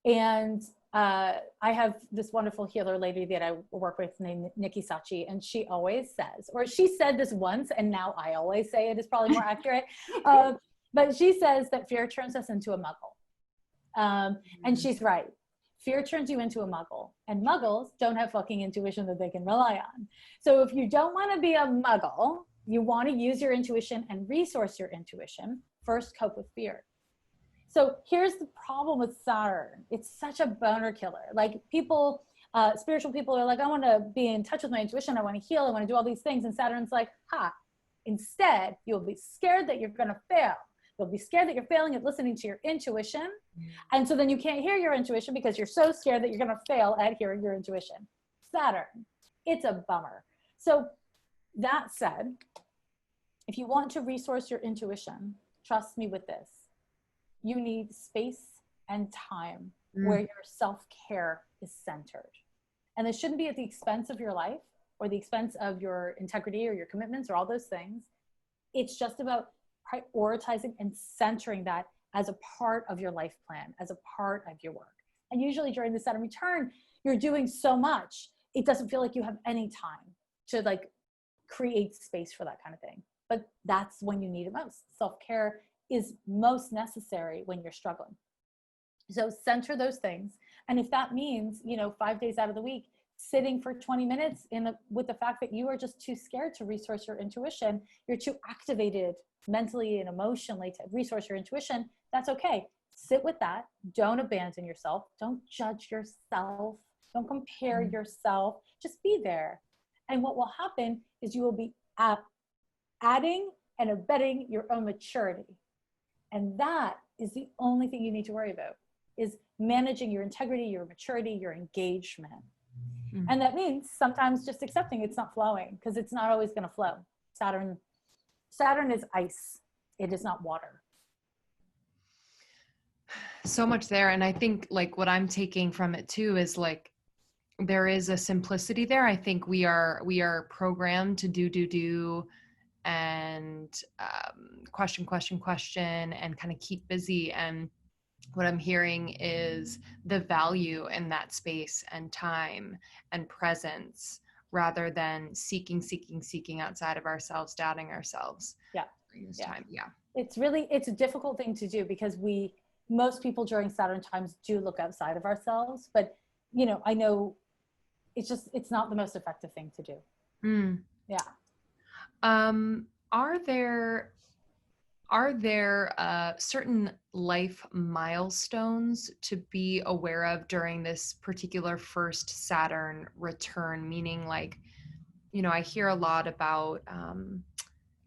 And I have this wonderful healer lady that I work with named Nikki Sachi, and she always says, or she said this once, and now I always say it is probably more accurate. But she says that fear turns us into a muggle. And she's right. Fear turns you into a muggle, and muggles don't have fucking intuition that they can rely on. So if you don't want to be a muggle, you want to use your intuition and resource your intuition. First, cope with fear. So here's the problem with Saturn. It's such a boner killer. Like people, spiritual people are like, I want to be in touch with my intuition. I want to heal. I want to do all these things. And Saturn's like, instead, you'll be scared that you're going to fail. You'll be scared that you're failing at listening to your intuition. And so then you can't hear your intuition because you're so scared that you're going to fail at hearing your intuition. Saturn, it's a bummer. So that said, if you want to resource your intuition, trust me with this. You need space and time where your self-care is centered. And this shouldn't be at the expense of your life or the expense of your integrity or your commitments or all those things. It's just about prioritizing and centering that as a part of your life plan, as a part of your work. And usually during the Saturn return, you're doing so much, it doesn't feel like you have any time to like create space for that kind of thing. That's when you need it most. Self-care is most necessary when you're struggling. So center those things. And if that means, 5 days out of the week, sitting for 20 minutes with the fact that you are just too scared to resource your intuition, you're too activated mentally and emotionally to resource your intuition, that's okay. Sit with that. Don't abandon yourself. Don't judge yourself. Don't compare yourself. Just be there. And what will happen is you will be adding and abetting your own maturity. And that is the only thing you need to worry about, is managing your integrity, your maturity, your engagement. Mm-hmm. And that means sometimes just accepting it's not flowing, because it's not always going to flow. Saturn is ice. It is not water. So much there. And I think like what I'm taking from it too is like, there is a simplicity there. I think we are programmed to do and question and kind of keep busy. And what I'm hearing is the value in that space and time and presence, rather than seeking outside of ourselves, doubting ourselves. Yeah. During this time. Yeah. It's a difficult thing to do, because most people during Saturn times do look outside of ourselves, but I know it's not the most effective thing to do. Yeah. Are there certain life milestones to be aware of during this particular first Saturn return? Meaning, like, I hear a lot about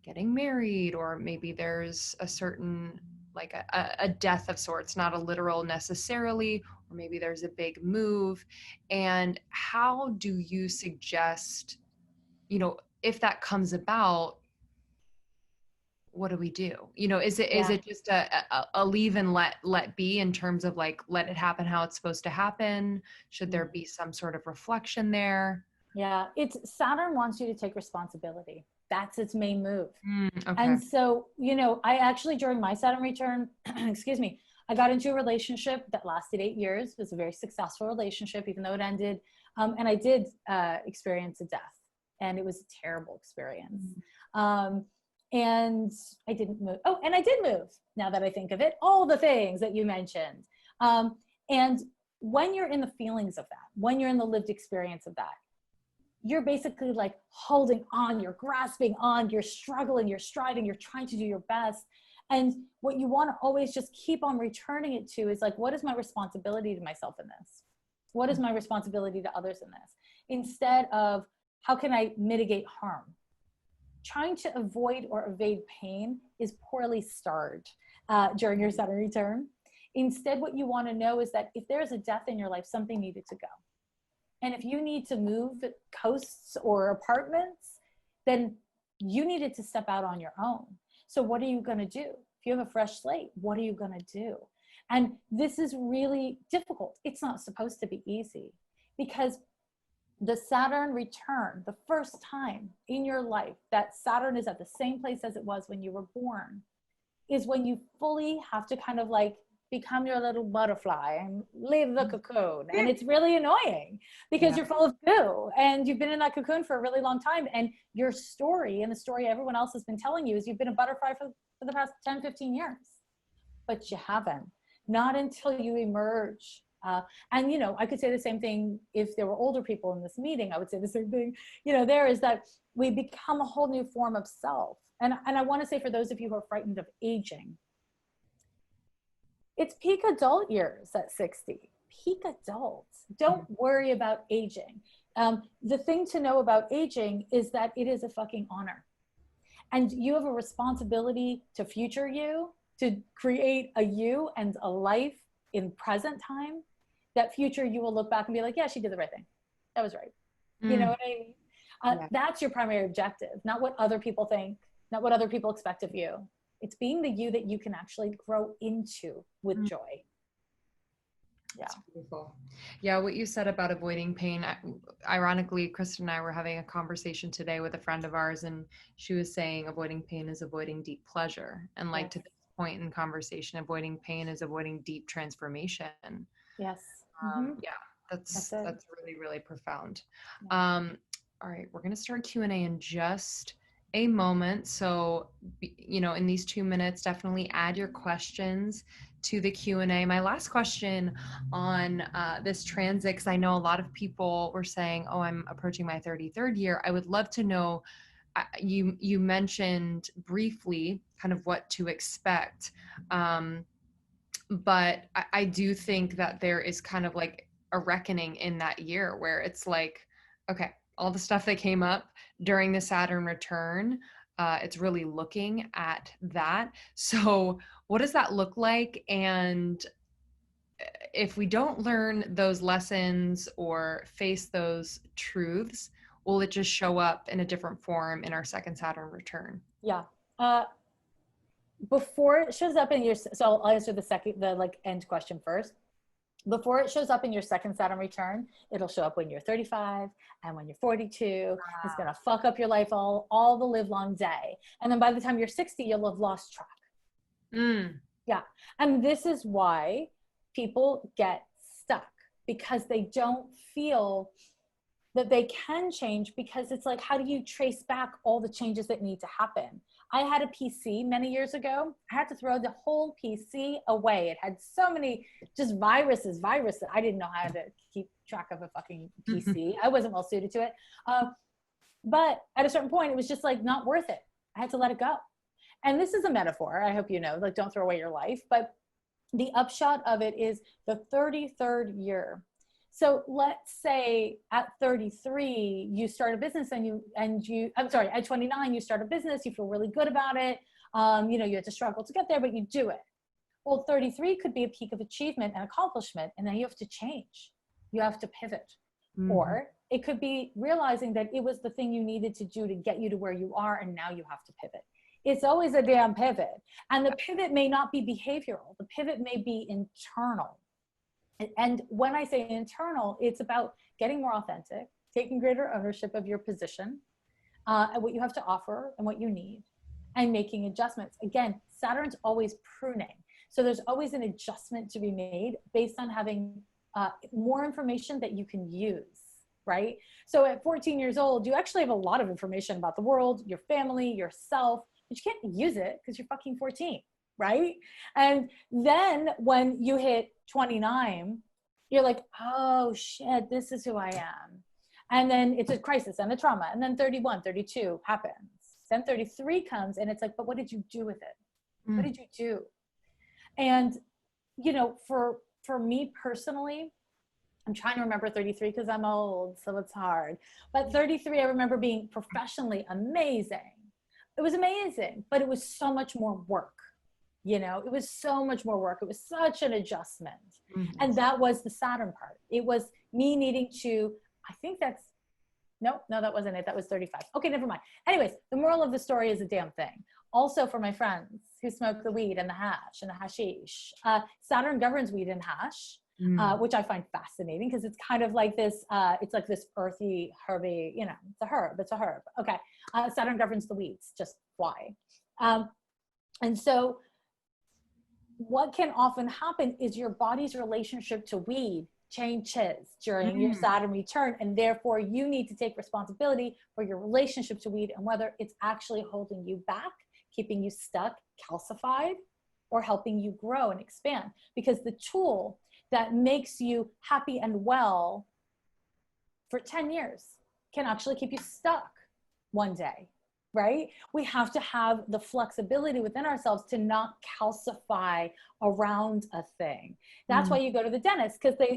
getting married, or maybe there's a certain, like a death of sorts, not a literal necessarily, or maybe there's a big move. And how do you suggest, if that comes about, what do we do? Is it just a leave and let be, in terms of like, let it happen how it's supposed to happen? Should there be some sort of reflection there? Yeah, Saturn wants you to take responsibility. That's its main move. Okay. And so, I actually, during my Saturn return, excuse me, I got into a relationship that lasted 8 years. It was a very successful relationship, even though it ended. And I did experience a death, and it was a terrible experience. And I didn't move. Oh, and I did move, now that I think of it, all the things that you mentioned. And when you're in the feelings of that, when you're in the lived experience of that, you're basically like holding on, you're grasping on, you're struggling, you're striving, you're trying to do your best. And what you want to always just keep on returning it to is like, what is my responsibility to myself in this? What is my responsibility to others in this? Instead of, how can I mitigate harm? Trying to avoid or evade pain is poorly starred during your Saturn return. Instead, what you want to know is that if there's a death in your life, something needed to go. And if you need to move coasts or apartments, then you needed to step out on your own. So what are you going to do? If you have a fresh slate, what are you going to do? And this is really difficult. It's not supposed to be easy, because the Saturn return, the first time in your life that Saturn is at the same place as it was when you were born, is when you fully have to kind of like become your little butterfly and leave the cocoon. And it's really annoying, because you're full of goo and you've been in that cocoon for a really long time. And your story, and the story everyone else has been telling you, is you've been a butterfly for the past 10, 15 years, but you haven't. Not until you emerge. And, I could say the same thing if there were older people in this meeting. I would say the same thing, there is that we become a whole new form of self. And I want to say, for those of you who are frightened of aging, it's peak adult years at 60. Peak adults. Don't worry about aging. The thing to know about aging is that it is a fucking honor. And you have a responsibility to future you, to create a you and a life in present time. That future you will look back and be like, yeah, she did the right thing. That was right. You know what I mean? That's your primary objective, not what other people think, not what other people expect of you. It's being the you that you can actually grow into with joy. Yeah. That's beautiful. Yeah, what you said about avoiding pain, ironically, Kristen and I were having a conversation today with a friend of ours, and she was saying avoiding pain is avoiding deep pleasure. And like, to this point in conversation, avoiding pain is avoiding deep transformation. Yes. Yeah, that's really, really profound. Yeah. All right, we're going to start Q&A in just a moment. So, in these 2 minutes, definitely add your questions to the Q&A. My last question on this transit, because I know a lot of people were saying, oh, I'm approaching my 33rd year. I would love to know, you mentioned briefly kind of what to expect. But I do think that there is kind of like a reckoning in that year where it's like, okay, all the stuff that came up during the Saturn return, it's really looking at that. So what does that look like? And if we don't learn those lessons or face those truths, will it just show up in a different form in our second Saturn return? Yeah. Before it shows up in your, so I'll answer the like end question first. Before it shows up in your second Saturn return, it'll show up when you're 35 and when you're 42. Wow. It's going to fuck up your life all the live long day. And then by the time you're 60, you'll have lost track. Yeah. And this is why people get stuck, because they don't feel that they can change, because it's like, how do you trace back all the changes that need to happen? I had a PC many years ago. I had to throw the whole PC away. It had so many just viruses. I didn't know how to keep track of a fucking PC. I wasn't well suited to it. But at a certain point, it was just like not worth it. I had to let it go. And this is a metaphor. I hope you know, like, don't throw away your life. But the upshot of it is the 33rd year. So let's say at 33, you start a business at 29, you start a business, you feel really good about it. You had to struggle to get there, but you do it. Well, 33 could be a peak of achievement and accomplishment, and then you have to change. You have to pivot. Mm-hmm. Or it could be realizing that it was the thing you needed to do to get you to where you are, and now you have to pivot. It's always a damn pivot. And the pivot may not be behavioral. The pivot may be internal. And when I say internal, it's about getting more authentic, taking greater ownership of your position, and what you have to offer and what you need, and making adjustments. Again, Saturn's always pruning. So there's always an adjustment to be made based on having more information that you can use, right? So at 14 years old, you actually have a lot of information about the world, your family, yourself, but you can't use it because you're fucking 14. Right? And then when you hit 29, you're like, oh shit, this is who I am. And then it's a crisis and a trauma. And then 31, 32 happens. Then 33 comes and it's like, but what did you do with it? What did you do? And, for me personally, I'm trying to remember 33 because I'm old, so it's hard. But 33, I remember being professionally amazing. It was amazing, but it was so much more work. It was so much more work. It was such an adjustment. Mm-hmm. And that was the Saturn part. It was me needing to, no, that wasn't it. That was 35. Okay, never mind. Anyways, the moral of the story is a damn thing. Also for my friends who smoke the weed and the hash and the hashish, Saturn governs weed and hash, which I find fascinating because it's kind of like this, it's like this earthy, herby, it's a herb. Okay. Saturn governs the weeds, just why? And so what can often happen is your body's relationship to weed changes during your Saturn return, and therefore you need to take responsibility for your relationship to weed and whether it's actually holding you back, keeping you stuck, calcified, or helping you grow and expand. Because the tool that makes you happy and well for 10 years can actually keep you stuck one day. Right? We have to have the flexibility within ourselves to not calcify around a thing. That's why you go to the dentist, because they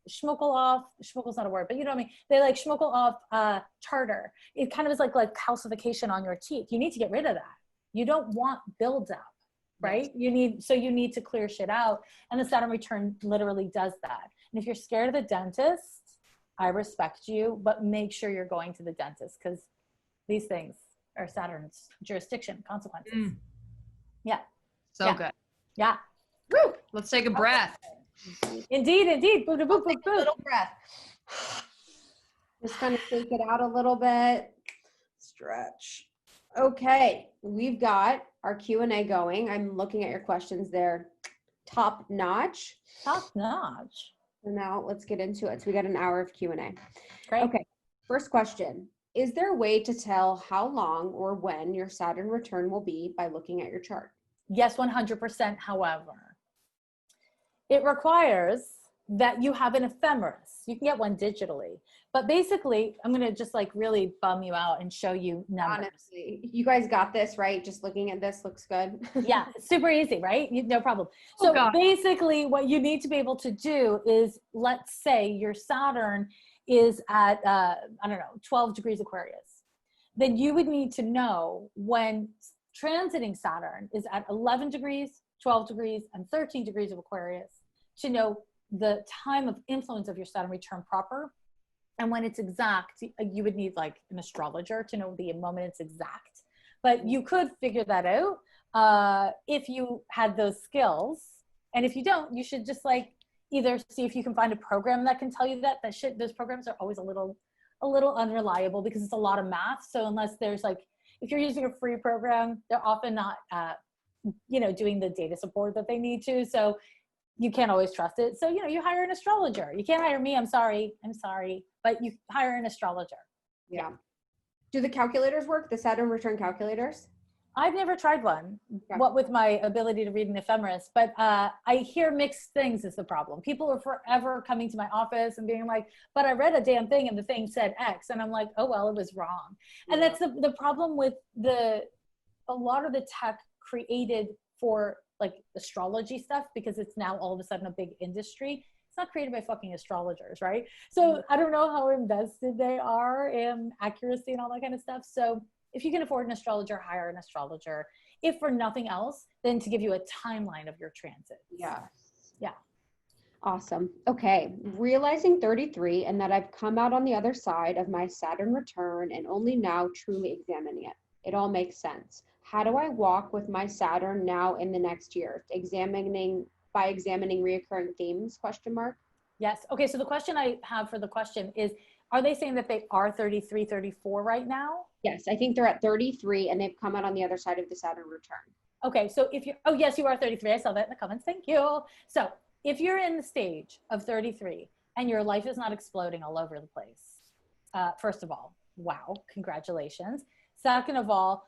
schmuckle off, schmuckle's not a word, but you know what I mean? They like schmuckle off tartar. It kind of is like calcification on your teeth. You need to get rid of that. You don't want buildup, right? Yes. You need to clear shit out. And the Saturn return literally does that. And if you're scared of the dentist, I respect you, but make sure you're going to the dentist, because these things are Saturn's jurisdiction, consequences. Yeah. So good. Yeah. Woo! Let's take a breath. Indeed. Boop, boop, boop, boop. A little breath. Just kind of shake it out a little bit. Stretch. Okay. We've got our Q&A going. I'm looking at your questions there. Top notch. Top notch. So now let's get into it. So we got an hour of Q&A. Great. Okay. First question. Is there a way to tell how long or when your Saturn return will be by looking at your chart? Yes, 100%. However, it requires that you have an ephemeris. You can get one digitally, but basically I'm going to just like really bum you out and show you numbers. Honestly, you guys got this, right? Just looking at this looks good. Yeah, it's super easy, right? No problem. Oh, So God. basically what you need to be able to do is, let's say your Saturn is at, I don't know, 12 degrees Aquarius. Then you would need to know when transiting Saturn is at 11 degrees, 12 degrees, and 13 degrees of Aquarius to know the time of influence of your Saturn return proper. And when it's exact, you would need like an astrologer to know the moment it's exact. But you could figure that out if you had those skills. And if you don't, you should just like either see if you can find a program that can tell you that. Those programs are always a little unreliable because it's a lot of math. So unless there's like, if you're using a free program, they're often not, doing the data support that they need to. So you can't always trust it. So, you hire an astrologer. You can't hire me. I'm sorry. But you hire an astrologer. Yeah. Do the calculators work? The Saturn return calculators? I've never tried one, Okay. what with my ability to read an ephemeris, but I hear mixed things is the problem. People are forever coming to my office and being like, but I read a damn thing and the thing said X. And I'm like, oh, well, it was wrong. Yeah. And that's the problem with a lot of the tech created for like astrology stuff, because it's now all of a sudden a big industry. It's not created by fucking astrologers, right? So I don't know how invested they are in accuracy and all that kind of stuff. So if you can afford an astrologer, hire an astrologer. If for nothing else, then to give you a timeline of your transit. Yeah. Yeah. Awesome. Okay. Realizing 33 and that I've come out on the other side of my Saturn return and only now truly examining it. It all makes sense. How do I walk with my Saturn now in the next year? Examining reoccurring themes, ? Yes. Okay. So the question I have for the question is, are they saying that they are 33, 34 right now? Yes. I think they're at 33 and they've come out on the other side of the Saturn return. Okay. So oh yes, you are 33. I saw that in the comments. Thank you. So if you're in the stage of 33 and your life is not exploding all over the place, first of all, wow, congratulations. Second of all,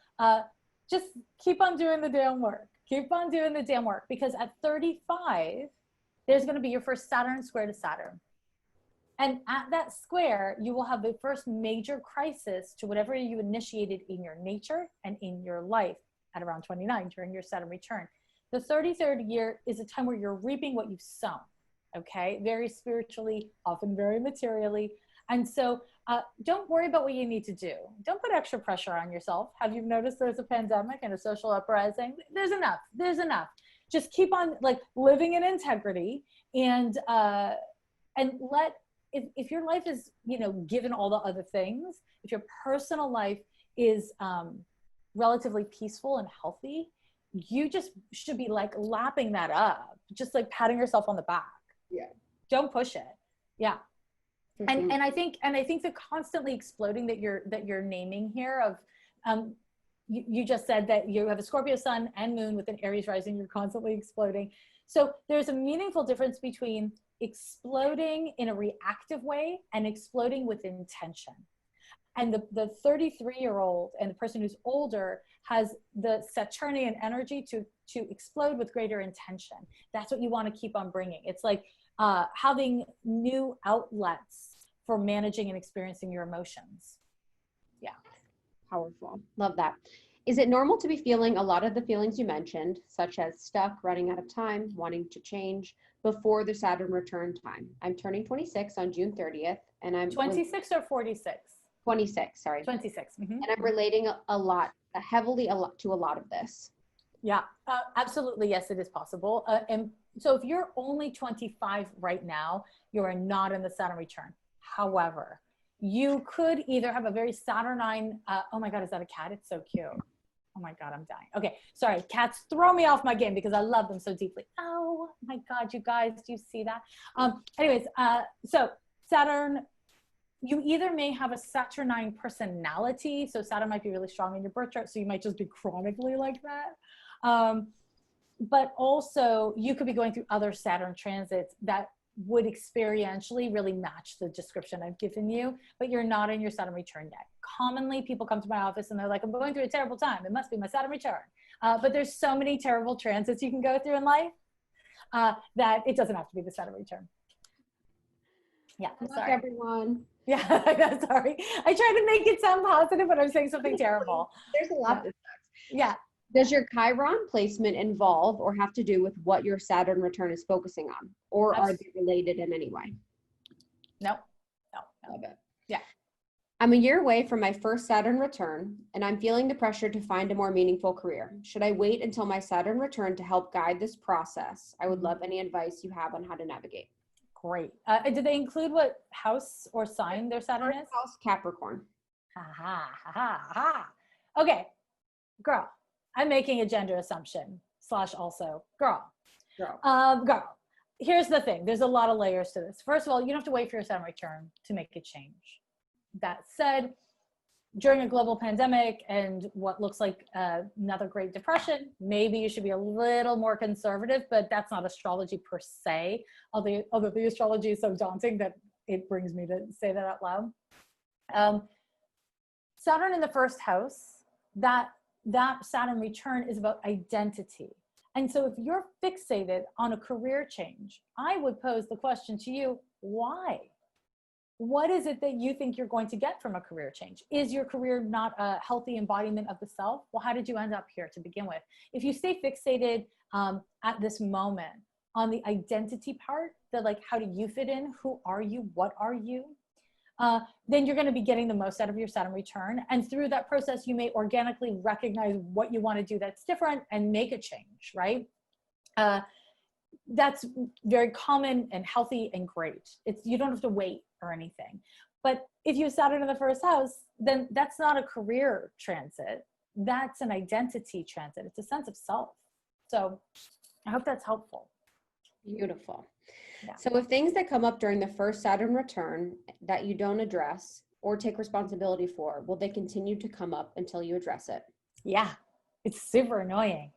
just keep on doing the damn work. Keep on doing the damn work, because at 35, there's going to be your first Saturn square to Saturn. And at that square, you will have the first major crisis to whatever you initiated in your nature and in your life at around 29 during your Saturn return. The 33rd year is a time where you're reaping what you've sown, okay? Very spiritually, often very materially. And so don't worry about what you need to do. Don't put extra pressure on yourself. Have you noticed there's a pandemic and a social uprising? There's enough. Just keep on like living in integrity and let, if your life is, given all the other things, if your personal life is relatively peaceful and healthy, you just should be like lapping that up, just like patting yourself on the back. Yeah. Don't push it. Yeah. Mm-hmm. And I think the constantly exploding that you're naming here of, you just said that you have a Scorpio sun and moon with an Aries rising, you're constantly exploding. So there's a meaningful difference between exploding in a reactive way and exploding with intention. And the 33-year-old and the person who's older has the Saturnian energy to explode with greater intention. That's what you want to keep on bringing. It's like having new outlets for managing and experiencing your emotions. Yeah. Powerful. Love that. Is it normal to be feeling a lot of the feelings you mentioned, such as stuck, running out of time, wanting to change, before the Saturn return time? I'm turning 26 on June 30th, and I'm 26 or 46? 26, sorry. 26. Mm-hmm. And I'm relating heavily to a lot of this. Yeah, absolutely. Yes, it is possible. And so if you're only 25 right now, you are not in the Saturn return. However, you could either have a very Saturnine, oh my God, is that a cat? It's so cute. Oh my God, I'm dying. Okay, sorry, cats throw me off my game because I love them so deeply. Oh my God, you guys, do you see that? Anyways, so Saturn, you either may have a Saturnine personality, so Saturn might be really strong in your birth chart, so you might just be chronically like that. But also you could be going through other Saturn transits that would experientially really match the description I've given you, but you're not in your Saturn return yet. Commonly, people come to my office and they're like, I'm going through a terrible time. It must be my Saturn return. But there's so many terrible transits you can go through in life that it doesn't have to be the Saturn return. Yeah, sorry. Everyone. Yeah, sorry. I try to make it sound positive, but I'm saying something terrible. There's a lot that sucks. Yeah. Does your Chiron placement involve or have to do with what your Saturn return is focusing on? Or are they related in any way? No. Love it. Yeah. I'm a year away from my first Saturn return, and I'm feeling the pressure to find a more meaningful career. Should I wait until my Saturn return to help guide this process? I would love any advice you have on how to navigate. Great. Did they include what house or sign their Saturn is? House Capricorn. Okay, girl. I'm making a gender assumption / also girl. Girl. Here's the thing. There's a lot of layers to this. First of all, you don't have to wait for your Saturn return to make a change. That said, during a global pandemic and what looks like another Great Depression, maybe you should be a little more conservative, but that's not astrology per se. Although the astrology is so daunting that it brings me to say that out loud. Saturn in the first house, that Saturn return is about identity. And so if you're fixated on a career change, I would pose the question to you, why? What is it that you think you're going to get from a career change? Is your career not a healthy embodiment of the self? Well, how did you end up here to begin with? If you stay fixated at this moment on the identity part, the like, how do you fit in? Who are you? What are you? Then you're going to be getting the most out of your Saturn return. And through that process, you may organically recognize what you want to do that's different and make a change, right? That's very common and healthy and great. You don't have to wait or anything. But if you have Saturn in the first house, then that's not a career transit. That's an identity transit. It's a sense of self. So I hope that's helpful. Beautiful. Yeah. So if things that come up during the first Saturn return that you don't address or take responsibility for, will they continue to come up until you address it? Yeah, it's super annoying.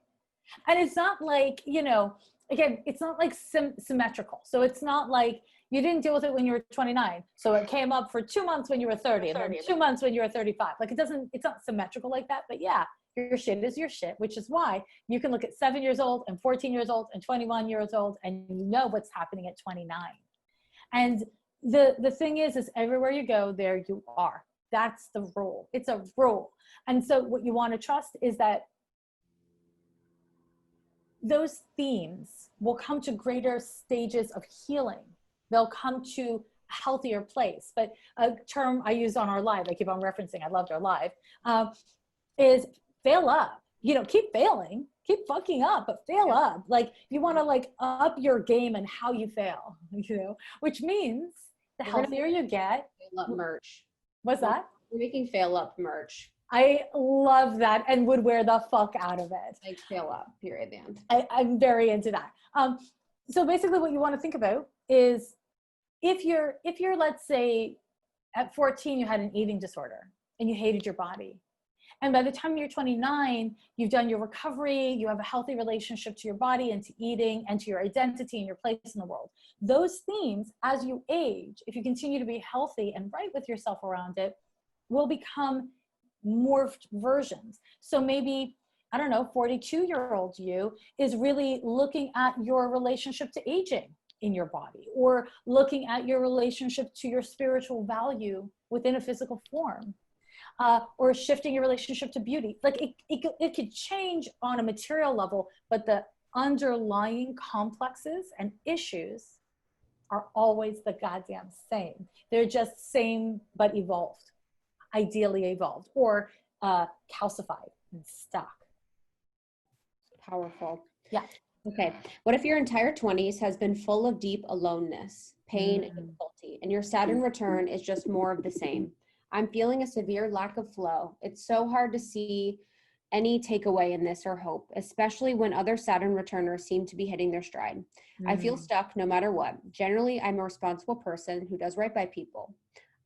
And it's not like, again, it's not like symmetrical. So it's not like you didn't deal with it when you were 29. So it came up for 2 months when you were 30 and then 2 months when you were 35. Like it's not symmetrical like that, but yeah, your shit is your shit, which is why you can look at 7 years old and 14 years old and 21 years old and you know what's happening at 29. And the thing is everywhere you go, there you are. That's the rule. It's a rule. And so what you want to trust is that those themes will come to greater stages of healing. They'll come to a healthier place. But a term I use on our live, I keep on referencing, I loved our live, is fail up. Keep failing, keep fucking up, but fail up. Like you want to up your game and how you fail, which means the healthier you get. Fail up merch. What's that? We're making fail up merch. I love that and would wear the fuck out of it. Like fail up, period, the end. I'm very into that. So basically what you want to think about is if you're, let's say at 14, you had an eating disorder and you hated your body. And by the time you're 29, you've done your recovery, you have a healthy relationship to your body and to eating and to your identity and your place in the world. Those themes, as you age, if you continue to be healthy and right with yourself around it, will become morphed versions. So maybe, 42-year-old you is really looking at your relationship to aging in your body, or looking at your relationship to your spiritual value within a physical form. Or shifting your relationship to beauty. Like it could change on a material level, but the underlying complexes and issues are always the goddamn same. They're just same, but evolved, ideally evolved, or calcified and stuck. Powerful. Yeah. Okay. What if your entire 20s has been full of deep aloneness, pain, and difficulty, and your Saturn return is just more of the same? I'm feeling a severe lack of flow. It's so hard to see any takeaway in this or hope, especially when other Saturn returners seem to be hitting their stride. I feel stuck no matter what. Generally, I'm a responsible person who does right by people.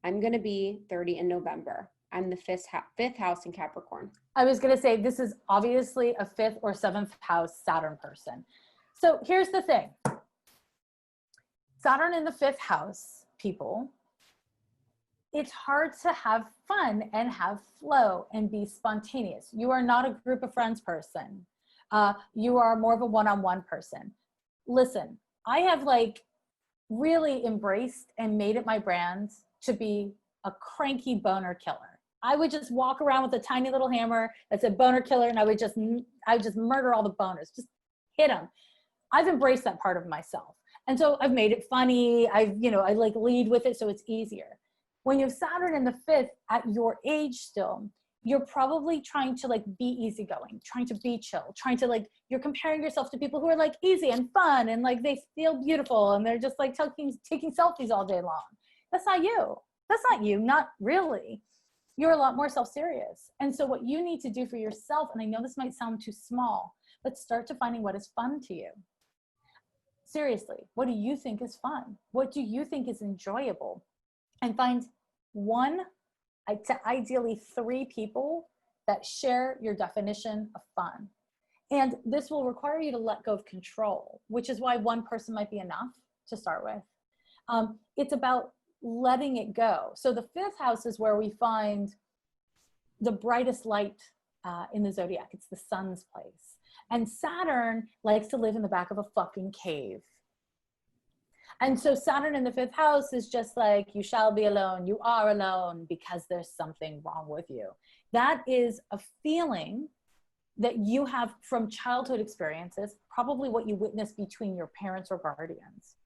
I'm going to be 30 in November. I'm the fifth house in Capricorn. I was going to say, this is obviously a 5th or 7th house Saturn person. So here's the thing. Saturn in the 5th house, people, it's hard to have fun and have flow and be spontaneous. You are not a group of friends person. You are more of a one-on-one person. Listen, I have like really embraced and made it my brand to be a cranky boner killer. I would just walk around with a tiny little hammer that said boner killer, and I would just murder all the boners, just hit them. I've embraced that part of myself. And so I've made it funny. I like lead with it so it's easier. When you have Saturn in the 5th at your age still, you're probably trying to like be easygoing, trying to be chill, trying to like, you're comparing yourself to people who are like easy and fun and like they feel beautiful and they're just like taking selfies all day long. That's not you. That's not you, not really. You're a lot more self-serious. And so what you need to do for yourself, and I know this might sound too small, but start to finding what is fun to you. Seriously, what do you think is fun? What do you think is enjoyable? And find one, ideally 3 people that share your definition of fun. And this will require you to let go of control, which is why one person might be enough to start with. It's about letting it go. So the 5th house is where we find the brightest light in the zodiac. It's the sun's place. And Saturn likes to live in the back of a fucking cave. And so Saturn in the 5th house is just like, you shall be alone. You are alone because there's something wrong with you. That is a feeling that you have from childhood experiences, probably what you witnessed between your parents or guardians.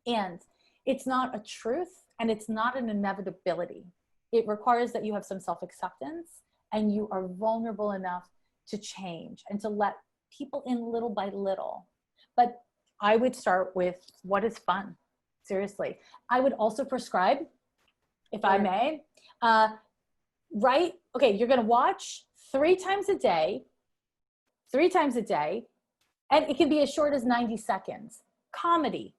And it's not a truth and it's not an inevitability. It requires that you have some self-acceptance and you are vulnerable enough to change and to let people in little by little. But I would start with what is fun, seriously. I would also prescribe, if I may, okay, you're gonna watch 3 times a day, and it can be as short as 90 seconds. Comedy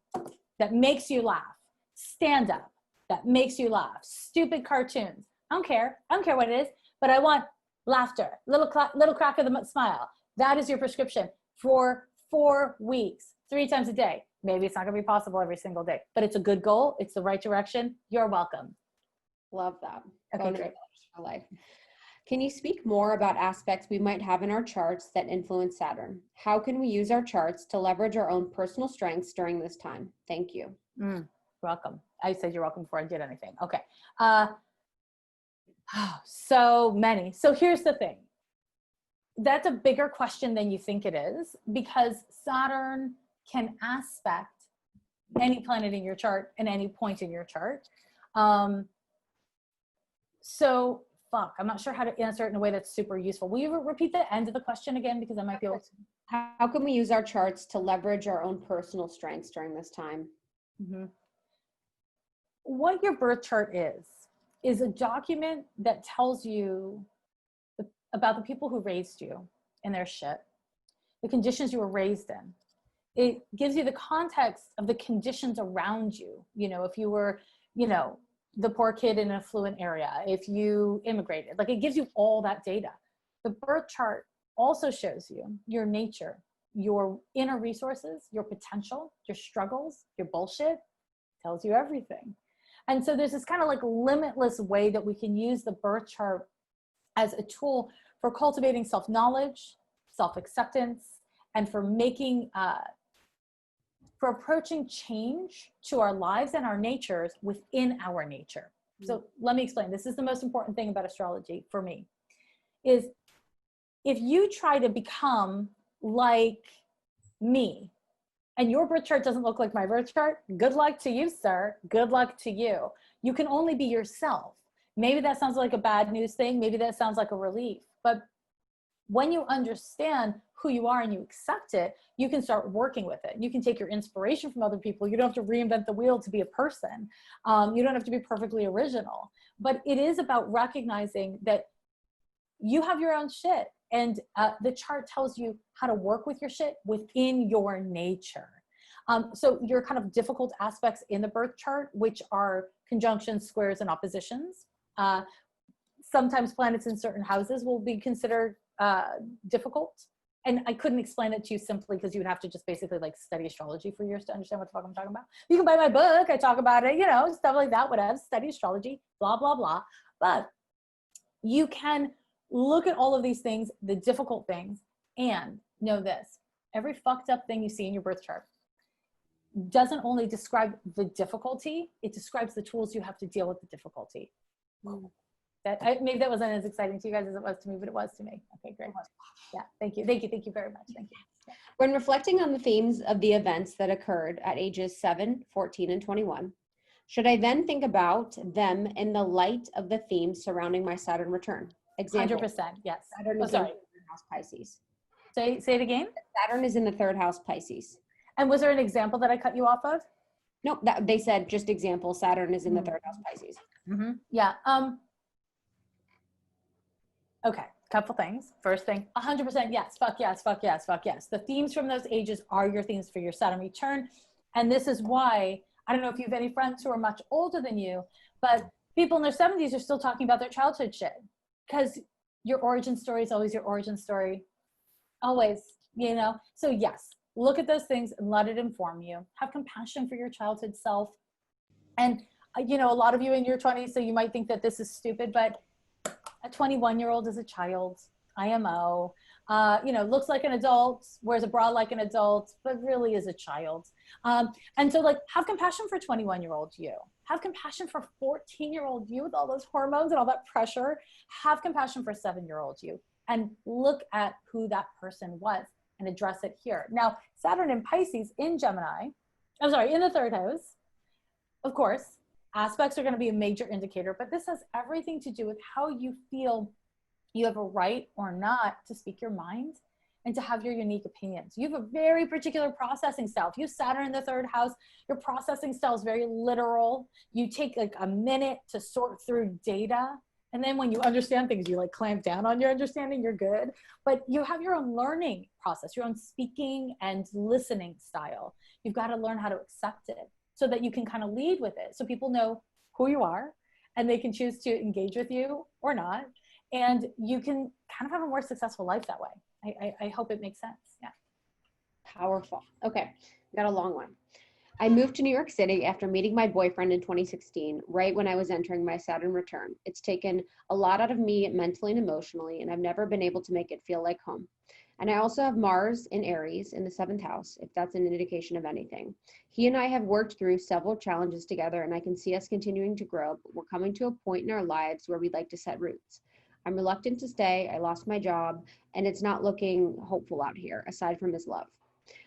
that makes you laugh, stand up that makes you laugh, stupid cartoons. I don't care what it is, but I want laughter, little crack of the smile. That is your prescription for 4 weeks. 3 times a day. Maybe it's not gonna be possible every single day, but it's a good goal. It's the right direction. You're welcome. Love that. Okay, great. For life. Can you speak more about aspects we might have in our charts that influence Saturn? How can we use our charts to leverage our own personal strengths during this time? Thank you. Welcome. I said you're welcome before I did anything. Okay. So many. So here's the thing. That's a bigger question than you think it is, because Saturn can aspect any planet in your chart and any point in your chart. So I'm not sure how to answer it in a way that's super useful. Will you repeat the end of the question again? Because I might be able to. How can we use our charts to leverage our own personal strengths during this time? What your birth chart is a document that tells you about the people who raised you and their shit, the conditions you were raised in. It gives you the context of the conditions around you. You know, if you were, the poor kid in an affluent area, if you immigrated, like it gives you all that data. The birth chart also shows you your nature, your inner resources, your potential, your struggles, your bullshit, tells you everything. And so there's this kind of like limitless way that we can use the birth chart as a tool for cultivating self-knowledge, self-acceptance, and for making, for approaching change to our lives and our natures within our nature. So let me explain. This is the most important thing about astrology for me, is if you try to become like me and your birth chart doesn't look like my birth chart, good luck to you, sir. Good luck to you. You can only be yourself. Maybe that sounds like a bad news thing. Maybe that sounds like a relief. But when you understand who you are and you accept it, you can start working with it. You can take your inspiration from other people. You don't have to reinvent the wheel to be a person. You don't have to be perfectly original. But it is about recognizing that you have your own shit. And the chart tells you how to work with your shit within your nature. So your kind of difficult aspects in the birth chart, which are conjunctions, squares, and oppositions. Sometimes planets in certain houses will be considered difficult. and I couldn't explain it to you simply because you would have to just basically like study astrology for years to understand what the fuck I'm talking about. You can buy my book. I talk about it, stuff like that, whatever, study astrology, blah, blah, blah. But you can look at all of these things, the difficult things, and know this. Every fucked up thing you see in your birth chart doesn't only describe the difficulty, it describes the tools you have to deal with the difficulty. Maybe that wasn't as exciting to you guys as it was to me, but it was to me. Okay, great. Yeah, thank you very much. Thank you. Yeah. When reflecting on the themes of the events that occurred at ages 7, 14, and 21, should I then think about them in the light of the themes surrounding my Saturn return? Example, 100%, yes. Saturn is in the third house Pisces. Say it again? Saturn is in the third house Pisces. And was there an example that I cut you off of? Nope, they said just example, Saturn is in the third house Pisces. Yeah. Okay, couple things. First thing, 100% yes, fuck yes, fuck yes, fuck yes. The themes from those ages are your themes for your Saturn return. And this is why, I don't know if you have any friends who are much older than you, but people in their 70s are still talking about their childhood shit. Because your origin story is always your origin story. Always, So yes, look at those things and let it inform you. Have compassion for your childhood self. And, a lot of you in your 20s, so you might think that this is stupid, but a 21-year-old is a child, IMO, looks like an adult, wears a bra like an adult, but really is a child. And so have compassion for 21-year-old you. Have compassion for 14-year-old you with all those hormones and all that pressure. Have compassion for 7-year-old you and look at who that person was and address it here. Now, Saturn in Pisces in Gemini, in the third house, of course, aspects are going to be a major indicator, but this has everything to do with how you feel you have a right or not to speak your mind and to have your unique opinions. You have a very particular processing style. If you have Saturn in the third house, your processing style is very literal. You take a minute to sort through data. And then when you understand things, you clamp down on your understanding, you're good. But you have your own learning process, your own speaking and listening style. You've got to learn how to accept it so that you can kind of lead with it. So people know who you are and they can choose to engage with you or not. And you can kind of have a more successful life that way. I hope it makes sense. Yeah. Powerful. Okay, got a long one. I moved to New York City after meeting my boyfriend in 2016, right when I was entering my Saturn return. It's taken a lot out of me mentally and emotionally, and I've never been able to make it feel like home. And I also have Mars in Aries in the 7th house, if that's an indication of anything. He and I have worked through several challenges together, and I can see us continuing to grow, but we're coming to a point in our lives where we'd like to set roots. I'm reluctant to stay. I lost my job, and it's not looking hopeful out here, aside from his love.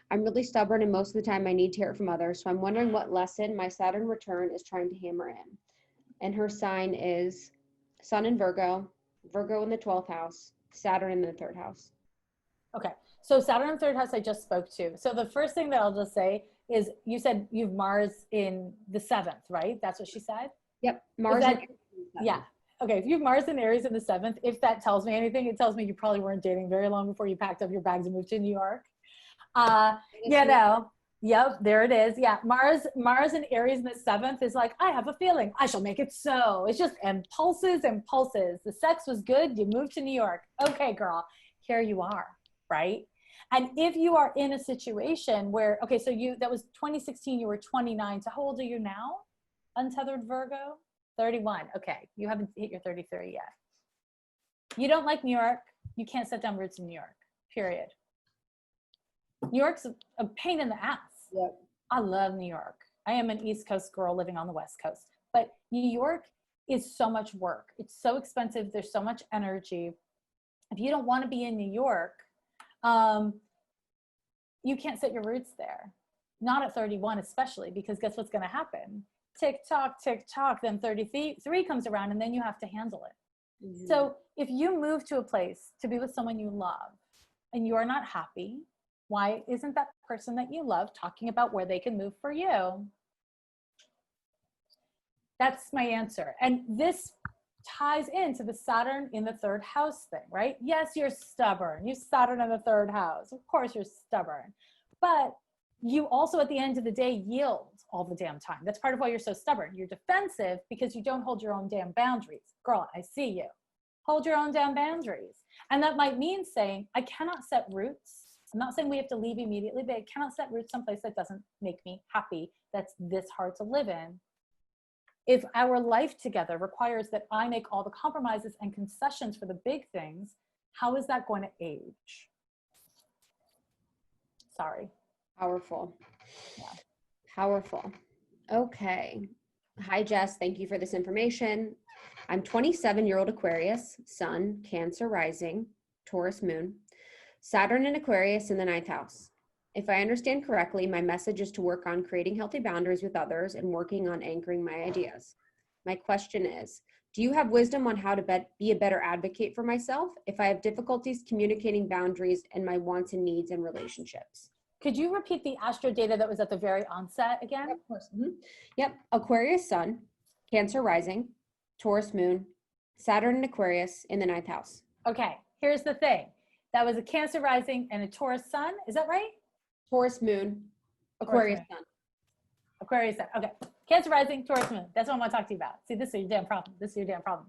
I'm really stubborn, and most of the time I need to hear it from others, so I'm wondering what lesson my Saturn return is trying to hammer in. And her sign is Sun in Virgo, Virgo in the 12th house, Saturn in the 3rd house. Okay, so Saturn in the 3rd house I just spoke to. So the first thing that I'll just say is you said you have Mars in the 7th, right? That's what she said? Yep, Mars in Aries. Yeah. Okay, if you have Mars and Aries in the 7th, if that tells me anything, it tells me you probably weren't dating very long before you packed up your bags and moved to New York. Yep, there it is. Yeah, Mars and Aries in the 7th is I have a feeling, I shall make it so. It's just impulses. The sex was good, you moved to New York. Okay, girl, here you are, right? And if you are in a situation where, okay, so that was 2016, you were 29, so how old are you now? Untethered Virgo? 31. Okay, you haven't hit your 33 yet. You don't like New York. You can't set down roots in New York, period. New York's a pain in the ass. Yep. I love New York. I am an East Coast girl living on the West Coast. But New York is so much work. It's so expensive. There's so much energy. If you don't want to be in New York, you can't set your roots there. Not at 31 especially, because guess what's going to happen? Tick tock, then 33 comes around and then you have to handle it. Mm-hmm. So if you move to a place to be with someone you love and you are not happy, why isn't that person that you love talking about where they can move for you? That's my answer. And this ties into the Saturn in the 3rd house thing, right? Yes, you're stubborn. You Saturn in the 3rd house. Of course you're stubborn. But you also, at the end of the day, yield all the damn time. That's part of why you're so stubborn. You're defensive because you don't hold your own damn boundaries. Girl, I see you. Hold your own damn boundaries. And that might mean saying, I cannot set roots. I'm not saying we have to leave immediately, but I cannot set roots someplace that doesn't make me happy, that's this hard to live in. If our life together requires that I make all the compromises and concessions for the big things, how is that going to age? Sorry. Powerful. Yeah. Powerful. Okay. Hi, Jess. Thank you for this information. I'm 27-year-old Aquarius, Sun, Cancer rising, Taurus moon, Saturn in Aquarius in the 9th house. If I understand correctly, my message is to work on creating healthy boundaries with others and working on anchoring my ideas. My question is, do you have wisdom on how to be a better advocate for myself if I have difficulties communicating boundaries and my wants and needs in relationships? Could you repeat the astro data that was at the very onset again? Of course. Yep. Aquarius sun, Cancer rising, Taurus moon, Saturn in Aquarius in the 9th house. Okay, here's the thing. That was a Cancer rising and a Taurus sun. Is that right? Taurus moon, Aquarius moon. sun. Aquarius sun. Okay. Cancer rising, Taurus moon. That's what I want to talk to you about. See, this is your damn problem. This is your damn problem.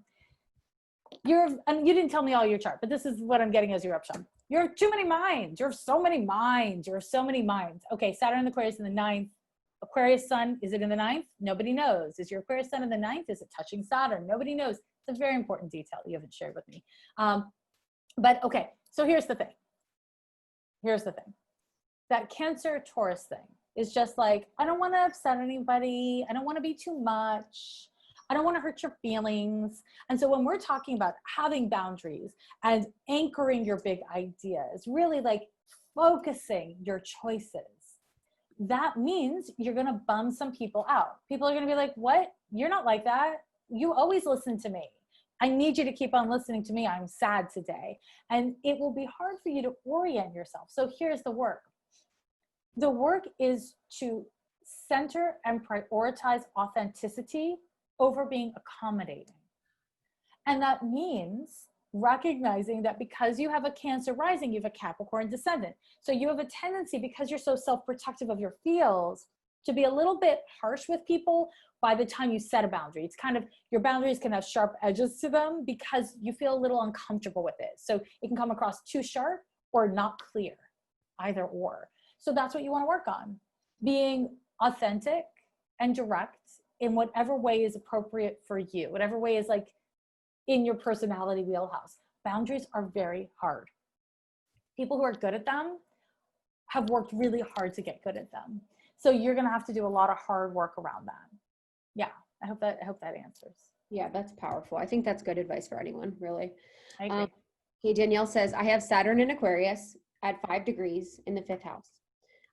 And you didn't tell me all your chart, but this is what I'm getting as your upshot. You have too many minds. You have so many minds. You have so many minds. Okay, Saturn in Aquarius in the 9th. Aquarius sun, is it in the 9th? Nobody knows. Is your Aquarius sun in the 9th? Is it touching Saturn? Nobody knows. It's a very important detail you haven't shared with me. But okay, so here's the thing. Here's the thing. That Cancer Taurus thing is just like, I don't want to upset anybody. I don't want to be too much. I don't want to hurt your feelings. And so when we're talking about having boundaries and anchoring your big ideas, really like focusing your choices, that means you're going to bum some people out. People are going to be like, what? You're not like that. You always listen to me. I need you to keep on listening to me. I'm sad today. And it will be hard for you to orient yourself. So here's the work. The work is to center and prioritize authenticity over being accommodating. And that means recognizing that because you have a Cancer rising, you have a Capricorn descendant. So you have a tendency, because you're so self-protective of your feels, to be a little bit harsh with people by the time you set a boundary. It's kind of, your boundaries can have sharp edges to them because you feel a little uncomfortable with it. So it can come across too sharp or not clear, either or. So that's what you want to work on, being authentic and direct in whatever way is appropriate for you, whatever way is like in your personality wheelhouse. Boundaries are very hard. People who are good at them have worked really hard to get good at them. So you're going to have to do a lot of hard work around that. Yeah, I hope that answers. Yeah, that's powerful. I think that's good advice for anyone, really. I agree. Okay, Danielle says, I have Saturn in Aquarius at 5 degrees in the 5th house.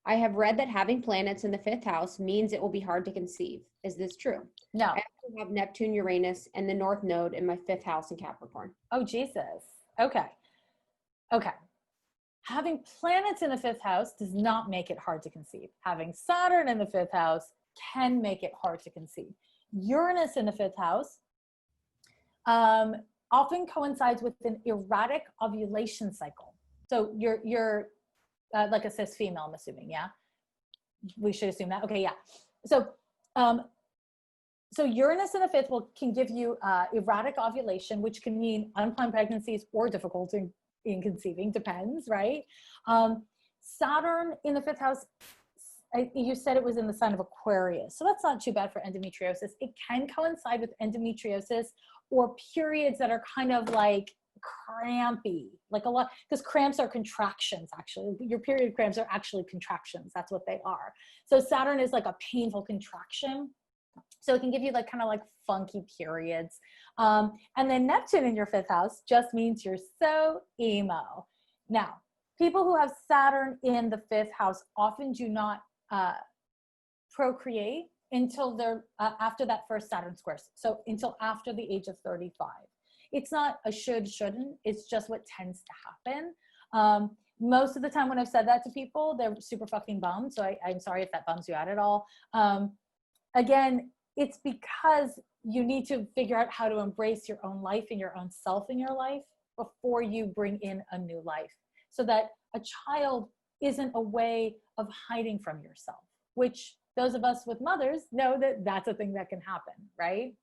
I have read that having planets in the 5th house means it will be hard to conceive. Is this true? No. I also have Neptune, Uranus, and the North Node in my 5th house in Capricorn. Oh, Jesus. Okay. Having planets in the 5th house does not make it hard to conceive. Having Saturn in the 5th house can make it hard to conceive. Uranus in the 5th house often coincides with an erratic ovulation cycle. So you're like a cis female, I'm assuming, yeah? We should assume that. Okay, yeah. So Uranus in the 5th can give you erratic ovulation, which can mean unplanned pregnancies or difficulty in conceiving, depends, right? Saturn in the 5th house, you said it was in the sign of Aquarius. So that's not too bad for endometriosis. It can coincide with endometriosis or periods that are kind of like crampy, like a lot, because cramps are contractions. Actually, your period cramps are actually contractions. That's what they are. So Saturn is like a painful contraction, so it can give you like kind of like funky periods. And then Neptune in your 5th house just means you're so emo. Now, people who have Saturn in the 5th house often do not procreate until they're after that first Saturn square, so until after the age of 35. It's not a shouldn't, it's just what tends to happen. Most of the time when I've said that to people, they're super fucking bummed. So I'm sorry if that bums you out at all. Again, it's because you need to figure out how to embrace your own life and your own self in your life before you bring in a new life, so that a child isn't a way of hiding from yourself, which those of us with mothers know that that's a thing that can happen, right?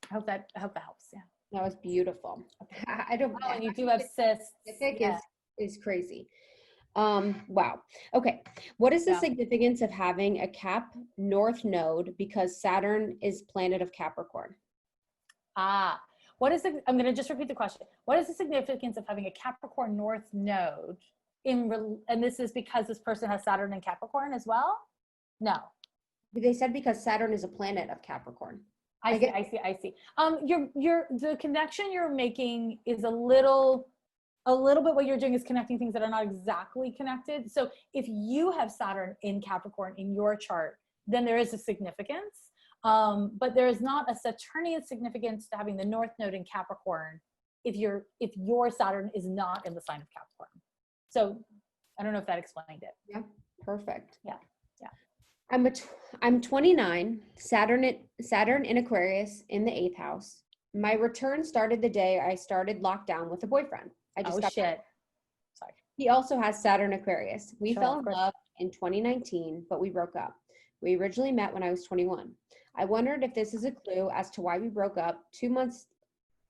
I hope that helps. Yeah. That was beautiful. I don't. Oh, and you do have cysts. Specific Yeah. is crazy. Wow. Okay. What is the Yeah. significance of having a Cap North node because Saturn is planet of Capricorn? Ah, I'm going to just repeat the question. What is the significance of having a Capricorn North node and this is because this person has Saturn in Capricorn as well? No. They said because Saturn is a planet of Capricorn. I see. The connection you're making is a little bit what you're doing is connecting things that are not exactly connected. So if you have Saturn in Capricorn in your chart, then there is a significance. But there is not a Saturnian significance to having the North Node in Capricorn if your Saturn is not in the sign of Capricorn. So I don't know if that explained it. Yeah, perfect. Yeah. I'm 29, Saturn in Aquarius in the 8th house. My return started the day I started lockdown with a boyfriend. I just got shit. Sorry. He also has Saturn Aquarius. We Sure, fell of in course. love in 2019, but we broke up. We originally met when I was 21. I wondered if this is a clue as to why we broke up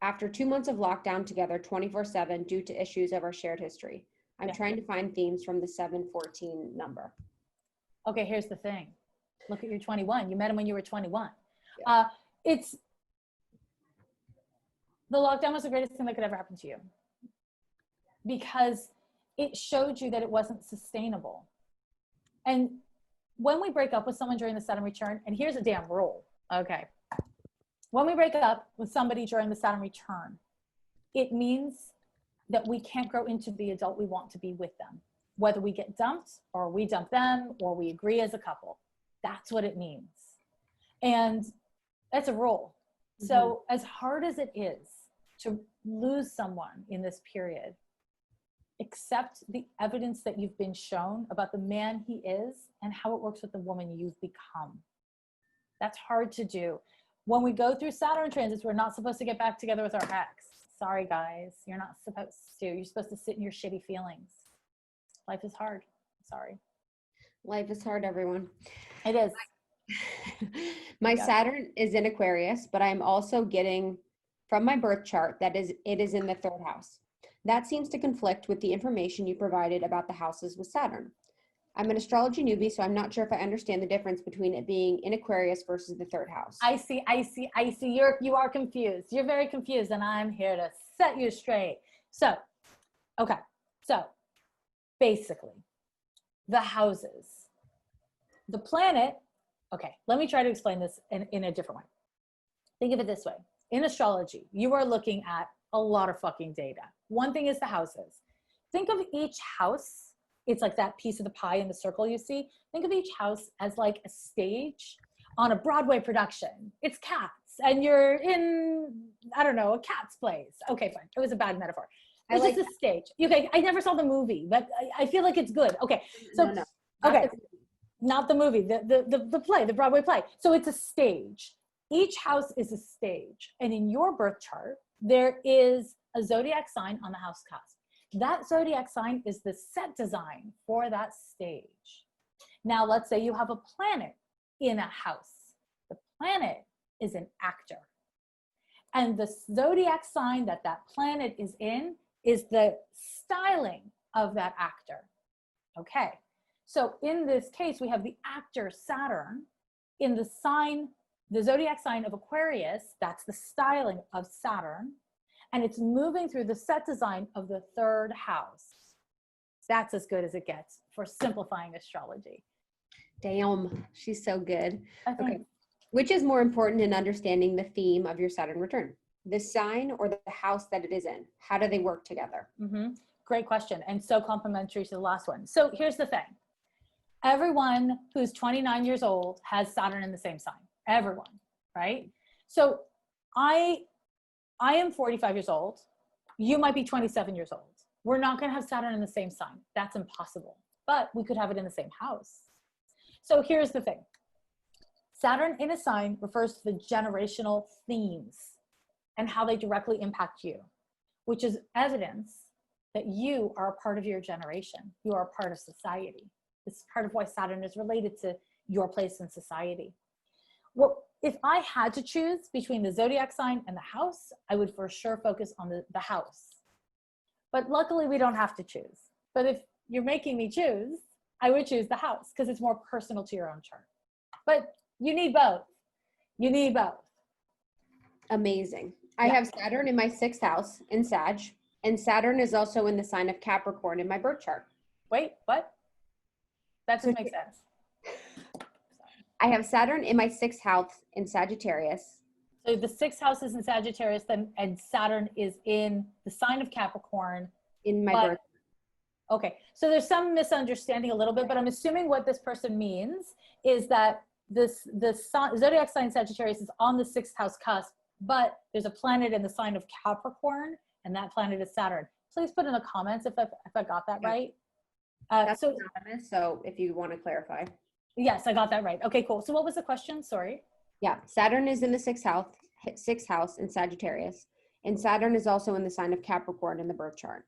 after 2 months of lockdown together 24/7 due to issues of our shared history. I'm Yeah. trying to find themes from the 714 number. Okay, here's the thing. Look at your 21. You met him when you were 21. Yeah. The lockdown was the greatest thing that could ever happen to you because it showed you that it wasn't sustainable. And when we break up with someone during the Saturn return, and here's a damn rule, okay? When we break up with somebody during the Saturn return, it means that we can't grow into the adult we want to be with them. Whether we get dumped or we dump them or we agree as a couple. That's what it means. And that's a rule. Mm-hmm. So as hard as it is to lose someone in this period, accept the evidence that you've been shown about the man he is and how it works with the woman you've become. That's hard to do. When we go through Saturn transits, we're not supposed to get back together with our ex. Sorry, guys. You're not supposed to. You're supposed to sit in your shitty feelings. Life is hard. Sorry. Life is hard, everyone. It is. My Yeah. Saturn is in Aquarius, but I'm also getting from my birth chart that it is in the 3rd house. That seems to conflict with the information you provided about the houses with Saturn. I'm an astrology newbie, so I'm not sure if I understand the difference between it being in Aquarius versus the 3rd house. I see. You are confused. You're very confused, and I'm here to set you straight. So, okay. So, basically, the houses, the planet. Okay, let me try to explain this in a different way. Think of it this way. In astrology, you are looking at a lot of fucking data. One thing is the houses. Think of each house. It's like that piece of the pie in the circle you see. Think of each house as like a stage on a Broadway production. It's Cats, and you're in, I don't know, a Cats place. Okay, fine. It was a bad metaphor. It's just a stage. Okay, I never saw the movie, but I feel like it's good. Okay, so No. Okay, not the movie, the play, the Broadway play. So it's a stage. Each house is a stage, and in your birth chart, there is a zodiac sign on the house cusp. That zodiac sign is the set design for that stage. Now, let's say you have a planet in a house. The planet is an actor. And the zodiac sign that planet is in is the styling of that actor. Okay. So in this case, we have the actor Saturn in the zodiac sign of Aquarius. That's the styling of Saturn. And it's moving through the set design of the 3rd house. That's as good as it gets for simplifying astrology. Damn, she's so good. Okay. Which is more important in understanding the theme of your Saturn return? The sign or the house that it is in? How do they work together? Mm-hmm. Great question. And so complementary to the last one. So here's the thing. Everyone who's 29 years old has Saturn in the same sign. Everyone, right? So I am 45 years old. You might be 27 years old. We're not going to have Saturn in the same sign. That's impossible. But we could have it in the same house. So here's the thing. Saturn in a sign refers to the generational themes and how they directly impact you, which is evidence that you are a part of your generation. You are a part of society. This is part of why Saturn is related to your place in society. What if I had to choose between the zodiac sign and the house, I would for sure focus on the house. But luckily we don't have to choose. But if you're making me choose, I would choose the house because it's more personal to your own chart. But you need both. You need both. Amazing. I have Saturn in my 6th house in Sag, and Saturn is also in the sign of Capricorn in my birth chart. Wait, what? That doesn't make sense. I have Saturn in my 6th house in Sagittarius. So the 6th house is in Sagittarius, then, and Saturn is in the sign of Capricorn. In my birth. Okay, so there's some misunderstanding a little bit, but I'm assuming what this person means is that the zodiac sign Sagittarius is on the 6th house cusp, but there's a planet in the sign of Capricorn, and that planet is Saturn. Please put in the comments if I got that right. That's anonymous, so if you want to clarify. Yes, I got that right. Okay, cool. So what was the question? Sorry. Yeah, Saturn is in the 6th house in Sagittarius, and Saturn is also in the sign of Capricorn in the birth chart.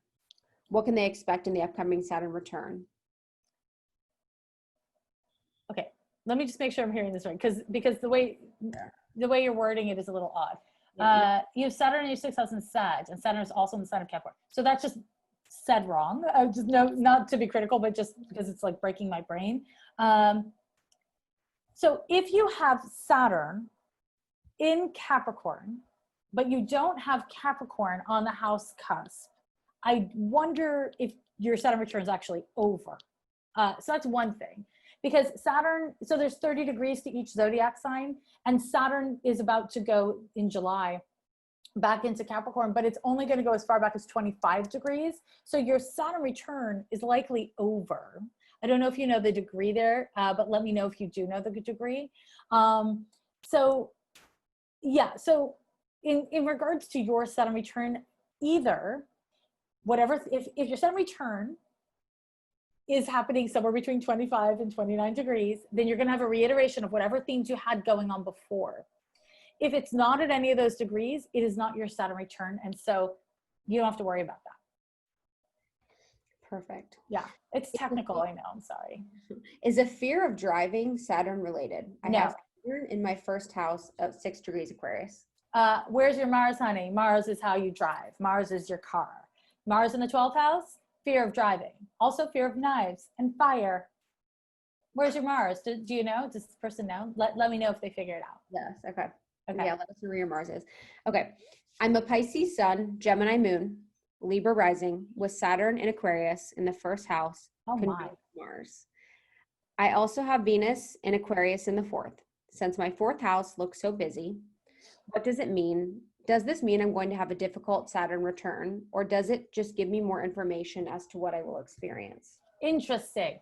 What can they expect in the upcoming Saturn return? Okay, let me just make sure I'm hearing this right, because the way you're wording it is a little odd. You have Saturn in your 6th house in Sag, and Saturn is also in the sign of Capricorn. So that's just said wrong. I just not to be critical, but just because it's like breaking my brain. So if you have Saturn in Capricorn, but you don't have Capricorn on the house cusp, I wonder if your Saturn return is actually over. So that's one thing. Because Saturn, so there's 30 degrees to each zodiac sign, and Saturn is about to go in July back into Capricorn, but it's only going to go as far back as 25 degrees. So your Saturn return is likely over. I don't know if you know the degree there, but let me know if you do know the degree. So in regards to your Saturn return, either whatever, if your Saturn return is happening somewhere between 25 and 29 degrees, then you're going to have a reiteration of whatever themes you had going on before. If it's not at any of those degrees, it is not your Saturn return. And so you don't have to worry about that. Perfect. Yeah, it's technical. I know. I'm sorry. Is a fear of driving Saturn related? No. I have Saturn in my 1st house of 6 degrees Aquarius. Where's your Mars, honey? Mars is how you drive. Mars is your car. Mars in the 12th house, fear of driving. Also fear of knives and fire. Where's your Mars? Do you know? Does this person know? Let me know if they figure it out. Yes. Okay. Okay. Yeah, let us know where your Mars is. Okay. I'm a Pisces sun, Gemini moon, Libra rising, with Saturn in Aquarius in the 1st house. Oh my. Mars. I also have Venus in Aquarius in the 4th. Since my 4th house looks so busy, what does it mean? Does this mean I'm going to have a difficult Saturn return, or does it just give me more information as to what I will experience? Interesting.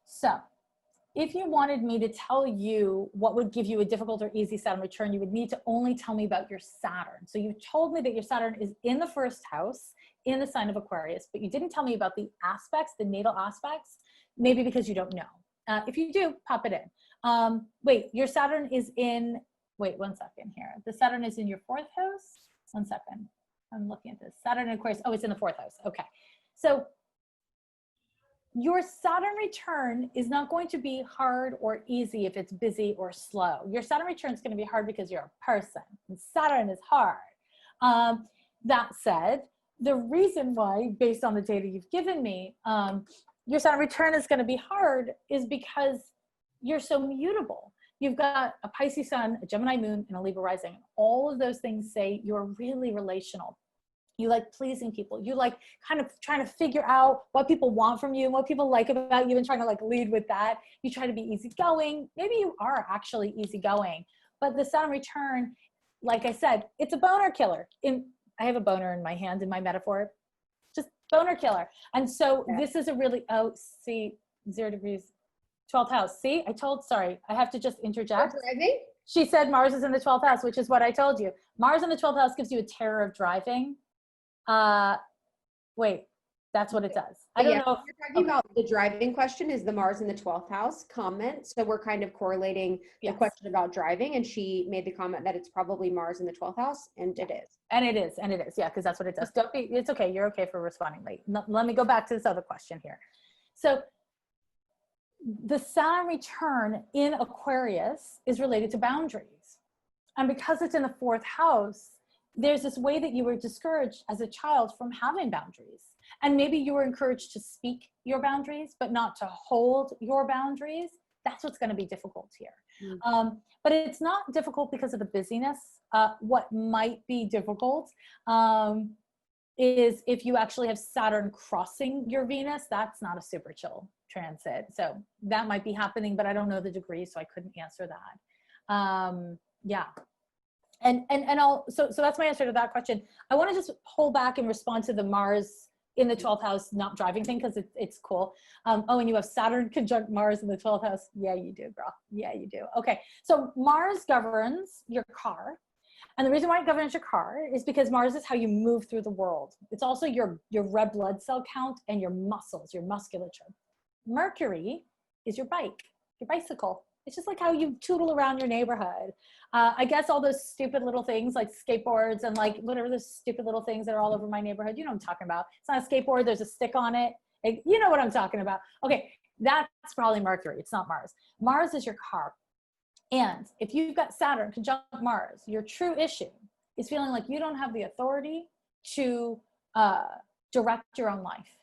So if you wanted me to tell you what would give you a difficult or easy Saturn return, you would need to only tell me about your Saturn. So you told me that your Saturn is in the 1st house in the sign of Aquarius, but you didn't tell me about the aspects, the natal aspects, maybe because you don't know. If you do, pop it in. Wait, your Saturn is in, wait, 1 second here. The Saturn is in your 4th house? 1 second. I'm looking at this. Saturn in Aquarius. Oh, it's in the 4th house. Okay. So your Saturn return is not going to be hard or easy if it's busy or slow. Your Saturn return is going to be hard because you're a person, and Saturn is hard. That said, the reason why, based on the data you've given me, your Saturn return is going to be hard is because you're so mutable. You've got a Pisces sun, a Gemini moon, and a Libra rising. All of those things say you're really relational. You like pleasing people. You like kind of trying to figure out what people want from you and what people like about you and trying to like lead with that. You try to be easygoing. Maybe you are actually easygoing, but the Saturn return, like I said, it's a boner killer. I have a boner in my hand in my metaphor, just boner killer. And so This is a really, 0 degrees, 12th house. See, sorry, I have to just interject. Driving? She said Mars is in the 12th house, which is what I told you. Mars in the 12th house gives you a terror of driving. Wait, that's what it does. I don't know. If you're talking about the driving question, is the Mars in the 12th house comment. So we're kind of correlating the question about driving, and she made the comment that it's probably Mars in the 12th house, and it is. And it is. Yeah, because that's what it does. It's okay. You're okay for responding late. Let me go back to this other question here. So the Saturn return in Aquarius is related to boundaries. And because it's in the fourth house, there's this way that you were discouraged as a child from having boundaries. And maybe you were encouraged to speak your boundaries, but not to hold your boundaries. That's what's going to be difficult here. But it's not difficult because of the busyness. What might be difficult is if you actually have Saturn crossing your Venus. That's not a super chill transit. So that might be happening, but I don't know the degree, so I couldn't answer that. Yeah. And so that's my answer to that question. I want to just hold back and respond to the Mars in the 12th house not driving thing, because it's cool. Oh, and you have Saturn conjunct Mars in the 12th house. Yeah, you do, girl. Yeah, you do. Okay, so Mars governs your car. And the reason why it governs your car is because Mars is how you move through the world. It's also your red blood cell count and your muscles, your musculature. Mercury is your bike, your bicycle. It's just like how you tootle around your neighborhood. I guess all those stupid little things like skateboards and like whatever those stupid little things that are all over my neighborhood, you know what I'm talking about. It's not a skateboard, there's a stick on it. You know what I'm talking about. Okay, that's probably Mercury, it's not Mars. Mars is your car. And if you've got Saturn conjunct Mars, your true issue is feeling like you don't have the authority to direct your own life.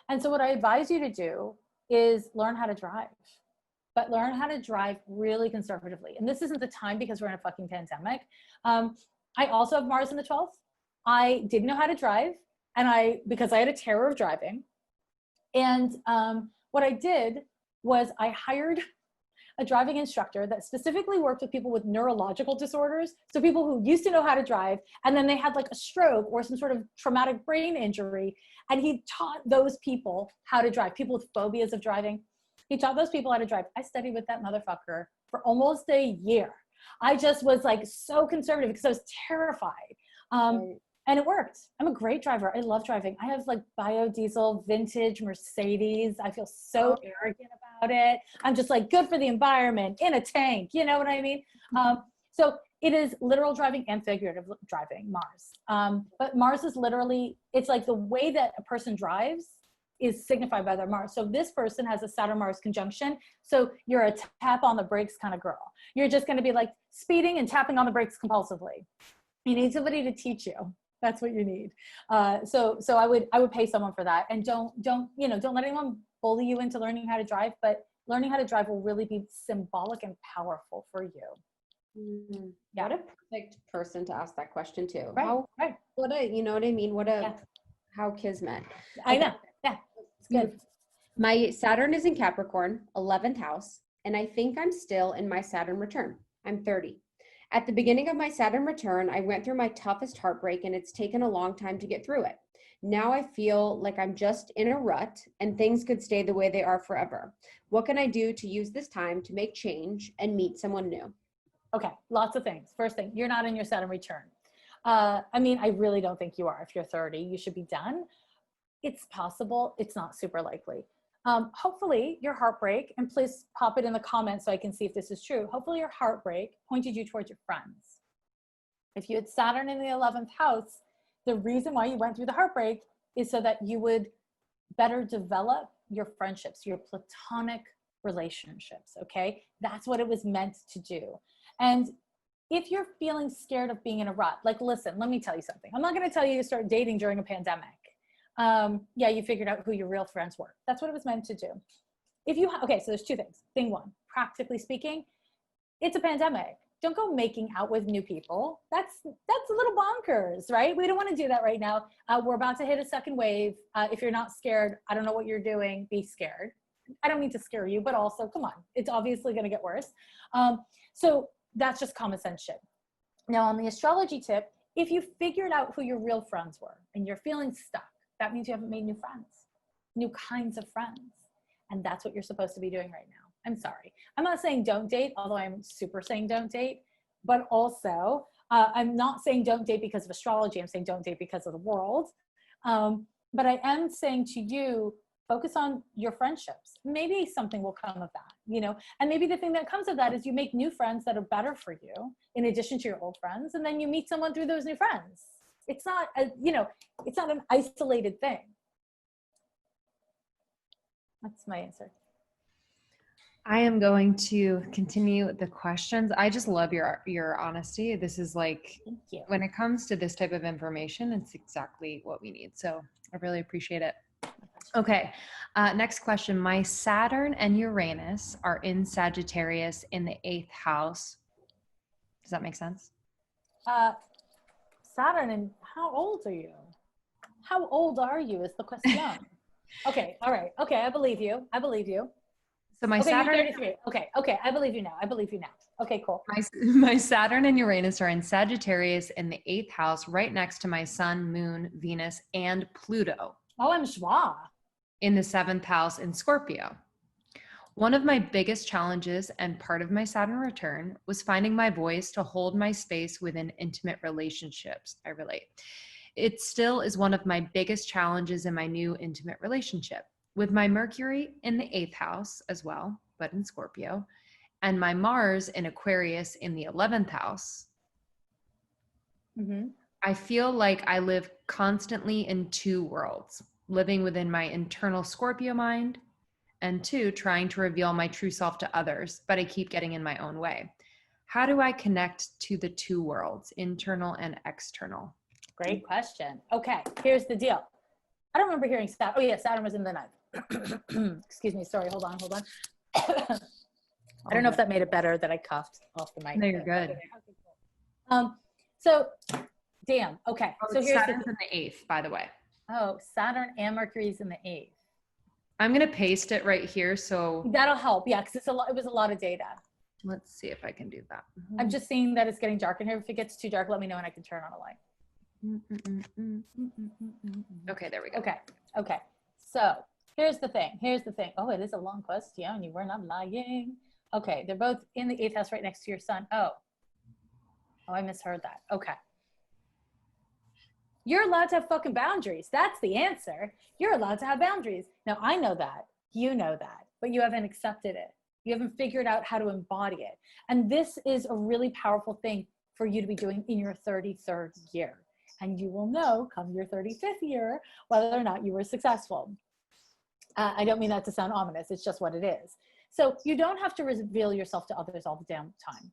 And so what I advise you to do is learn how to drive. But learn how to drive really conservatively. And this isn't the time because we're in a fucking pandemic. I also have Mars in the 12th. I didn't know how to drive, and because I had a terror of driving. And what I did was I hired a driving instructor that specifically worked with people with neurological disorders. So people who used to know how to drive, and then they had like a stroke or some sort of traumatic brain injury. And he taught those people how to drive, people with phobias of driving. He taught those people how to drive. I studied with that motherfucker for almost a year. I just was like so conservative because I was terrified. And it worked. I'm a great driver. I love driving. I have like biodiesel vintage Mercedes. I feel so arrogant about it. I'm just like good for the environment in a tank. You know what I mean? So it is literal driving and figurative driving, Mars. But Mars is literally, it's like the way that a person drives is signified by their Mars. So this person has a Saturn-Mars conjunction. So you're a tap on the brakes kind of girl. You're just going to be like speeding and tapping on the brakes compulsively. You need somebody to teach you. That's what you need. So I would pay someone for that. And don't let anyone bully you into learning how to drive, but learning how to drive will really be symbolic and powerful for you. Yeah. What a perfect person to ask that question to. Right. You know what I mean? How kismet. I know. Yeah. It's good. My Saturn is in Capricorn, 11th house, and I think I'm still in my Saturn return. I'm 30. At the beginning of my Saturn return, I went through my toughest heartbreak, and it's taken a long time to get through it. Now I feel like I'm just in a rut and things could stay the way they are forever. What can I do to use this time to make change and meet someone new? Okay, lots of things. First thing, you're not in your Saturn return. I really don't think you are. If you're 30, you should be done. It's possible. It's not super likely. Hopefully your heartbreak, and please pop it in the comments so I can see if this is true. Hopefully your heartbreak pointed you towards your friends. If you had Saturn in the 11th house, the reason why you went through the heartbreak is so that you would better develop your friendships, your platonic relationships, okay? That's what it was meant to do. And if you're feeling scared of being in a rut, like, listen, let me tell you something. I'm not gonna tell you to start dating during a pandemic. You figured out who your real friends were. That's what it was meant to do. Okay, so there's two things. Thing one, practically speaking, it's a pandemic. Don't go making out with new people. That's a little bonkers, right? We don't want to do that right now. We're about to hit a second wave. If you're not scared, I don't know what you're doing. Be scared. I don't mean to scare you, but also, come on. It's obviously going to get worse. So that's just common sense shit. Now, on the astrology tip, if you figured out who your real friends were and you're feeling stuck, that means you haven't made new friends, new kinds of friends. And that's what you're supposed to be doing right now. I'm sorry. I'm not saying don't date, although I'm super saying don't date, but also I'm not saying don't date because of astrology. I'm saying don't date because of the world. But I am saying to you, focus on your friendships. Maybe something will come of that, and maybe the thing that comes of that is you make new friends that are better for you in addition to your old friends. And then you meet someone through those new friends. It's not, it's not an isolated thing. That's my answer. I am going to continue the questions. I just love your honesty. This is like, Thank you. when it comes to this type of information, it's exactly what we need. So I really appreciate it. Okay. Next question. My Saturn and Uranus are in Sagittarius in the 8th house. Does that make sense? Saturn, and how old are you? How old are you is the question. Okay, all right. Okay, I believe you. I believe you. So my Okay, Saturn, you're 33. Okay, I believe you now. I believe you now. Okay, cool. my Saturn and Uranus are in Sagittarius in the 8th house, right next to my Sun, Moon, Venus, and Pluto Oh, I'm schwa. in the 7th house in Scorpio. One of my biggest challenges and part of my Saturn return was finding my voice to hold my space within intimate relationships. I relate. It still is one of my biggest challenges in my new intimate relationship, with my Mercury in the 8th house as well, but in Scorpio, and my Mars in Aquarius in the 11th house. Mm-hmm. I feel like I live constantly in two worlds, living within my internal Scorpio mind, and two, trying to reveal my true self to others, but I keep getting in my own way. How do I connect to the two worlds, internal and external? Great question. Okay, here's the deal. I don't remember hearing Saturn. Oh yeah, Saturn was in the 9th. Excuse me. Sorry. Hold on. I don't know if that made it better that I coughed off the mic. No, you're good. Okay, cool. So, damn. Okay. Oh, So here's Saturn's in the 8th, by the way. Oh, Saturn and Mercury's in the 8th. I'm going to paste it right here. So That'll help. Yeah, because it was a lot of data. let's see if I can do that. I'm just seeing that it's getting dark in here. If it gets too dark, let me know and I can turn on a light. Okay, there we go. Okay. So here's the thing. Oh, it is a long question. You were not lying. Okay, they're both in the 8th house right next to your sun. Oh, I misheard that. Okay. You're allowed to have fucking boundaries. That's the answer. You're allowed to have boundaries. Now, I know that. You know that. But you haven't accepted it. You haven't figured out how to embody it. And this is a really powerful thing for you to be doing in your 33rd year. And you will know come your 35th year whether or not you were successful. I don't mean that to sound ominous. It's just what it is. So you don't have to reveal yourself to others all the damn time.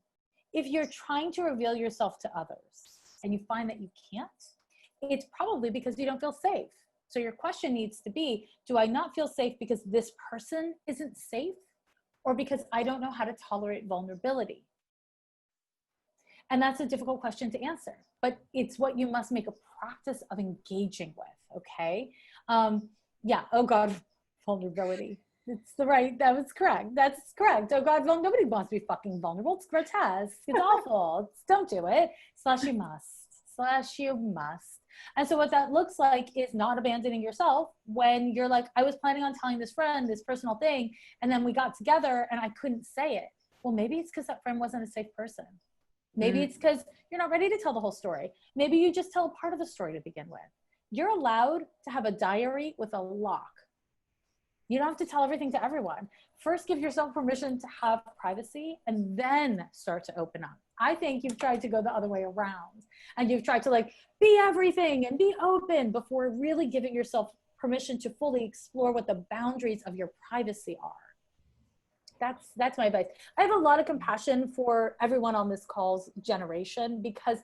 If you're trying to reveal yourself to others and you find that you can't, it's probably because you don't feel safe. So your question needs to be, do I not feel safe because this person isn't safe, or because I don't know how to tolerate vulnerability? And that's a difficult question to answer, but it's what you must make a practice of engaging with, okay? Yeah, oh God, vulnerability. That was correct. That's correct. Oh God, nobody wants to be fucking vulnerable. It's grotesque. It's awful. Don't do it. You must. And so what that looks like is not abandoning yourself when you're like, I was planning on telling this friend this personal thing, and then we got together and I couldn't say it. Well, maybe it's because that friend wasn't a safe person. Maybe it's because you're not ready to tell the whole story. Maybe you just tell a part of the story to begin with. You're allowed to have a diary with a lock. You don't have to tell everything to everyone. First, give yourself permission to have privacy and then start to open up. I think you've tried to go the other way around, and you've tried to like be everything and be open before really giving yourself permission to fully explore what the boundaries of your privacy are. That's my advice. I have a lot of compassion for everyone on this call's generation, because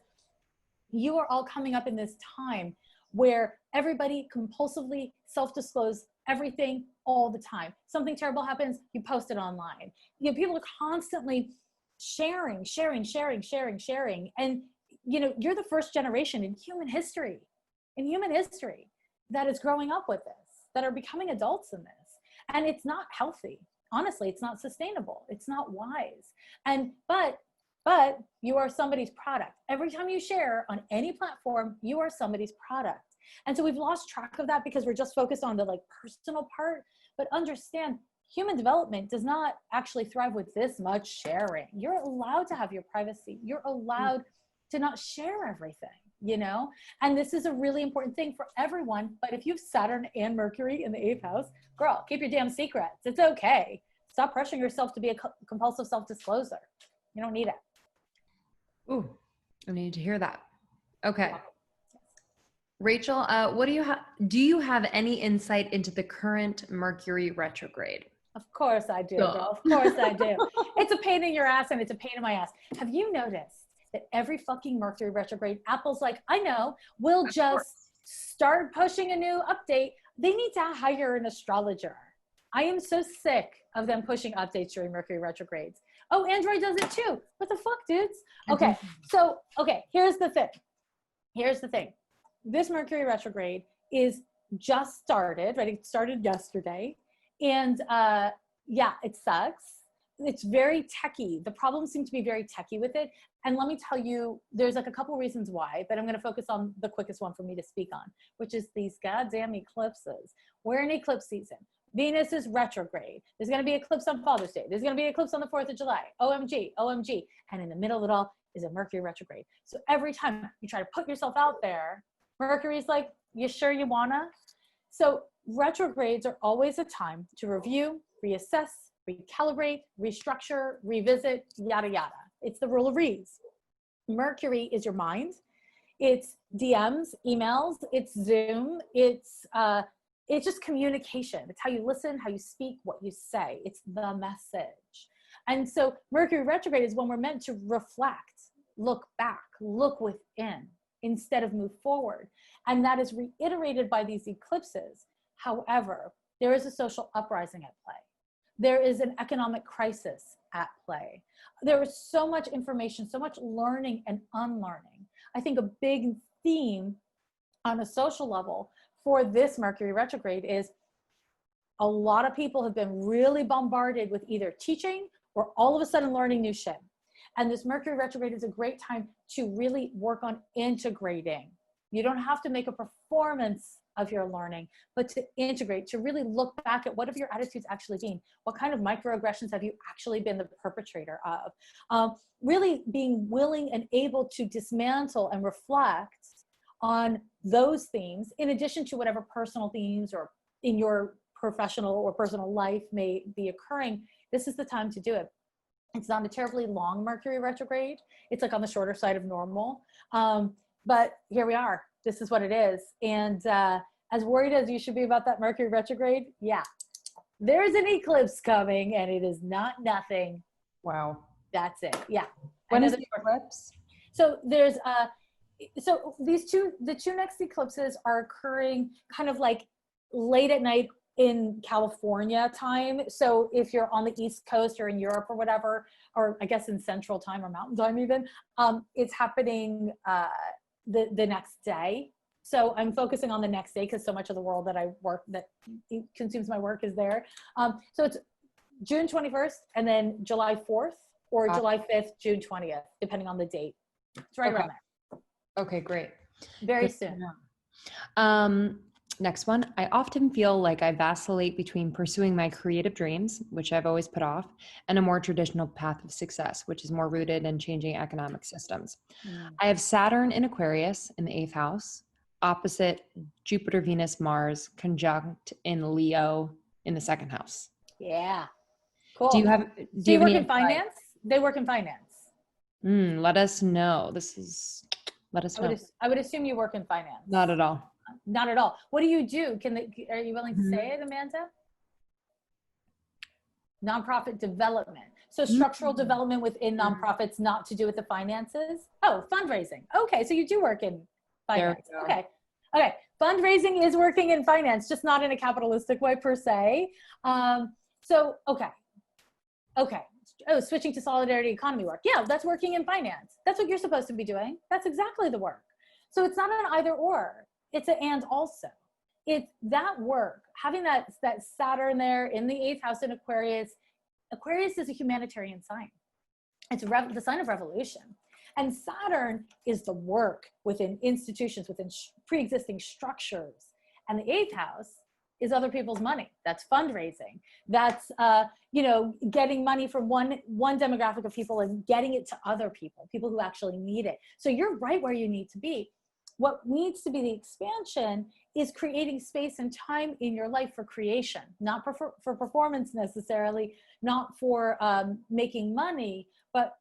you are all coming up in this time where everybody compulsively self-disclose everything all the time. Something terrible happens, you post it online. You know, people are constantly sharing. And you know, you're the first generation in human history that is growing up with this, that are becoming adults in this. And it's not healthy. Honestly, it's not sustainable. It's not wise. But you are somebody's product. Every time you share on any platform, you are somebody's product. And so we've lost track of that because we're just focused on the like personal part. But understand, human development does not actually thrive with this much sharing. You're allowed to have your privacy. You're allowed to not share everything, you know? And this is a really important thing for everyone. But if you have Saturn and Mercury in the 8th house, girl, keep your damn secrets. It's okay. Stop pressuring yourself to be a compulsive self-disclosure. You don't need it. Ooh, I need to hear that. Okay. Rachel, what do you have any insight into the current Mercury retrograde? Of course I do, Duh. girl. Of course I do. It's a pain in your ass and it's a pain in my ass. Have you noticed that every fucking Mercury retrograde, Apple's like, I know, we'll just start pushing a new update. They need to hire an astrologer. I am so sick of them pushing updates during Mercury retrogrades. Oh, Android does it too. What the fuck, dudes? Okay, so, here's the thing. Here's the thing. This Mercury retrograde is just started, right? It started yesterday. And yeah, it sucks. It's very techie. The problems seem to be very techie with it. And let me tell you, there's like a couple reasons why, but I'm going to focus on the quickest one for me to speak on, which is these goddamn eclipses. We're in eclipse season. Venus is retrograde. There's going to be eclipse on Father's Day. There's going to be eclipse on the 4th of July. OMG, OMG. And in the middle of it all is a Mercury retrograde. So every time you try to put yourself out there, Mercury's like, you sure you wanna? So retrogrades are always a time to review, reassess, recalibrate, restructure, revisit, yada, yada. It's the rule of Rees. Mercury is your mind. It's DMs, emails, it's Zoom, it's just communication. It's how you listen, how you speak, what you say. It's the message. And so Mercury retrograde is when we're meant to reflect, look back, look within instead of move forward. And that is reiterated by these eclipses. However, there is a social uprising at play. There is an economic crisis at play. There is so much information, so much learning and unlearning. I think a big theme on a social level for this Mercury retrograde is a lot of people have been really bombarded with either teaching or all of a sudden learning new shit. And this Mercury retrograde is a great time to really work on integrating. You don't have to make a performance of your learning, but to integrate, to really look back at what have your attitudes actually been? What kind of microaggressions have you actually been the perpetrator of? Really being willing and able to dismantle and reflect on those themes, in addition to whatever personal themes or in your professional or personal life may be occurring. This is the time to do it. It's not a terribly long Mercury retrograde. It's like on the shorter side of normal. But here we are. This is what it is. And as worried as you should be about that Mercury retrograde, yeah, there's an eclipse coming and it is not nothing. Wow. That's it. Yeah. When is the eclipse? So there's so the two next eclipses are occurring kind of like late at night in California time. So if you're on the East Coast or in Europe or whatever, or I guess in Central Time or Mountain Time even, it's happening the next day. So I'm focusing on the next day because so much of the world that I work, that consumes my work is there. So it's June 21st and then July 4th or July 5th, June 20th, depending on the date. It's right around there. Okay, great. Very soon. Next one, I often feel like I vacillate between pursuing my creative dreams, which I've always put off, and a more traditional path of success, which is more rooted in changing economic systems. I have Saturn in Aquarius in the 8th house, opposite Jupiter, Venus, Mars, conjunct in Leo in the 2nd house. Yeah. Cool. Do you have work in finance? They work in finance. Let us know. Let us know. I would assume you work in finance. Not at all. Not at all. What do you do? Are you willing to say it, Amanda? Nonprofit development. So structural development within nonprofits, not to do with the finances. Oh, fundraising. Okay, so you do work in finance. Okay. Fundraising is working in finance, just not in a capitalistic way per se. Okay. Oh, switching to solidarity economy work. Yeah, that's working in finance. That's what you're supposed to be doing. That's exactly the work. So it's not an either or. It's an and also. It's that work, having that Saturn there in the 8th house in Aquarius. Aquarius is a humanitarian sign. It's the sign of revolution. And Saturn is the work within institutions, within pre-existing structures. And the 8th house is other people's money. That's fundraising. That's getting money from one demographic of people and getting it to other people who actually need it. So you're right where you need to be. What needs to be the expansion is creating space and time in your life for creation, not for performance necessarily, not for making money, but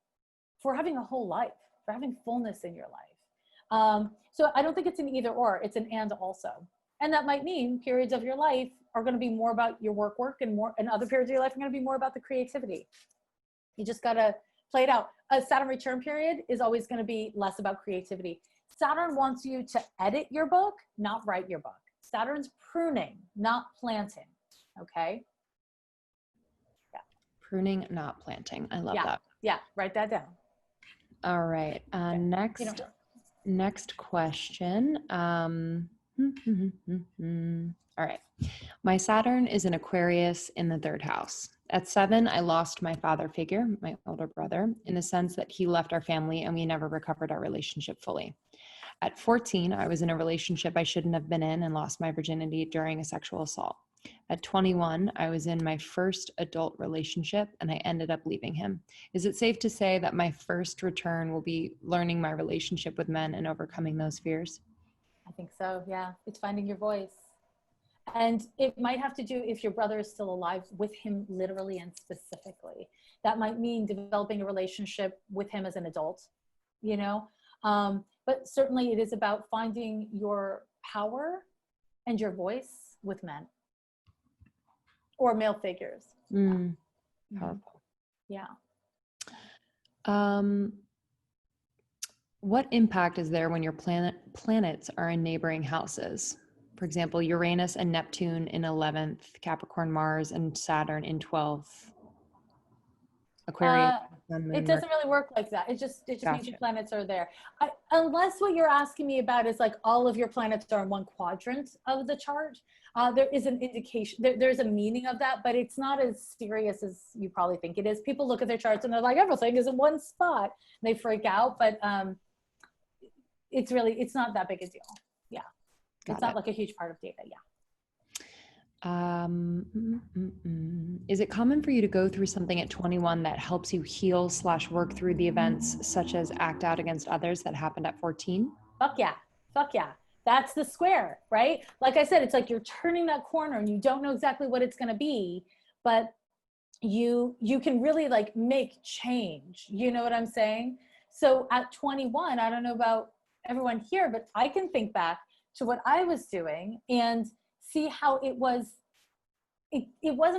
for having a whole life, for having fullness in your life. So I don't think it's an either or, it's an and also. And that might mean periods of your life are going to be more about your work, and other periods of your life are going to be more about the creativity. You just got to play it out. A Saturn return period is always going to be less about creativity. Saturn wants you to edit your book, not write your book. Saturn's pruning, not planting. Okay. Yeah. Pruning, not planting. I love that. Yeah. Write that down. All right. Next question. All right. My Saturn is in Aquarius in the 3rd house. At 7, I lost my father figure, my older brother, in the sense that he left our family and we never recovered our relationship fully. At 14, I was in a relationship I shouldn't have been in and lost my virginity during a sexual assault. At 21, I was in my first adult relationship and I ended up leaving him. Is it safe to say that my first return will be learning my relationship with men and overcoming those fears? I think so. Yeah. It's finding your voice. And it might have to do, if your brother is still alive, with him literally and specifically. That might mean developing a relationship with him as an adult, you know? But certainly it is about finding your power and your voice with men or male figures. Powerful. Yeah. What impact is there when your planets are in neighboring houses? For example, Uranus and Neptune in 11th, Capricorn, Mars, and Saturn in 12th. Aquarius. It doesn't really work like that. It just means your planets are there. Unless what you're asking me about is like all of your planets are in one quadrant of the chart. There is an indication, there's a meaning of that, but it's not as serious as you probably think it is. People look at their charts and they're like, everything is in one spot. And they freak out, but it's not that big a deal. Yeah. It's not like a huge part of data. Yeah. Is it common for you to go through something at 21 that helps you heal / work through the events, such as act out against others, that happened at 14? Fuck yeah. That's the square, right? Like I said, it's like you're turning that corner and you don't know exactly what it's going to be, but you can really like make change. You know what I'm saying? So at 21, I don't know about everyone here, but I can think back to what I was doing and see how it wasn't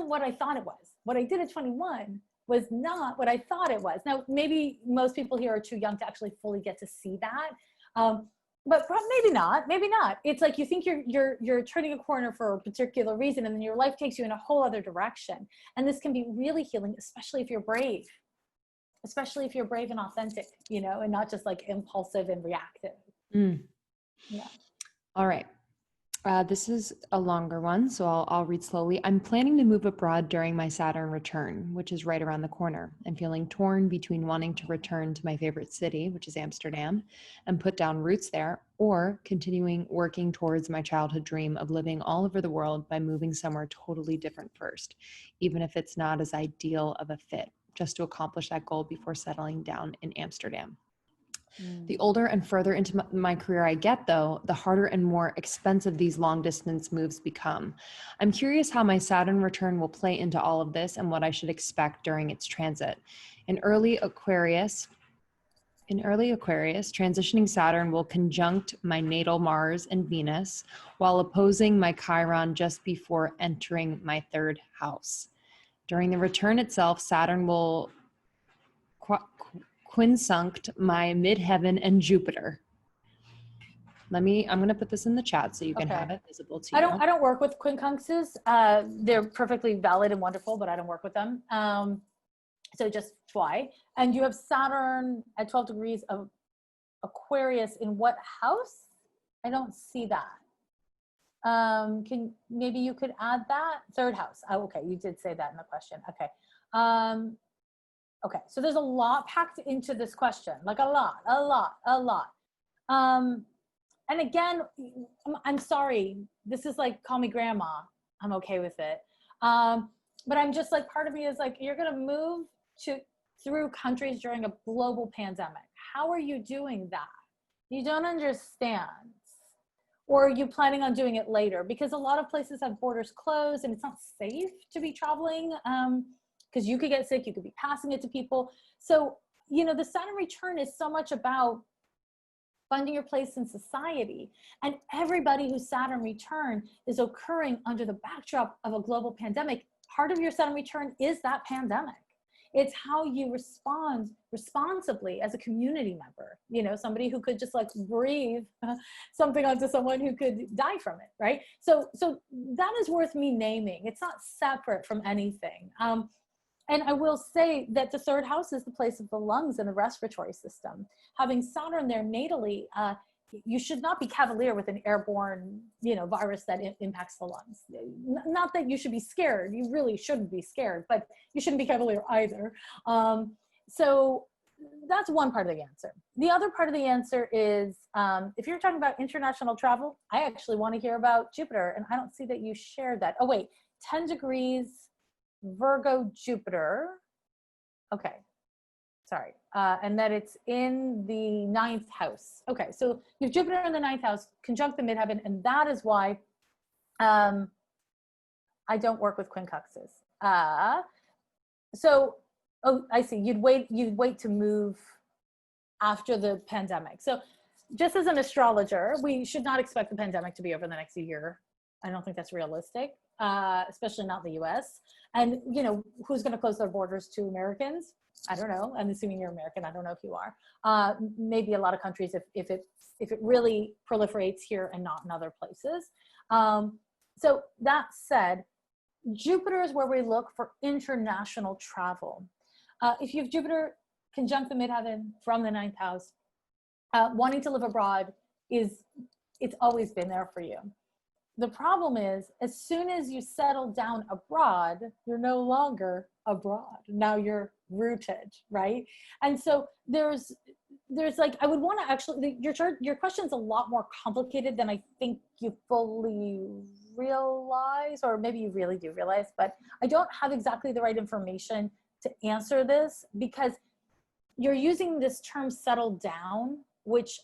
what I thought it was. What I did at 21 was not what I thought it was. Now, maybe most people here are too young to actually fully get to see that. But maybe not. It's like you think you're turning a corner for a particular reason, and then your life takes you in a whole other direction. And this can be really healing, especially if you're brave and authentic, you know, and not just like impulsive and reactive. Yeah. All right. This is a longer one, so I'll read slowly. I'm planning to move abroad during my Saturn return, which is right around the corner. I'm feeling torn between wanting to return to my favorite city, which is Amsterdam, and put down roots there, or continuing working towards my childhood dream of living all over the world by moving somewhere totally different first, even if it's not as ideal of a fit, just to accomplish that goal before settling down in Amsterdam. The older and further into my career I get, though, the harder and more expensive these long distance moves become. I'm curious how my Saturn return will play into all of this and what I should expect during its transit. In early Aquarius, transitioning Saturn will conjunct my natal Mars and Venus, while opposing my Chiron just before entering my 3rd house. During the return itself, Saturn will quinsunct my midheaven and Jupiter. I'm going to put this in the chat so you can have it visible to you. I don't work with quincunxes. They're perfectly valid and wonderful, but I don't work with them. So just why? And you have Saturn at 12 degrees of Aquarius in what house? I don't see that. Maybe you could add that? 3rd house. Oh, okay, you did say that in the question. Okay. Okay, so there's a lot packed into this question, like a lot. And again, I'm sorry, this is like, call me grandma. I'm okay with it. But I'm just like, part of me is like, you're gonna move through countries during a global pandemic. How are you doing that? You don't understand. Or are you planning on doing it later? Because a lot of places have borders closed and it's not safe to be traveling. Because you could get sick, you could be passing it to people. So, you know, the Saturn return is so much about finding your place in society. And everybody whose Saturn return is occurring under the backdrop of a global pandemic. Part of your Saturn return is that pandemic. It's how you respond responsibly as a community member, you know, somebody who could just like breathe something onto someone who could die from it, right? So that is worth me naming. It's not separate from anything. And I will say that the third house is the place of the lungs and the respiratory system. Having Saturn there natally, you should not be cavalier with an airborne, you know, virus that impacts the lungs. Not that you should be scared. You really shouldn't be scared, but you shouldn't be cavalier either. So that's one part of the answer. The other part of the answer is, if you're talking about international travel, I actually want to hear about Jupiter, and I don't see that you shared that. Oh wait, 10 degrees Virgo Jupiter. Okay. Sorry, and that it's in the 9th house. Okay, so you have Jupiter in the 9th house, conjunct the midheaven, and that is why I don't work with quincunxes. So, oh, I see. You'd wait to move after the pandemic. So, just as an astrologer, we should not expect the pandemic to be over the next year. I don't think that's realistic, especially not in the U.S. And you know, who's going to close their borders to Americans? I don't know. I'm assuming you're American. I don't know if you are. Maybe a lot of countries if it really proliferates here and not in other places. So that said, Jupiter is where we look for international travel. If you have Jupiter conjunct the midheaven from the 9th house, wanting to live abroad it's always been there for you. The problem is, as soon as you settle down abroad, you're no longer abroad. Now you're rooted, right? And so there's like, I would want to actually, your question's a lot more complicated than I think you fully realize, or maybe you really do realize, but I don't have exactly the right information to answer this, because you're using this term settle down, which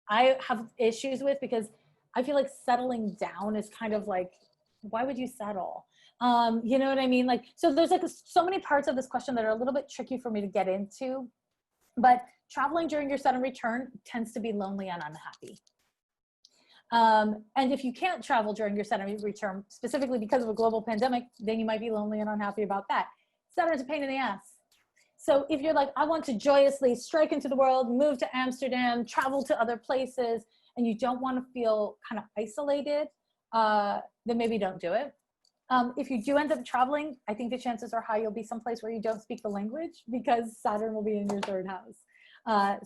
I have issues with, because I feel like settling down is kind of like, why would you settle? You know what I mean? Like, so there's like so many parts of this question that are a little bit tricky for me to get into, but traveling during your Saturn return tends to be lonely and unhappy. And if you can't travel during your Saturn return, specifically because of a global pandemic, then you might be lonely and unhappy about that. Saturn's a pain in the ass. So if you're like, I want to joyously strike into the world, move to Amsterdam, travel to other places, and you don't want to feel kind of isolated, then maybe don't do it. If you do end up traveling, I think the chances are high you'll be someplace where you don't speak the language, because Saturn will be in your 3rd house.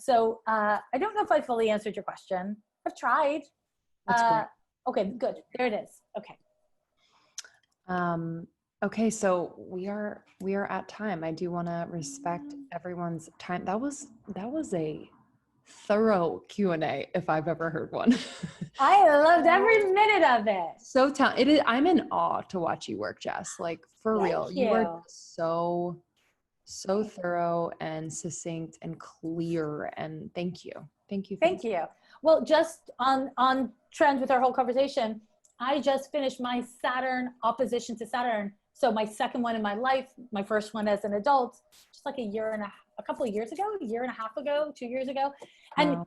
So I don't know if I fully answered your question. I've tried. That's great. Okay, good. There it is. Okay. Okay, so we are at time. I do want to respect everyone's time. That was a thorough Q&A if I've ever heard one. I loved every minute of it. So talented. I'm in awe to watch you work, Jess. Like, for real. You are so thorough and succinct and clear, and thank you. Thank you. Thank you. Well, just on trend with our whole conversation, I just finished my Saturn opposition to Saturn. So my second one in my life, my first one as an adult, just like a couple of years ago, a year and a half ago, 2 years ago. And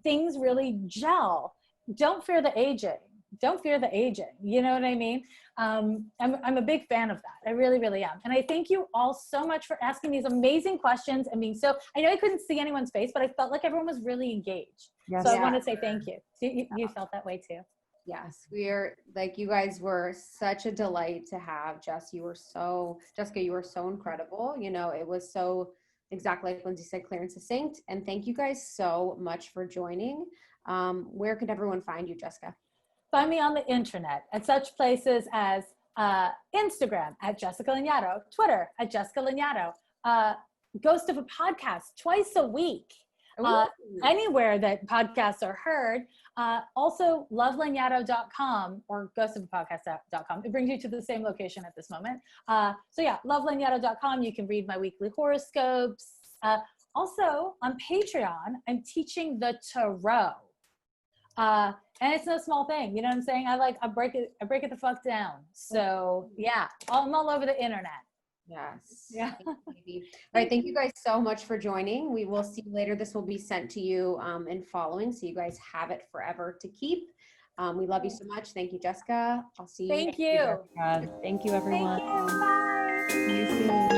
things really gel. Don't fear the aging. Don't fear the aging. You know what I mean? I'm a big fan of that. I really, really am. And I thank you all so much for asking these amazing questions and being so, I know I couldn't see anyone's face, but I felt like everyone was really engaged. Yes. So I want to say thank you. You felt that way too. Yes, you guys were such a delight to have. Jessica, you were so incredible. You know, it was so exactly like Lindsay said, clear and succinct. And thank you guys so much for joining. Where can everyone find you, Jessica? Find me on the internet at such places as Instagram at Jessica Lanyadoo, Twitter at Jessica Lanyadoo, Ghost of a Podcast twice a week. Anywhere that podcasts are heard. Also lovelanyadoo.com or ghostofapodcast.com. It brings you to the same location at this moment. So yeah, lovelanyadoo.com. You can read my weekly horoscopes. Also on Patreon, I'm teaching the tarot. And it's no small thing. You know what I'm saying? I break it the fuck down. So yeah, I'm all over the internet. Yes. Yeah. Thank you, baby. All right. Thank you guys so much for joining. We will see you later. This will be sent to you in following, so you guys have it forever to keep. We love you so much. Thank you, Jessica. I'll see you. Thank you. Thank you, Thank everyone. you. Bye. See you soon.